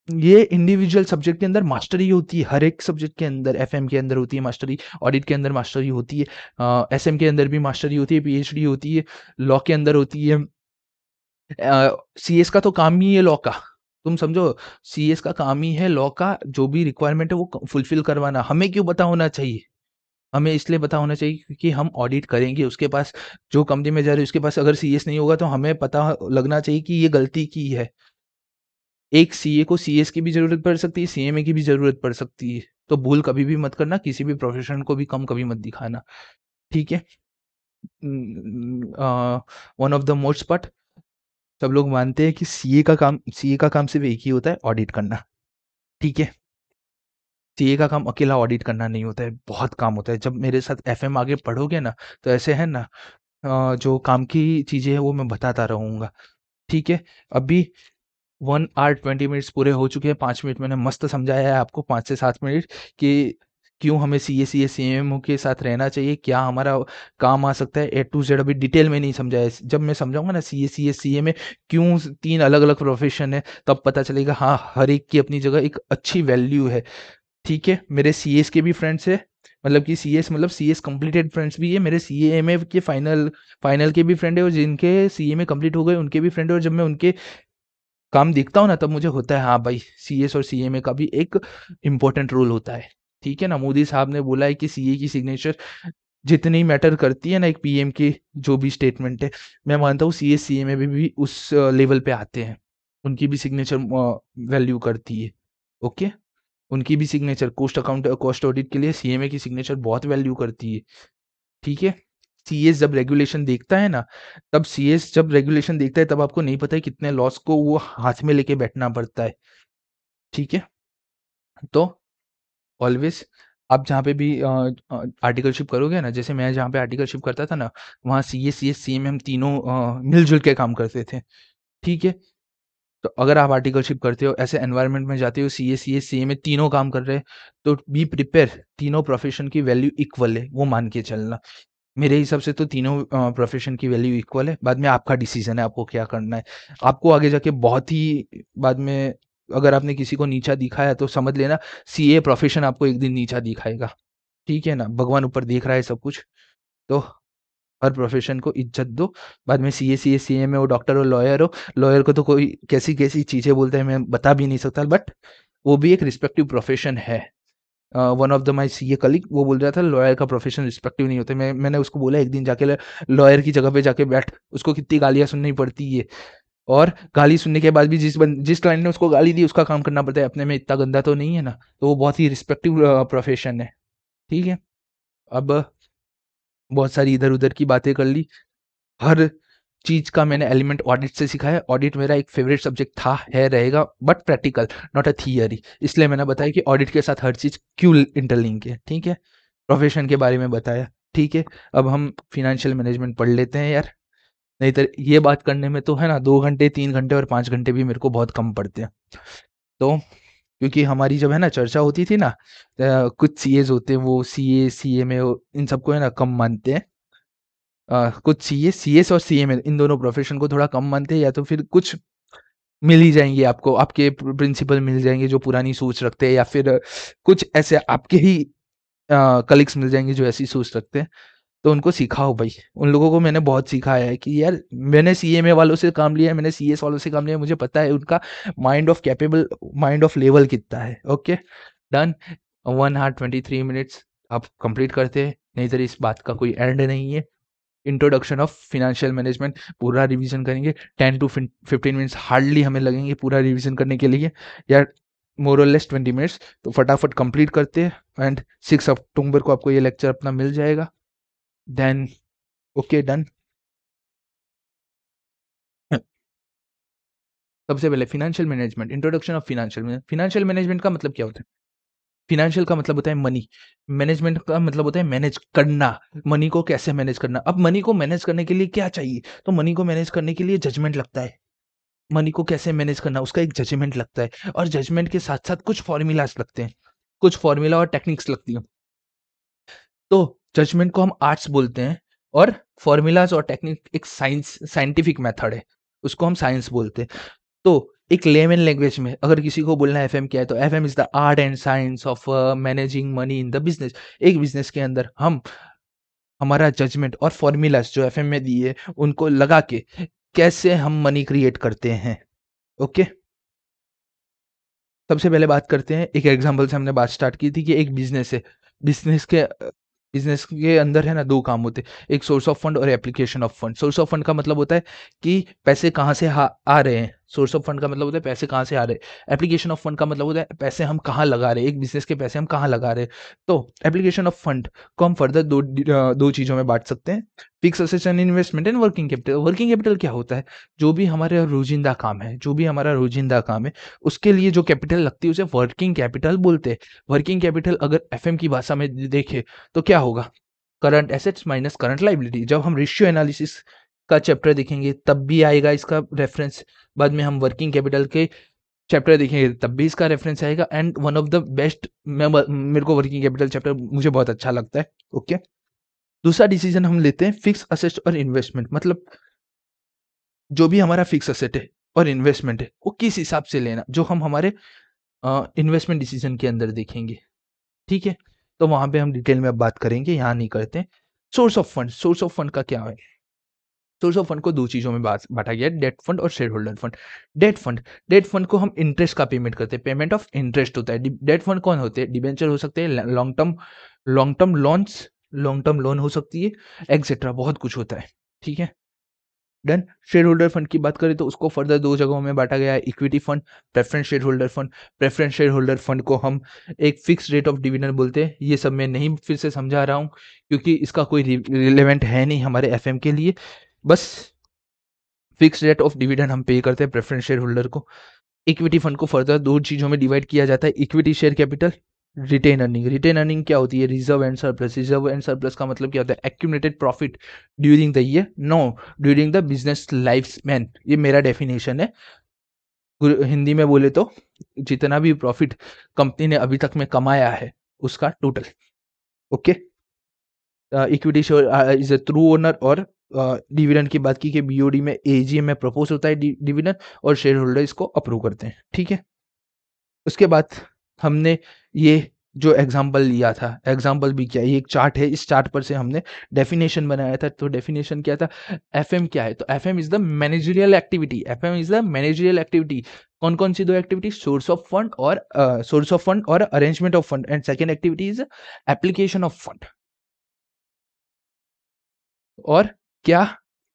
ये इंडिविजुअल सब्जेक्ट के अंदर मास्टरी होती है, हर एक सब्जेक्ट के अंदर एफएम के अंदर होती है मास्टरी, ऑडिट के अंदर मास्टरी होती है, एसएम के अंदर भी मास्टरी होती है, पीएचडी होती है, लॉ के अंदर होती है। सीएस का तो काम ही है लॉ का, तुम समझो। सीएस का काम ही है लॉ का, जो भी रिक्वायरमेंट है वो फुलफिल करवाना। हमें क्यों पता होना चाहिए? हमें इसलिए पता होना चाहिए क्योंकि हम ऑडिट करेंगे, उसके पास जो कंपनी में जा रहे हैं उसके पास अगर सीएस नहीं होगा तो हमें पता लगना चाहिए कि ये गलती की है। एक सीए को सीएस की भी ज़रूरत पड़ सकती है, सीएमए की भी ज़रूरत पड़ सकती है। तो भूल कभी भी मत करना, किसी भी प्रोफ़ेशन को भी कम कभी मत दिखाना, ठीक है? One of the most part, सब लोग मानते हैं कि सीए का काम सिर्फ़ एक ही होता है, ऑडिट करना, ठीक है? सीए का काम अकेला ऑडिट करना नहीं होता है, बहुत काम होता है। जब मेरे साथ एफएम आगे पढ़ोगे ना, तो ऐसे है ना, जो काम की चीज़ें हैं वो मैं बताता रहूँगा, ठीक है? अभी 1 आवर 20 मिनट्स पूरे हो चुके हैं, 5 मिनट मैंने मस्त समझाया है आपको, 5 से 7 मिनट, कि क्यों हमें सीए, सीएमओ के साथ रहना चाहिए, क्या हमारा काम आ सकता है, ए टू ज़ेड अभी डिटेल में नहीं समझाया है। जब मैं समझाऊँगा ना सीए में क्यों 3 अलग-अलग प्रोफ़ेशन है, तब पता चलेगा हाँ, हर एक की अपनी जगह एक अच्छी वैल्यू है, ठीक है? मेरे सीएस के भी फ्रेंड्स हैं, मतलब कि सीएस मतलब सीएस कंप्लीटेड फ्रेंड्स भी है, मेरे सीएमए के फाइनल के भी फ्रेंड है, और जिनके सीएमए कंप्लीट हो गए उनके भी फ्रेंड है, और जब मैं उनके काम देखता हूँ ना तब मुझे होता है हाँ भाई, सीएस और सीएमए का भी एक इम्पोर्टेंट रोल होता है, ठीक है ना? मोदी साहब ने बोला है कि सीए की सिग्नेचर जितनी मैटर करती है ना एक पीएम की जो भी स्टेटमेंट है, मैं मानता हूँ सीएस सीएमए भी उस लेवल पे आते हैं। उनकी भी सिग्नेचर वैल्यू करती है, ओके? उनकी भी सिग्नेचर कॉस्ट ऑडिट के लिए सीएमए की सिग्नेचर बहुत वैल्यू करती है, ठीक है? सीएस जब रेगुलेशन देखता है ना, तब सीएस जब रेगुलेशन देखता है तब आपको नहीं पता है कितने लॉस को वो हाथ में लेके बैठना पड़ता है, ठीक है? तो ऑलवेज़ आप जहाँ पे भी आर्टिकलशिप करोगे ना, जैसे मैं जहाँ पे आर्टिकलशिप करता था ना, वहाँ सीए, सीएस, सीएमए हम तीनों मिल-जुल के काम करते थे, ठीक है? तो अगर आप आर्टिकलशिप करते हो, ऐसे एनवायरनमेंट में जाते हो, सीए, सीएस, सीएमए तीनों काम कर रहे हैं, तो बी प्रिपेयर, तीनों प्रोफ़ेशन की वैल्यू इक्वल है, वो मान के चलना। मेरे हिसाब से तो तीनों प्रोफ़ेशन की वैल्यू इक्वल है, बाद में आपका डिसीज़न है आपको क्या करना है। आपको आगे जाके बहुत ही बाद में अगर आपने किसी को नीचा दिखाया तो समझ लेना सीए प्रोफ़ेशन आपको एक दिन नीचा दिखाएगा, ठीक है ना? भगवान ऊपर देख रहा है सब कुछ, तो हर प्रोफ़ेशन को इज़्ज़त दो। बाद में सीए, सीएमए हो, डॉक्टर हो, लॉयर को तो कोई कैसी-कैसी चीज़ें बोलता है मैं बता भी नहीं सकता, बट वो भी एक रिस्पेक्टिव प्रोफ़ेशन है। One of the my CA colleague वो बोल रहा था लॉयर का प्रोफेशन रिस्पेक्टिव नहीं होता। मैंने उसको बोला एक दिन जाके लॉयर की जगह पे जाके बैठ, उसको कितनी गालियाँ सुननी पड़ती है, और गाली सुनने के बाद भी जिस क्लाइंट ने उसको गाली दी उसका काम करना पड़ता है, अपने में इतना गंदा तो नहीं है ना। तो वो बहुत ही रिस्पेक्टिव प्रोफेशन है, ठीक है? अब बहुत सारी इधर-उधर की बातें कर ली। हर चीज़ का मैंने एलिमेंट ऑडिट से सीखा है। ऑडिट मेरा एक फ़ेवरेट सब्जेक्ट था, है, रहेगा, but practical, not a theory. इसलिए मैंने बताया कि ऑडिट के साथ हर चीज़ क्यों इंटरलिंक है, ठीक है? प्रोफ़ेशन के बारे में बताया, ठीक है? अब हम फ़ाइनेंशियल मैनेजमेंट पढ़ लेते हैं यार, नहीं तो ये बात करने में तो है ना 2 घंटे, 3 घंटे और 5 घंटे भी मेरे को बहुत कम पड़ते हैं। तो क्योंकि हमारी जब है ना चर्चा होती थी ना, कुछ सीएज़ होते हैं वो सीए, सीएमए इन सबको है ना कम मानते हैं। कुछ सीएस और सीएमए इन दोनों प्रोफ़ेशन को थोड़ा कम मानते हैं, या तो फिर कुछ मिल ही जाएँगे आपको, आपके प्रिंसिपल मिल जाएँगे जो पुरानी सोच रखते हैं, या फिर कुछ ऐसे आपके ही कलीग्स मिल जाएँगे जो ऐसी सोच रखते हैं। तो उनको सिखाओ भाई, उन लोगों को मैंने बहुत सिखाया है कि यार मैंने सीएमए वालों से काम लिया है, मैंने सीएस वालों से काम लिया है, मुझे पता है उनका माइंड ऑफ लेवल कितना है। Okay, done. 1 ऑवर 23 मिनट्स आप कंप्लीट करते हैं, नहीं तो इस बात का कोई एंड नहीं है। इंट्रोडक्शन ऑफ फाइनेंशियल मैनेजमेंट पूरा रिवीजन करेंगे, 10 टू 15 मिनट्स हार्डली हमें लगेंगे पूरा रिवीजन करने के लिए, या मोर और लेस 20 मिनट्स। तो फटाफट कंप्लीट करते हैं, एंड 6 अक्टूबर को आपको ये लेक्चर अपना मिल जाएगा। Then okay, done. सबसे पहले financial management, introduction of financial management का मतलब क्या होता है? फाइनेंशियल का मतलब होता है मनी, मैनेजमेंट का मतलब होता है मैनेज करना, मनी को कैसे मैनेज करना। अब मनी को मैनेज करने के लिए क्या चाहिए? तो मनी को मैनेज करने के लिए जजमेंट लगता है। मनी को कैसे मैनेज करना उसका एक जजमेंट लगता है और जजमेंट के साथ-साथ कुछ फ़ॉर्मूलाज़ लगते हैं। कुछ फ़ॉर्मूला और टेक्निक्स लगती हैं। तो जजमेंट को हम आर्ट्स बोलते हैं और फ़ॉर्मूलाज़ और टेक्निक एक साइंटिफिक मेथड है। उसको हम साइंस बोलते हैं। तो एक लेमन लैंग्वेज में अगर किसी को बोलना है एफएम क्या है, तो FM is the art and science of managing money in the business. एक बिज़नेस के अंदर हम हमारा जजमेंट और फ़ॉर्मूलाज़ जो एफएम में दिए उनको लगा के कैसे हम मनी क्रिएट करते हैं। ओके? सबसे पहले बात करते हैं, एक एग्जांपल से हमने बात स्टार्ट की थी कि एक बिज़नेस है। बिज़नेस के बिज़नेस के अंदर है ना 2 काम होते हैं, एक सोर्स ऑफ फंड और application of fund. Source of fund का मतलब होता है कि पैसे कहाँ से आ रहे हैं। सोर्स ऑफ फंड का मतलब होता है पैसे कहाँ से आ रहे हैं। एप्लीकेशन ऑफ फंड का मतलब होता है पैसे हम कहाँ लगा रहे हैं, एक बिज़नेस के पैसे हम कहाँ लगा रहे हैं। तो एप्लीकेशन ऑफ फंड को हम फर्दर 2 चीज़ों में बाँट सकते हैं, fixed assets and investment and working capital. Working capital क्या होता है? जो भी हमारे रोज़िंदा काम है, जो भी हमारा रोज़िंदा काम है उसके लिए जो कैपिटल लगती है उसे वर्किंग कैपिटल बोलते हैं। वर्किंग कैपिटल अगर एफएम की भाषा में देखें तो क्या होगा? Current assets minus current liability. जब हम रेशियो एनालिसिस का चैप्टर देखेंगे तब भी आएगा इसका रेफरेंस। बाद में हम वर्किंग कैपिटल के चैप्टर देखेंगे तब भी इसका रेफरेंस आएगा। And one of the best, मेरे को वर्किंग कैपिटल चैप्टर मुझे बहुत अच्छा लगता है। ओके, दूसरा डिसीजन हम लेते हैं फिक्स असेट्स और इन्वेस्टमेंट। मतलब जो भी हमारा फिक्स असेट है और इन्वेस्टमेंट है वो किस हिसाब से लेना, जो हम हमारे इन्वेस्टमेंट डिसीजन के अंदर देखेंगे। ठीक है? तो वहाँ पे हम डिटेल में अब बात करेंगे, यहाँ नहीं करते हैं। सोर्स ऑफ फंड का क्या है? सोर्स ऑफ फंड को 2 चीज़ों में बाँटा गया है, डेट फंड और share holder fund. Debt fund को हम इंटरेस्ट का पेमेंट करते हैं, पेमेंट ऑफ इंटरेस्ट होता है। डि डेट फंड कौन होते हैं? डिबेंचर हो सकते हैं, ल long term loans, long term loan हो सकती है, एक्सेट्रा बहुत कुछ होता है। ठीक है? डन। शेयर होल्डर फंड की बात करें तो उसको फर्दर 2 जगहों में बाँटा गया है, equity fund, preference share holder fund. Preference share holder fund को हम एक फिक्स्ड रेट ऑफ डिविडेंड बोलते हैं। ये सब मैं नहीं फिर से समझा रहा हूँ क्योंकि इसका कोई रिलेवेंट है नहीं हमारे एफएम के लिए। बस फिक्स्ड रेट ऑफ डिविडेंड हम पे करते हैं प्रेफरेंस शेयर होल्डर को। इक्विटी फंड को फर्दर 2 चीज़ों में डिवाइड किया जाता है, equity share capital, retain earning. Retain earning क्या होती है? Reserve and surplus. Reserve and surplus का मतलब क्या होता है? Accumulated profit during the year, no, during the business life span. ये मेरा डेफिनेशन है। हिंदी में बोले तो जितना भी प्रॉफिट कंपनी ने अभी तक में कमाया है उसका total. Okay, equity share is a true owner. और डिविडेंड की बात की कि बीओडी में एजीएम में प्रपोज होता है डिविडेंड और शेयर होल्डर इसको अप्रूव करते हैं। ठीक है, उसके बाद हमने ये जो एग्जाम्पल लिया था, एग्जाम्पल भी क्या, ये एक चार्ट है, इस चार्ट पर से हमने डेफिनेशन बनाया था। तो डेफिनेशन क्या था? एफएम क्या है? तो FM is the managerial activity. FM is the managerial activity. कौन कौन सी 2 एक्टिविटी? सोर्स ऑफ फंड और arrangement of fund. And second activity is application of fund. और क्या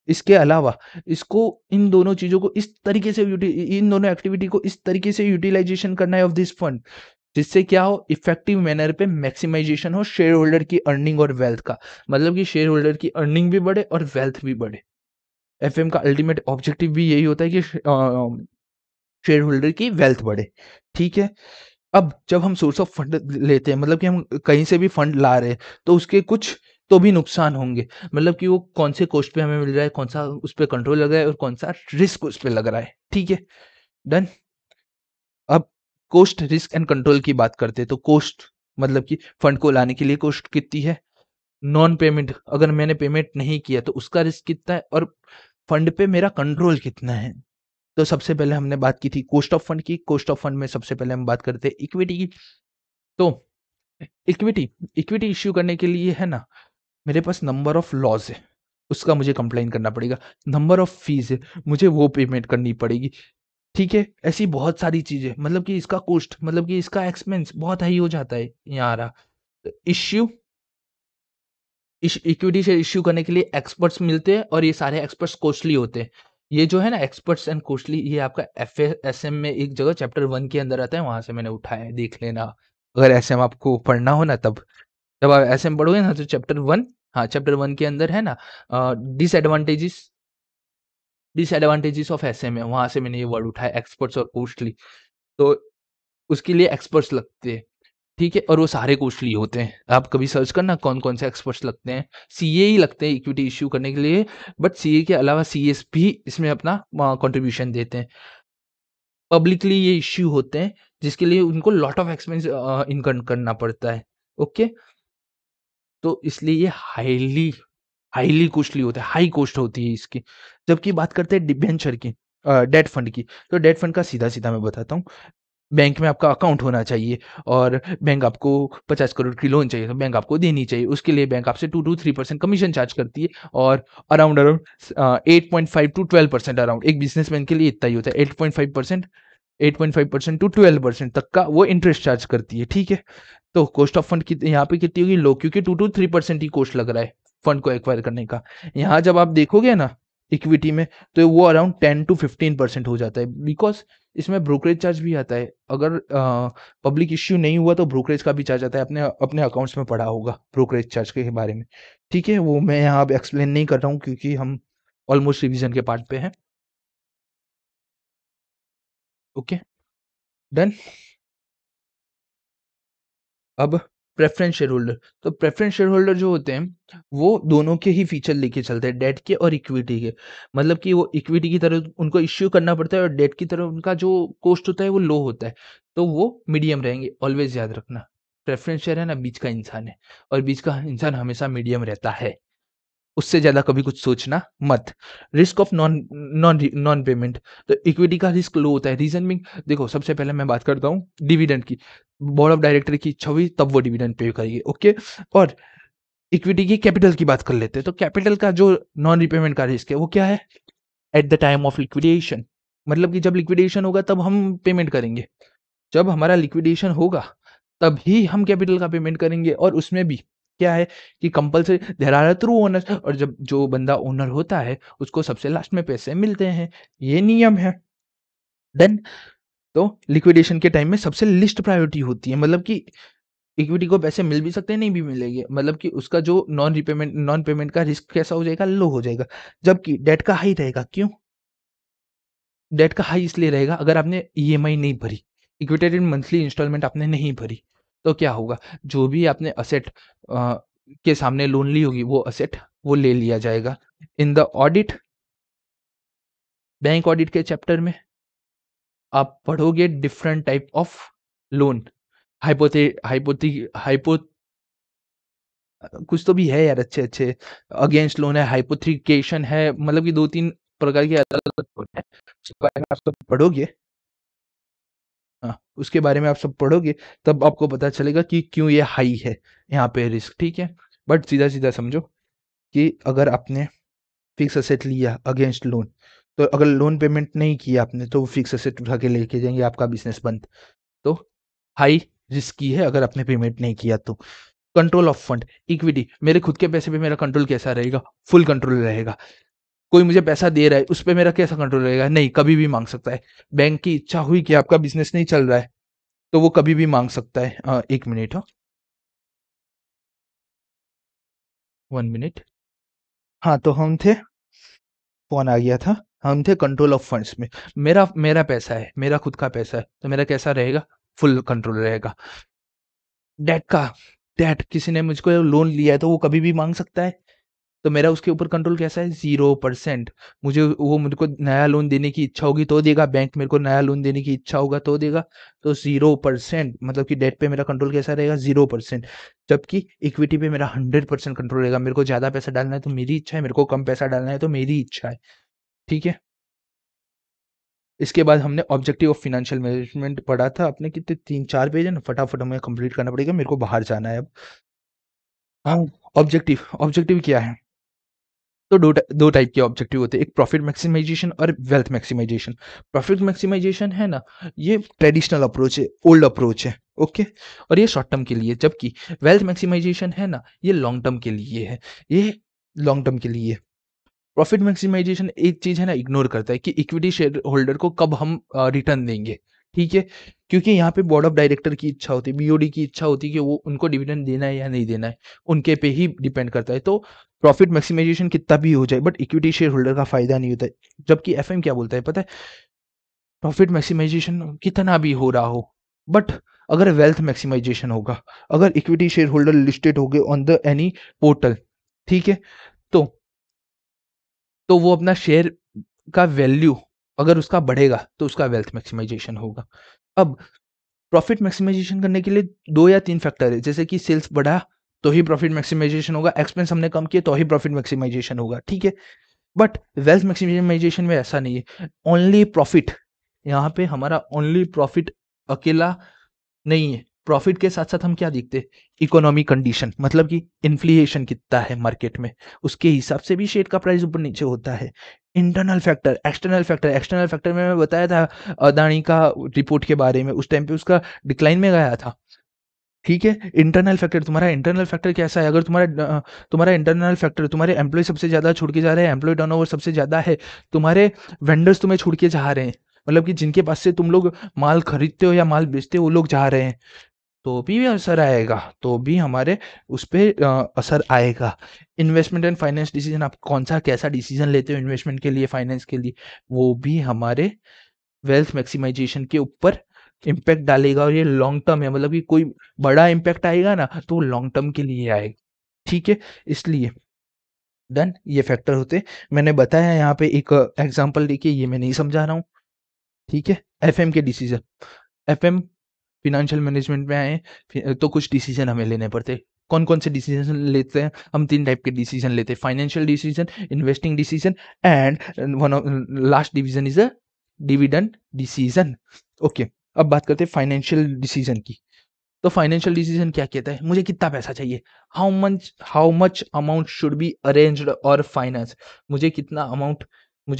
इसके अलावा इसको, इन दोनों चीजों को इस तरीके से इन दोनों एक्टिविटी को इस तरीके से यूटिलाइजेशन करना है ऑफ दिस फंड जिससे क्या हो? इफेक्टिव मैनर पे मैक्सिमाइजेशन हो शेयर होल्डर की अर्निंग और वेल्थ का। मतलब कि शेयर होल्डर की अर्निंग भी बढ़े और वेल्थ भी बढ़े। एफएम का अल्टीमेट ऑब्जेक्टिव भी यही होता है कि शेयर होल्डर की वेल्थ बढ़े। ठीक है, अब जब हम सोर्स ऑफ फंड लेते हैं, मतलब कि हम कहीं से भी फंड ला रहे हैं, तो उसके कुछ तो भी नुकसान होंगे। मतलब कि वो कौन से कॉस्ट पे हमें मिल रहा है, कौन सा उस पे कंट्रोल लग रहा है और कौन सा रिस्क उस पे लग रहा है। ठीक है, डन। अब कॉस्ट, रिस्क एंड कंट्रोल की बात करते हैं तो कॉस्ट मतलब कि फंड को लाने के लिए कॉस्ट कितनी है, नॉन पेमेंट अगर मैंने पेमेंट नहीं किया तो उसका रिस्क कितना है, और फंड पे मेरा कंट्रोल कितना है। तो सबसे पहले हमने बात की थी कॉस्ट ऑफ फंड की। कॉस्ट ऑफ फंड में सबसे पहले हम बात करते हैं इक्विटी की। तो इक्विटी इक्विटी इश्यू करने के लिए है ना, मेरे पास नंबर ऑफ लॉज है, उसका मुझे कंप्लेन करना पड़ेगा। नंबर ऑफ फीस है, मुझे वो पेमेंट करनी पड़ेगी। ठीक है, ऐसी बहुत सारी चीजें, मतलब कि इसका कॉस्ट, मतलब कि इसका एक्सपेंस बहुत हाई हो जाता है। यहाँ आ रहा इश्यू, इक्विटी शेयर इश्यू करने के लिए एक्सपर्ट्स मिलते हैं और ये सारे एक्सपर्ट्स कॉस्टली होते हैं। ये जो है ना एक्सपर्ट्स एंड कॉस्टली, ये आपका एफ एस एम में एक जगह चैप्टर 1 के अंदर आता है, वहां से मैंने उठाया है, देख लेना। अगर एसएम आपको पढ़ना हो ना, तब जब आप एसएम पढ़ोगे ना तो चैप्टर 1, हाँ चैप्टर 1 के अंदर है ना डिसएडवांटेजेस डिसएडवांटेजेस ऑफ एसएमए, वहाँ से मैंने ये वर्ड उठाया, एक्सपर्ट्स और कॉस्टली। तो उसके लिए एक्सपर्ट्स लगते हैं, ठीक है? और वो सारे कॉस्टली होते हैं। आप कभी सर्च करना कौन-कौन से एक्सपर्ट्स लगते हैं। सीए ही लगते हैं इक्विटी इश्यू करने के लिए, बट सीए के अलावा सीएस भी इसमें अपना कंट्रीब्यूशन देते हैं। पब्लिकली ये इश्यू होते हैं, जिसके लिए उनको लॉट ऑफ एक्सपेंस इनकर करना पड़ता है। ओके? तो इसलिए ये हाईली हाईली कॉस्टली होता है, हाई कॉस्ट होती है इसकी। जबकि बात करते हैं डिबेंचर की, डेट फंड की, तो डेट फंड का सीधा-सीधा मैं बताता हूँ। बैंक में आपका अकाउंट होना चाहिए और बैंक आपको 50 करोड़ की लोन चाहिए, तो बैंक आपको देनी चाहिए। उसके लिए बैंक आपसे 2 टू 3% कमीशन चार्ज करती है और अराउंड अराउंड 8.5 टू 12% अराउंड, एक बिज़नेसमैन के लिए इतना ही होता है। 8.5% टू 12% तक का वो इंटरेस्ट चार्ज करती है, ठीक है? तो कॉस्ट ऑफ फंड कितनी यहाँ पे कितनी होगी? लो, क्योंकि 2 टू 3% ही कॉस्ट लग रहा है फंड को एक्वायर करने का। यहाँ जब आप देखोगे ना इक्विटी में, तो वो अराउंड 10 टू 15% हो जाता है, बिकॉज़ इसमें ब्रोकरेज चार्ज भी आता है। अगर पब्लिक इश्यू नहीं हुआ तो ब्रोकरेज का भी चार्ज आता है, अपने अपने अकाउंट्स में पड़ा होगा ब्रोकरेज चार्ज के बारे में। ठीक है? वो मैं यहाँ अब एक्सप्लेन नहीं कर रहा हूँ क्योंकि हम ऑलमोस्ट रिवीजन के पार्ट पे हैं। Okay, done? अब प्रेफ़रेंस शेयर होल्डर, तो प्रेफ़रेंस शेयर होल्डर जो होते हैं, वो दोनों के ही फीचर लेके चलते हैं, डेट के और इक्विटी के। मतलब कि वो इक्विटी की तरह उनको इश्यू करना पड़ता है और डेट की तरह उनका जो कॉस्ट होता है वो लो होता है। तो वो मीडियम रहेंगे, ऑलवेज़ याद रखना। प्रेफ़रेंस शेयर है ना, बीच का इंसान है और बीच का इंसान हमेशा मीडियम रहता है। उससे ज़्यादा कभी कुछ सोचना मत। रिस्क ऑफ नॉन पेमेंट, तो इक्विटी का रिस्क लो होता है। रीज़न बीइंग, देखो सबसे पहले मैं बात करता हूँ डिविडेंड की। बोर्ड ऑफ डायरेक्टर की इच्छा हुई तब वो डिविडेंड पे करेगी, ओके? और इक्विटी की कैपिटल की बात कर लेते हैं, तो कैपिटल का जो नॉन रीपेमेंट का रिस्क है वो क्या है? At the time of liquidation, मतलब कि जब लिक्विडेशन होगा तब हम पेमेंट करेंगे। जब हमारा लिक्विडेशन होगा, तभी हम कैपिटल का पेमेंट करेंगे और उसमें भी क्या है कि compulsory there are true owners, और जब जो बंदा ओनर होता है, उसको सबसे लास्ट में पैसे मिलते हैं। ये नियम है। देन तो लिक्विडेशन के टाइम में सबसे लीस्ट प्रायोरिटी होती है, मतलब कि इक्विटी को पैसे मिल भी सकते हैं, नहीं भी मिलेंगे। मतलब कि उसका जो नॉन पेमेंट का रिस्क कैसा हो जाएगा? लो हो जाएगा। जबकि डेट का हाई रहेगा। क्यों? डेट का हाई इसलिए रहेगा, अगर आपने ईएमआई नहीं भरी, इक्विटेड मंथली इंस्टॉलमेंट आपने नहीं भरी, तो क्या होगा? जो भी आपने असेट के सामने लोन ली होगी, वो असेट वो ले लिया जाएगा। In the audit, bank audit के चैप्टर में आप पढ़ोगे डिफरेंट टाइप ऑफ लोन। हाइपोथे हाइपोथी हाइपो कुछ तो भी है यार, अच्छे-अच्छे। अगेंस्ट लोन है, हाइपोथेकेशन है, मतलब कि 2-3 प्रकार के अलग-अलग लोन हैं। उसके बारे में आप सब पढ़ोगे। हाँ, उसके बारे में आप सब पढ़ोगे, तब आपको पता चलेगा कि क्यों ये हाई है यहाँ पे रिस्क, ठीक है? बट सीधा-सीधा समझो कि अगर आपने फिक्स असेट लिया अगेंस्ट लोन, तो अगर लोन पेमेंट नहीं किया आपने, तो वो फिक्स असेट उठा के लेके जाएँगे, आपका बिज़नेस बंद। तो हाई रिस्की है अगर आपने पेमेंट नहीं किया तो। कंट्रोल ऑफ फंड, इक्विटी, मेरे खुद के पैसे पे मेरा कंट्रोल कैसा रहेगा? फुल कंट्रोल रहेगा। कोई मुझे पैसा दे रहा है, उस पे मेरा कैसा कंट्रोल रहेगा? नहीं, कभी भी माँग सकता है। बैंक की इच्छा हुई कि आपका बिज़नेस नहीं चल रहा है, तो वो कभी भी माँग सकता है। 1 मिनट, हाँ, 1 मिनट। हाँ, तो हम थे, फ़ोन आ गया था। हम थे कंट्रोल ऑफ फंड्स में। मेरा मेरा पैसा है, मेरा खुद का पैसा है, तो मेरा कैसा रहेगा? फुल कंट्रोल रहेगा। डेट का, डेट किसी ने मुझको लोन लिया है, तो वो कभी भी माँग सकता है। तो मेरा उसके ऊपर कंट्रोल कैसा है? 0%। मुझको नया लोन देने की इच्छा होगी तो देगा, बैंक मेरे को नया लोन देने की इच्छा होगा तो देगा। तो 0%, मतलब कि डेट पे मेरा कंट्रोल कैसा रहेगा? 0%। जबकि इक्विटी पे मेरा 100% कंट्रोल रहेगा। मेरे को ज़्यादा पैसा डालना है तो मेरी इच्छा है, मेरे को कम पैसा डालना है तो मेरी इच्छा है। ठीक है? इसके बाद हमने ऑब्जेक्टिव ऑफ फाइनेंशियल मैनेजमेंट पढ़ा था। अपने कितने 3-4 पेज है ना, फटाफट हमें कंप्लीट करना पड़ेगा, मेरे को बाहर जाना है अब। हाँ, ऑब्जेक्टिव, ऑब्जेक्टिव क्या है? तो 2 टाइप के ऑब्जेक्टिव होते हैं, एक प्रॉफिट मैक्सिमाइजेशन और वेल्थ मैक्सिमाइजेशन। प्रॉफिट मैक्सिमाइजेशन है ना, ये ट्रेडिशनल अप्रोच है, ओल्ड अप्रोच है, ओके? और ये शॉर्ट टर्म के लिए, जबकि वेल्थ मैक्सिमाइजेशन है ना, ये लॉन्ग टर्म के लिए है। ये लॉन्ग टर्म के लिए है। प्रॉफिट मैक्सिमाइजेशन एक चीज़ है ना, इग्नोर करता है कि इक्विटी शेयर होल्डर को कब हम रिटर्न देंगे, ठीक है? क्योंकि यहाँ पे बोर्ड ऑफ डायरेक्टर की इच्छा होती है, बीओडी की इच्छा होती है कि वो उनको डिविडेंड देना है या नहीं देना है, उनके पे ही डिपेंड करता है। तो प्रॉफिट मैक्सिमाइज़ेशन कितना भी हो जाए बट इक्विटी शेयर होल्डर का फ़ायदा नहीं होता है। जबकि एफएम क्या बोलता है पता है? प्रॉफिट मैक्सिमाइज़ेशन कितना भी हो रहा हो, बट अगर वेल्थ मैक्सिमाइज़ेशन होगा, अगर इक्विटी शेयर होल्डर लिस्टेड हो गए ऑन द एनी पोर्टल, ठीक है? तो वो अपना शेयर का वैल्यू अगर उसका बढ़ेगा, तो उसका वेल्थ मैक्सिमाइज़ेशन होगा। अब प्रॉफिट मैक्सिमाइज़ेशन करने के लिए 2 या 3 फैक्टर है, जैसे कि सेल्स बढ़ा, तो ही प्रॉफिट मैक्सिमाइज़ेशन होगा, एक्सपेंस हमने कम किए, तो ही प्रॉफिट मैक्सिमाइज़ेशन होगा, ठीक है? बट वेल्थ मैक्सिमाइज़ेशन में ऐसा नहीं है, ओनली प्रॉफिट, यहाँ पे हमारा ओनली प्रॉफिट अकेला नहीं है, प्रॉफिट के साथ-साथ हम क्या देखते हैं? इकोनॉमिक कंडीशन, मतलब कि इन्फ्लेशन कितना है मार्केट में, उसके हिसाब से भी शेयर का प्राइस ऊपर-नीचे होता है। इंटरनल फैक्टर, एक्सटर्नल फैक्टर में मैं बताया था अदानी का रिपोर्ट के बारे में, उस टाइम पे उसका डिक्लाइन में गया था। ठीक है? इंटरनल फैक्टर, तुम्हारा इंटरनल फैक्टर कैसा है? अगर तुम्हारा इंटरनल फैक्टर, तुम्हारे एम्प्लॉयी सबसे ज़्यादा छुड़ के जा रहे हैं, एम्प्लॉयी टर्नओवर सबसे ज़्यादा है, तुम्हारे वेंडर्स तुम्हें छुड़ के जा रहे हैं, मतलब कि जिनके पास से तुम लोग माल खरीदते हो या माल बेचते हो, वो लोग जा रहे हैं, तो भी असर आएगा, तो भी हमारे उस पे असर आएगा। इन्वेस्टमेंट एंड फाइनेंस डिसीज़न, आप कौन-सा कैसा डिसीज़न लेते हो इन्वेस्टमेंट के लिए, फाइनेंस के लिए, वो भी हमारे वेल्थ मैक्सिमाइज़ेशन के ऊपर इम्पैक्ट डालेगा और ये लॉन्ग टर्म है, मतलब कि कोई बड़ा इम्पैक्ट आएगा ना, तो वो लॉन्ग टर्म के लिए आएगा, ठीक है? इसलिए डन, ये फैक्टर होते हैं। मैंने बताया यहाँ पे एक एग्ज़ाम्पल देके, ये मैं नहीं समझा रहा हूँ, ठीक है? एफएम के डिसीज़न, एफएम फाइनेंशियल मैनेजमेंट में आए हैं, तो कुछ डिसीज़न हमें लेने पड़ते हैं। कौन-कौन से डिसीज़न लेते हैं? हम 3 टाइप के डिसीज़न लेते हैं, financial decision, investing decision and one of last division is a dividend decision. Okay, अब बात करते हैं फाइनेंशियल डिसीज़न की। तो फाइनेंशियल डिसीज़न क्या कहता है? मुझे कितना पैसा चाहिए? How much amount should be arranged और फाइनेंस, मुझे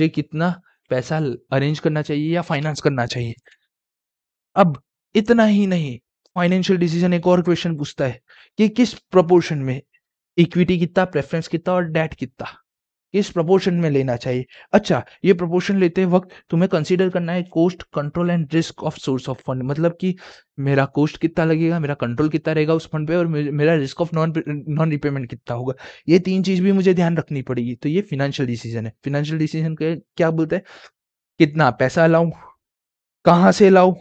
कितना पैसा अरेंज करना चाहिए या फाइनेंस करना चाहिए? अब इतना ही नहीं, फाइनेंशियल डिसीजन एक और क्वेश्चन पूछता है कि किस प्रोपोर्शन में इक्विटी कितना, प्रेफरेंस कितना और डेट कितना, किस प्रोपोर्शन में लेना चाहिए। अच्छा, ये प्रोपोर्शन लेते वक्त तुम्हें कंसीडर करना है cost, control and risk of source of fund, मतलब कि मेरा कॉस्ट कितना लगेगा, मेरा कंट्रोल कितना रहेगा उस फंड पे और मेरा रिस्क ऑफ नॉन रिपेमेंट कितना होगा। ये 3 चीज़ भी मुझे ध्यान रखनी पड़ेगी। तो ये फाइनेंशियल डिसीजन है। फाइनेंशियल डिसीजन क्या बोलता है? कितना पैसा लाऊँ, कहाँ से लाऊँ,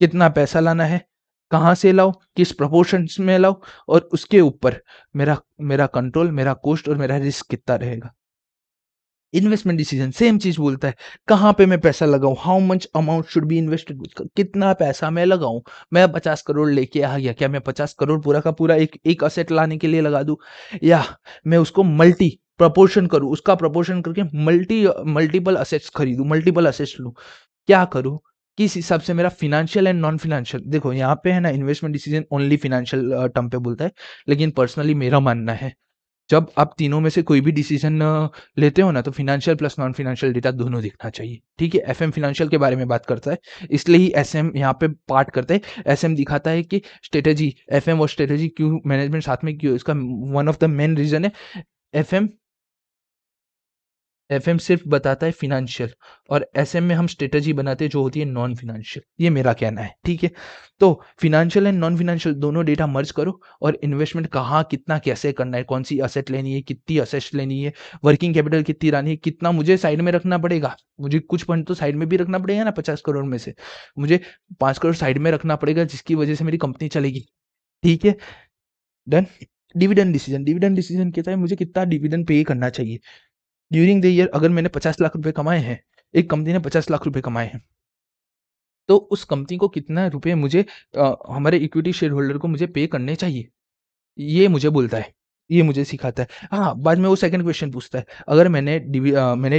कितना पैसा लाना है, कहाँ से लाऊँ, किस प्रोपोर्शंस में लाऊँ और उसके ऊपर मेरा मेरा कंट्रोल, मेरा कॉस्ट और मेरा रिस्क कितना रहेगा। इन्वेस्टमेंट डिसीजन सेम चीज़ बोलता है, कहाँ पे मैं पैसा लगाऊँ, how much amount should be invested, कितना पैसा मैं लगाऊँ। मैं 50 करोड़ लेके आ गया, क्या मैं 50 करोड़ पूरा का पूरा एक एक असेट लाने के लिए लगा दूँ या मैं उसको प्रोपोर्शन करूँ, उसका प्रोपोर्शन करके मल्टीपल असेट्स खरीदूँ, मल्टीपल असेट्स लूँ। क्या करूँ? किस हिसाब से मेरा फ़ाइनेंशियल एंड नॉन फ़ाइनेंशियल, देखो यहाँ पे है ना, investment decision only financial term पे बोलता है, लेकिन पर्सनली मेरा मानना है, जब आप तीनों में से कोई भी डिसीज़न लेते हो ना, तो financial plus non financial data दोनों दिखना चाहिए, ठीक है? एफएम फ़ाइनेंशियल के बारे में बात करता है, इसलिए ही एसएम यहाँ पे पार्ट करता है। एसएम दिखाता है कि स्ट्रैटेजी, एफएम और स्ट्रैटेजी क्यों मैनेजमेंट साथ में क्यों, इसका one of the main reason है, एफएम एफएम सिर्फ बताता है फिनेंशियल और एसएम में हम स्ट्रेटजी बनाते हैं जो होती है नॉन फिनेंशियल, ये मेरा कहना है, ठीक है? तो फिनेंशियल एंड नॉन फिनेंशियल दोनों डेटा मर्ज करो और इन्वेस्टमेंट कहाँ, कितना, कैसे करना है, कौन सी असेट लेनी है, कितनी असेट्स लेनी है, वर्किंग कैपिटल कितनी लानी है, कितना मुझे साइड में रखना पड़ेगा, मुझे कुछ फंड तो साइड में भी रखना पड़ेगा ना, 50 करोड़ में से मुझे 5 करोड़ साइड में रखना पड़ेगा जिसकी वजह से मेरी कंपनी चलेगी, ठीक है? डन। डिविडेंड डिसीजन कहता है मुझे कितना डिविडेंड पे करना चाहिए ड्यूरिंग द ईयर। अगर मैंने 50 लाख रुपए कमाए हैं, एक कंपनी ने 50 लाख रुपए कमाए हैं, तो उस कंपनी को कितना रुपए मुझे हमारे इक्विटी शेयर होल्डर को मुझे पे करने चाहिए, ये मुझे बोलता है, ये मुझे सिखाता है। हाँ, बाद में वो सेकंड क्वेश्चन पूछता है, अगर मैंने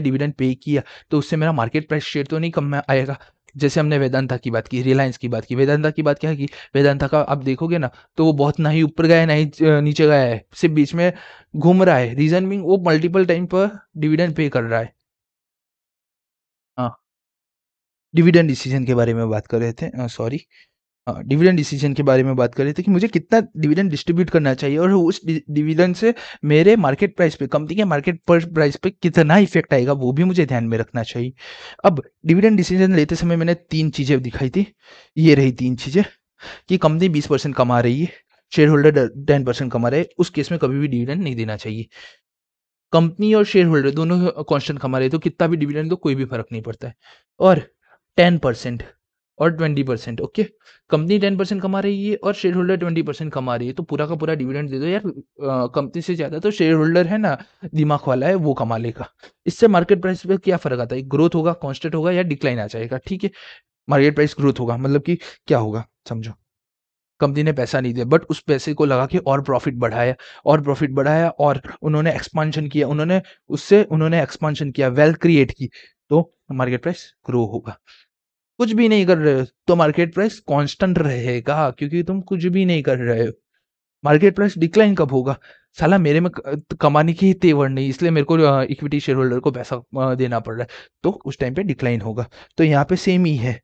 डिविडेंड पे किया, तो उससे मेरा मार्केट प्राइस शेयर तो नहीं कम में आएगा? जैसे हमने वेदांता की बात की, रिलायंस की बात की, वेदांता की बात क्या है कि वेदांता का आप देखोगे ना, तो वो बहुत ना ही ऊपर गया है, ना ही नीचे गया है, सिर्फ बीच में घूम रहा है। रीज़न बीइंग वो मल्टीपल टाइम पर डिविडेंड पे कर रहा है। हाँ। डिविडेंड डिसीजन के बारे में बात कर रहे थे, सॉरी। हाँ, डिविडेंड डिसीजन के बारे में बात कर रहे थे कि मुझे कितना डिविडेंड डिस्ट्रीब्यूट करना चाहिए और उस डिविडेंड से मेरे मार्केट प्राइस पे, कंपनी के मार्केट प्राइस पे कितना इफेक्ट आएगा वो भी मुझे ध्यान में रखना चाहिए। अब डिविडेंड डिसीजन लेते समय मैंने 3 चीज़ें दिखाई थी, ये रही 3 चीज़ें कि कंपनी 20% कमा रही है, शेयर होल्डर 10% कमा रहे हैं, उस केस में कभी भी डिविडेंड नहीं देना चाहिए। कंपनी और शेयर होल्डर दोनों कांस्टेंट कमा रहे हैं तो कितना भी डिविडेंड दो कोई भी फर्क नहीं पड़ता है। और 10% और 20%, ओके, कंपनी 10% कमा रही है और शेयर होल्डर 20% कमा रही है तो पूरा का पूरा डिविडेंड दे दो यार। कंपनी से ज्यादा तो शेयर होल्डर है ना, दिमाग वाला है, वो कमा लेगा। इससे मार्केट प्राइस पे क्या फर्क आता है, ग्रोथ होगा, कांस्टेंट होगा या डिक्लाइन आ जाएगा। ठीक है, मार्केट प्राइस ग्रोथ होगा मतलब कि क्या होगा समझो, कंपनी ने पैसा नहीं दिया बट उस पैसे को लगा के और प्रॉफिट बढ़ाया और प्रॉफिट बढ़ाया और उन्होंने एक्सपांशन किया, उन्होंने एक्सपांशन किया, वेल्थ क्रिएट की, तो मार्केट प्राइस ग्रो होगा। कुछ भी नहीं कर रहे हो तो मार्केट प्राइस कांस्टेंट रहेगा क्योंकि तुम कुछ भी नहीं कर रहे हो। मार्केट प्राइस डिक्लाइन कब होगा, साला मेरे में कमाने की ही तेवर नहीं, इसलिए मेरे को इक्विटी शेयर होल्डर को पैसा देना पड़ रहा है, तो उस टाइम पे डिक्लाइन होगा। तो यहाँ पे सेम ही है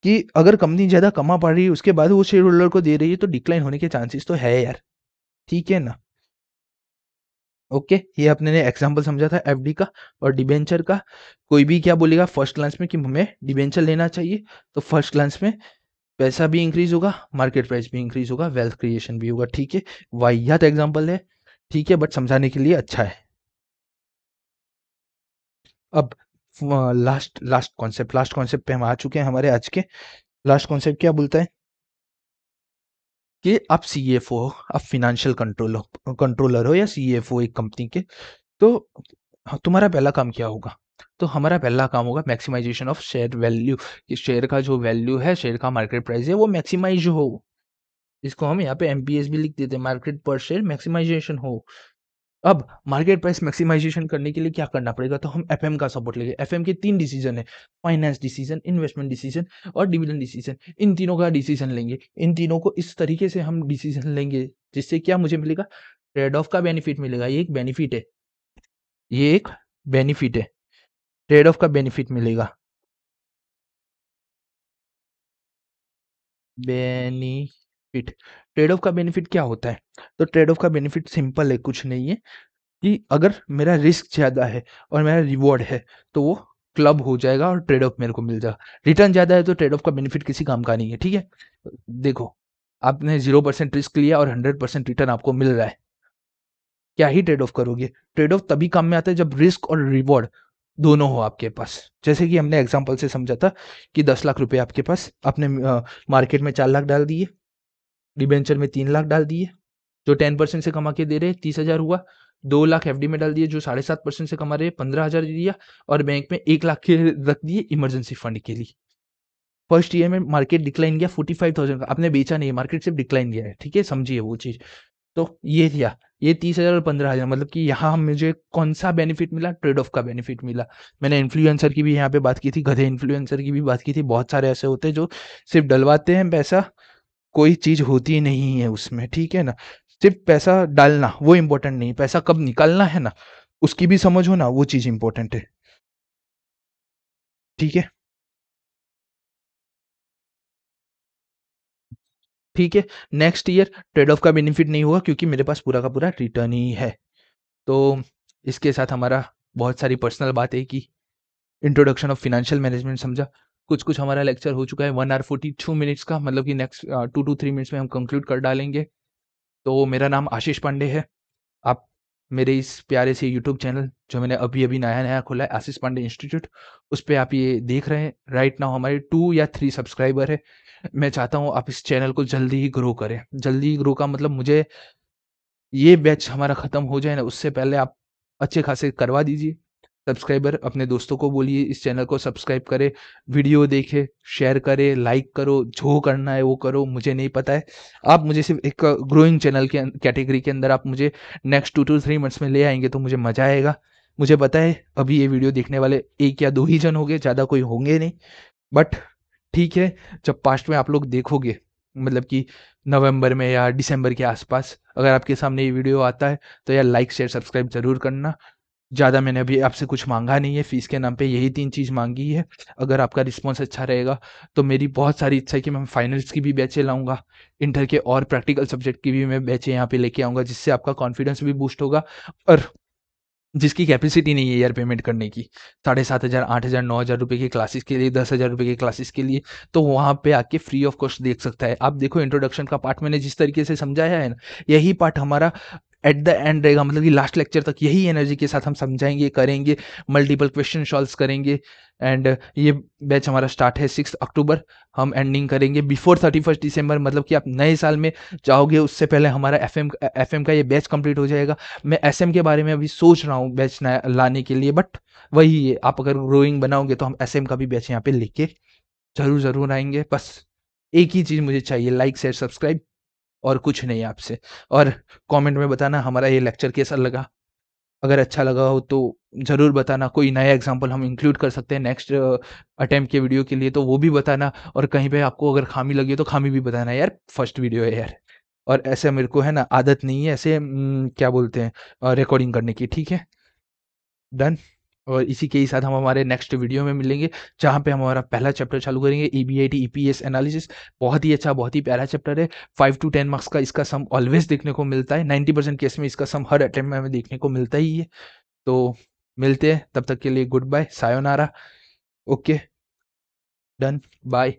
कि अगर कंपनी ज़्यादा कमा पा रही है उसके बाद वो शेयर होल्डर को दे रही है तो डिक्लाइन होने के चांसेस तो है यार। ठीक है ना, ओके। ये अपने ने एग्जांपल समझा था एफडी का और डिबेंचर का। कोई भी क्या बोलेगा फर्स्ट ग्लांस में कि हमें डिबेंचर लेना चाहिए, तो फर्स्ट ग्लांस में पैसा भी इंक्रीज होगा, मार्केट प्राइस भी इंक्रीज होगा, वेल्थ क्रिएशन भी होगा। ठीक है, वाहियात एग्जांपल है, ठीक है, बट समझाने के लिए अच्छा है। अब लास्ट कॉन्सेप्ट पे हम आ चुके हैं हमारे आज के। लास्ट कॉन्सेप्ट क्या बोलता है कि आप सीएफओ हो, आप फाइनेंशियल कंट्रोलर हो या सीएफओ एक कंपनी के, तो तुम्हारा पहला काम क्या होगा, तो हमारा पहला काम होगा मैक्सिमाइजेशन ऑफ शेयर वैल्यू, कि शेयर का जो वैल्यू है, शेयर का मार्केट प्राइस है वो मैक्सिमाइज हो। इसको हम यहाँ पे एमपीएस भी लिख देते हैं, मार्केट पर शेयर मैक्सिमाइजेशन हो। अब मार्केट प्राइस मैक्सिमाइजेशन करने के लिए क्या करना पड़ेगा, तो हम एफएम का सपोर्ट लेंगे। एफएम के 3 डिसीजन है, फाइनेंस डिसीजन, इन्वेस्टमेंट डिसीजन और डिविडेंड डिसीजन। इन तीनों का डिसीजन लेंगे, इन तीनों को इस तरीके से हम डिसीजन लेंगे जिससे क्या मुझे मिलेगा, ट्रेड ऑफ का बेनिफिट मिलेगा। ये एक बेनिफिट है, ये एक बेनिफिट है, ट्रेड ऑफ का बेनिफिट मिलेगा। बेनिफिट, ट्रेड ऑफ का बेनिफिट क्या होता है, तो ट्रेड ऑफ का बेनिफिट सिंपल है, कुछ नहीं है कि अगर मेरा रिस्क ज़्यादा है और मेरा रिवॉर्ड है तो वो क्लब हो जाएगा और ट्रेड ऑफ मेरे को मिल जाएगा। रिटर्न ज़्यादा है तो ट्रेड ऑफ का बेनिफिट किसी काम का नहीं है। ठीक है, देखो, आपने 0% रिस्क लिया और 100% रिटर्न आपको मिल रहा है, क्या ही ट्रेड ऑफ करोगे। ट्रेड ऑफ तभी काम में आता है जब रिस्क और रिवॉर्ड दोनों हो आपके पास। जैसे कि हमने एग्जाम्पल से समझा था कि 10 लाख रुपए आपके पास, आपने मार्केट में 4 लाख डाल दिए, डिबेंचर में 3 लाख डाल दिए, जो 10% से कमा के दे रहे 30,000 हुआ। 2 लाख एफडी में डाल दिए जो 7.5% से कमा रहे 15,000 दिया, और बैंक में 1 लाख के रख दिए इमरजेंसी फंड के लिए। फर्स्ट ईयर में मार्केट डिक्लाइन गया 45,000 का, आपने बेचा नहीं, मार्केट सिर्फ डिक्लाइन गया है। ठीक है, समझिए वो चीज। तो ये दिया, ये 30,000 और 15,000, मतलब कि यहाँ मुझे कौन सा बेनिफिट मिला, ट्रेड ऑफ का बेनिफिट मिला। मैंने इन्फ्लुएंसर की भी यहाँ पे बात की थी, गधे इन्फ्लुएंसर की भी बात की थी। बहुत सारे ऐसे होते हैं जो सिर्फ डलवाते हैं पैसा, कोई चीज़ होती नहीं है उसमें। ठीक है ना, सिर्फ पैसा डालना वो इम्पोर्टेंट नहीं, पैसा कब निकालना है ना, उसकी भी समझ हो ना, वो चीज़ इम्पोर्टेंट है। ठीक है, ठीक है। नेक्स्ट ईयर ट्रेड ऑफ का बेनिफिट नहीं होगा क्योंकि मेरे पास पूरा का पूरा रिटर्न ही है। तो इसके साथ हमारा बहुत सारी पर्सनल बातें की, इंट्रोडक्शन ऑफ फाइनेंशियल मैनेजमेंट समझा, कुछ कुछ हमारा लेक्चर हो चुका है 1 hour 42 minutes का, मतलब कि नेक्स्ट 2 to 3 मिनट्स में हम कंक्लूड कर डालेंगे। तो मेरा नाम आशीष पांडे है। आप मेरे इस प्यारे से यूट्यूब चैनल जो मैंने अभी-अभी नया-नया खोला है, आशीष पांडे इंस्टीट्यूट, उस पे आप ये देख रहे हैं। राइट नाउ हमारे 2 या 3 सब्सक्राइबर है। मैं चाहता हूँ आप इस चैनल को जल्दी ही ग्रो करें। जल्दी ही ग्रो का मतलब मुझे ये बैच हमारा खत्म हो जाए ना, उससे पहले आप अच्छे खासे करवा दीजिए। सब्सक्राइबर अपने दोस्तों को बोलिए इस चैनल को सब्सक्राइब करे, वीडियो देखे, शेयर करे, लाइक करो, जो करना है वो करो, मुझे नहीं पता है। आप मुझे सिर्फ एक ग्रोइंग चैनल के कैटेगरी के अंदर आप मुझे नेक्स्ट 2 to 3 मंथ्स में ले आएंगे तो मुझे मजा आएगा। मुझे पता है अभी ये वीडियो देखने वाले 1 या 2 ही जन होंगे, ज़्यादा कोई होंगे नहीं, बट ठीक है, जब पास्ट में आप लोग देखोगे, मतलब कि नवंबर में या दिसंबर के आसपास अगर आपके सामने ये वीडियो आता है, तो यार लाइक शेयर सब्सक्राइब जरूर करना। ज़्यादा मैंने अभी आपसे कुछ माँगा नहीं है, फ़ीस के नाम पे यही 3 चीज़ माँगी है। अगर आपका रिस्पॉन्स अच्छा रहेगा, तो मेरी बहुत सारी इच्छा है कि मैं फाइनल्स की भी बैचें लाऊँगा, इंटर के और प्रैक्टिकल सब्जेक्ट की भी मैं बैचें यहाँ पे लेके आऊँगा, जिससे आपका कॉन्फिडेंस भी बूस्ट होगा और जिसकी कैपेसिटी नहीं है यार पेमेंट करने की, 7,500, 8,000, 9,000 रुपए की क्लासेस के लिए, 10,000 रुपए की क्लासेस के लिए, तो वहाँ पे आके फ्री ऑफ कॉस्ट देख सकता है। आप देखो इंट्रोडक्शन का पार्ट मैंने जिस तरीके से समझाया है ना, यही पार्ट हमारा एट द एंड रहेगा, मतलब कि लास्ट लेक्चर तक यही एनर्जी के साथ हम समझाएँगे, करेंगे, मल्टीपल क्वेश्चन सॉल्व्स करेंगे एंड ये बैच हमारा स्टार्ट है 6 अक्टूबर, हम एंडिंग करेंगे बिफोर 31 दिसंबर, मतलब कि आप नए साल में जाओगे उससे पहले हमारा एफएम का ये बैच कंप्लीट हो जाएगा। मैं एसएम के बारे में अभी सोच रहा हूँ बैच नया लाने के लिए, बट वही है, आप अगर ग्रोइंग बनाओगे तो हम एसएम का भी बैच यहाँ पे लेके ज़रूर आएँगे। बस एक ही चीज़ मुझे चाहिए, लाइक, शेयर, सब्सक्राइब और कुछ नहीं आपसे। और कमेंट में बताना हमारा ये लेक्चर कैसा लगा? अगर अच्छा लगा हो तो ज़रूर बताना, कोई नया एग्ज़ाम्पल हम इंक्लूड कर सकते हैं नेक्स्ट अटेम्प्ट के वीडियो के लिए, तो वो भी बताना और कहीं पे आपको अगर खामी लगी हो तो खामी भी बताना, यार फर्स्ट वीडियो है यार। और ऐसे मेरे को है ना आदत नहीं है ऐसे क्या बोलते हैं रिकॉर्डिंग करने की, ठीक है? डन। और इसी के ही साथ हम हमारे नेक्स्ट वीडियो में मिलेंगे, जहाँ पे हम हमारा पहला चैप्टर चालू करेंगे, ईबीआईटी ईपीएस एनालिसिस। बहुत ही अच्छा, बहुत ही प्यारा चैप्टर है। 5 टू 10 मार्क्स का इसका सम ऑलवेज देखने को मिलता है। 90% केस में इसका सम हर अटेम्प्ट में हमें देखने को मिलता ही है। तो मिलते हैं, तब तक के लिए good bye, sayonara. Okay, done, bye.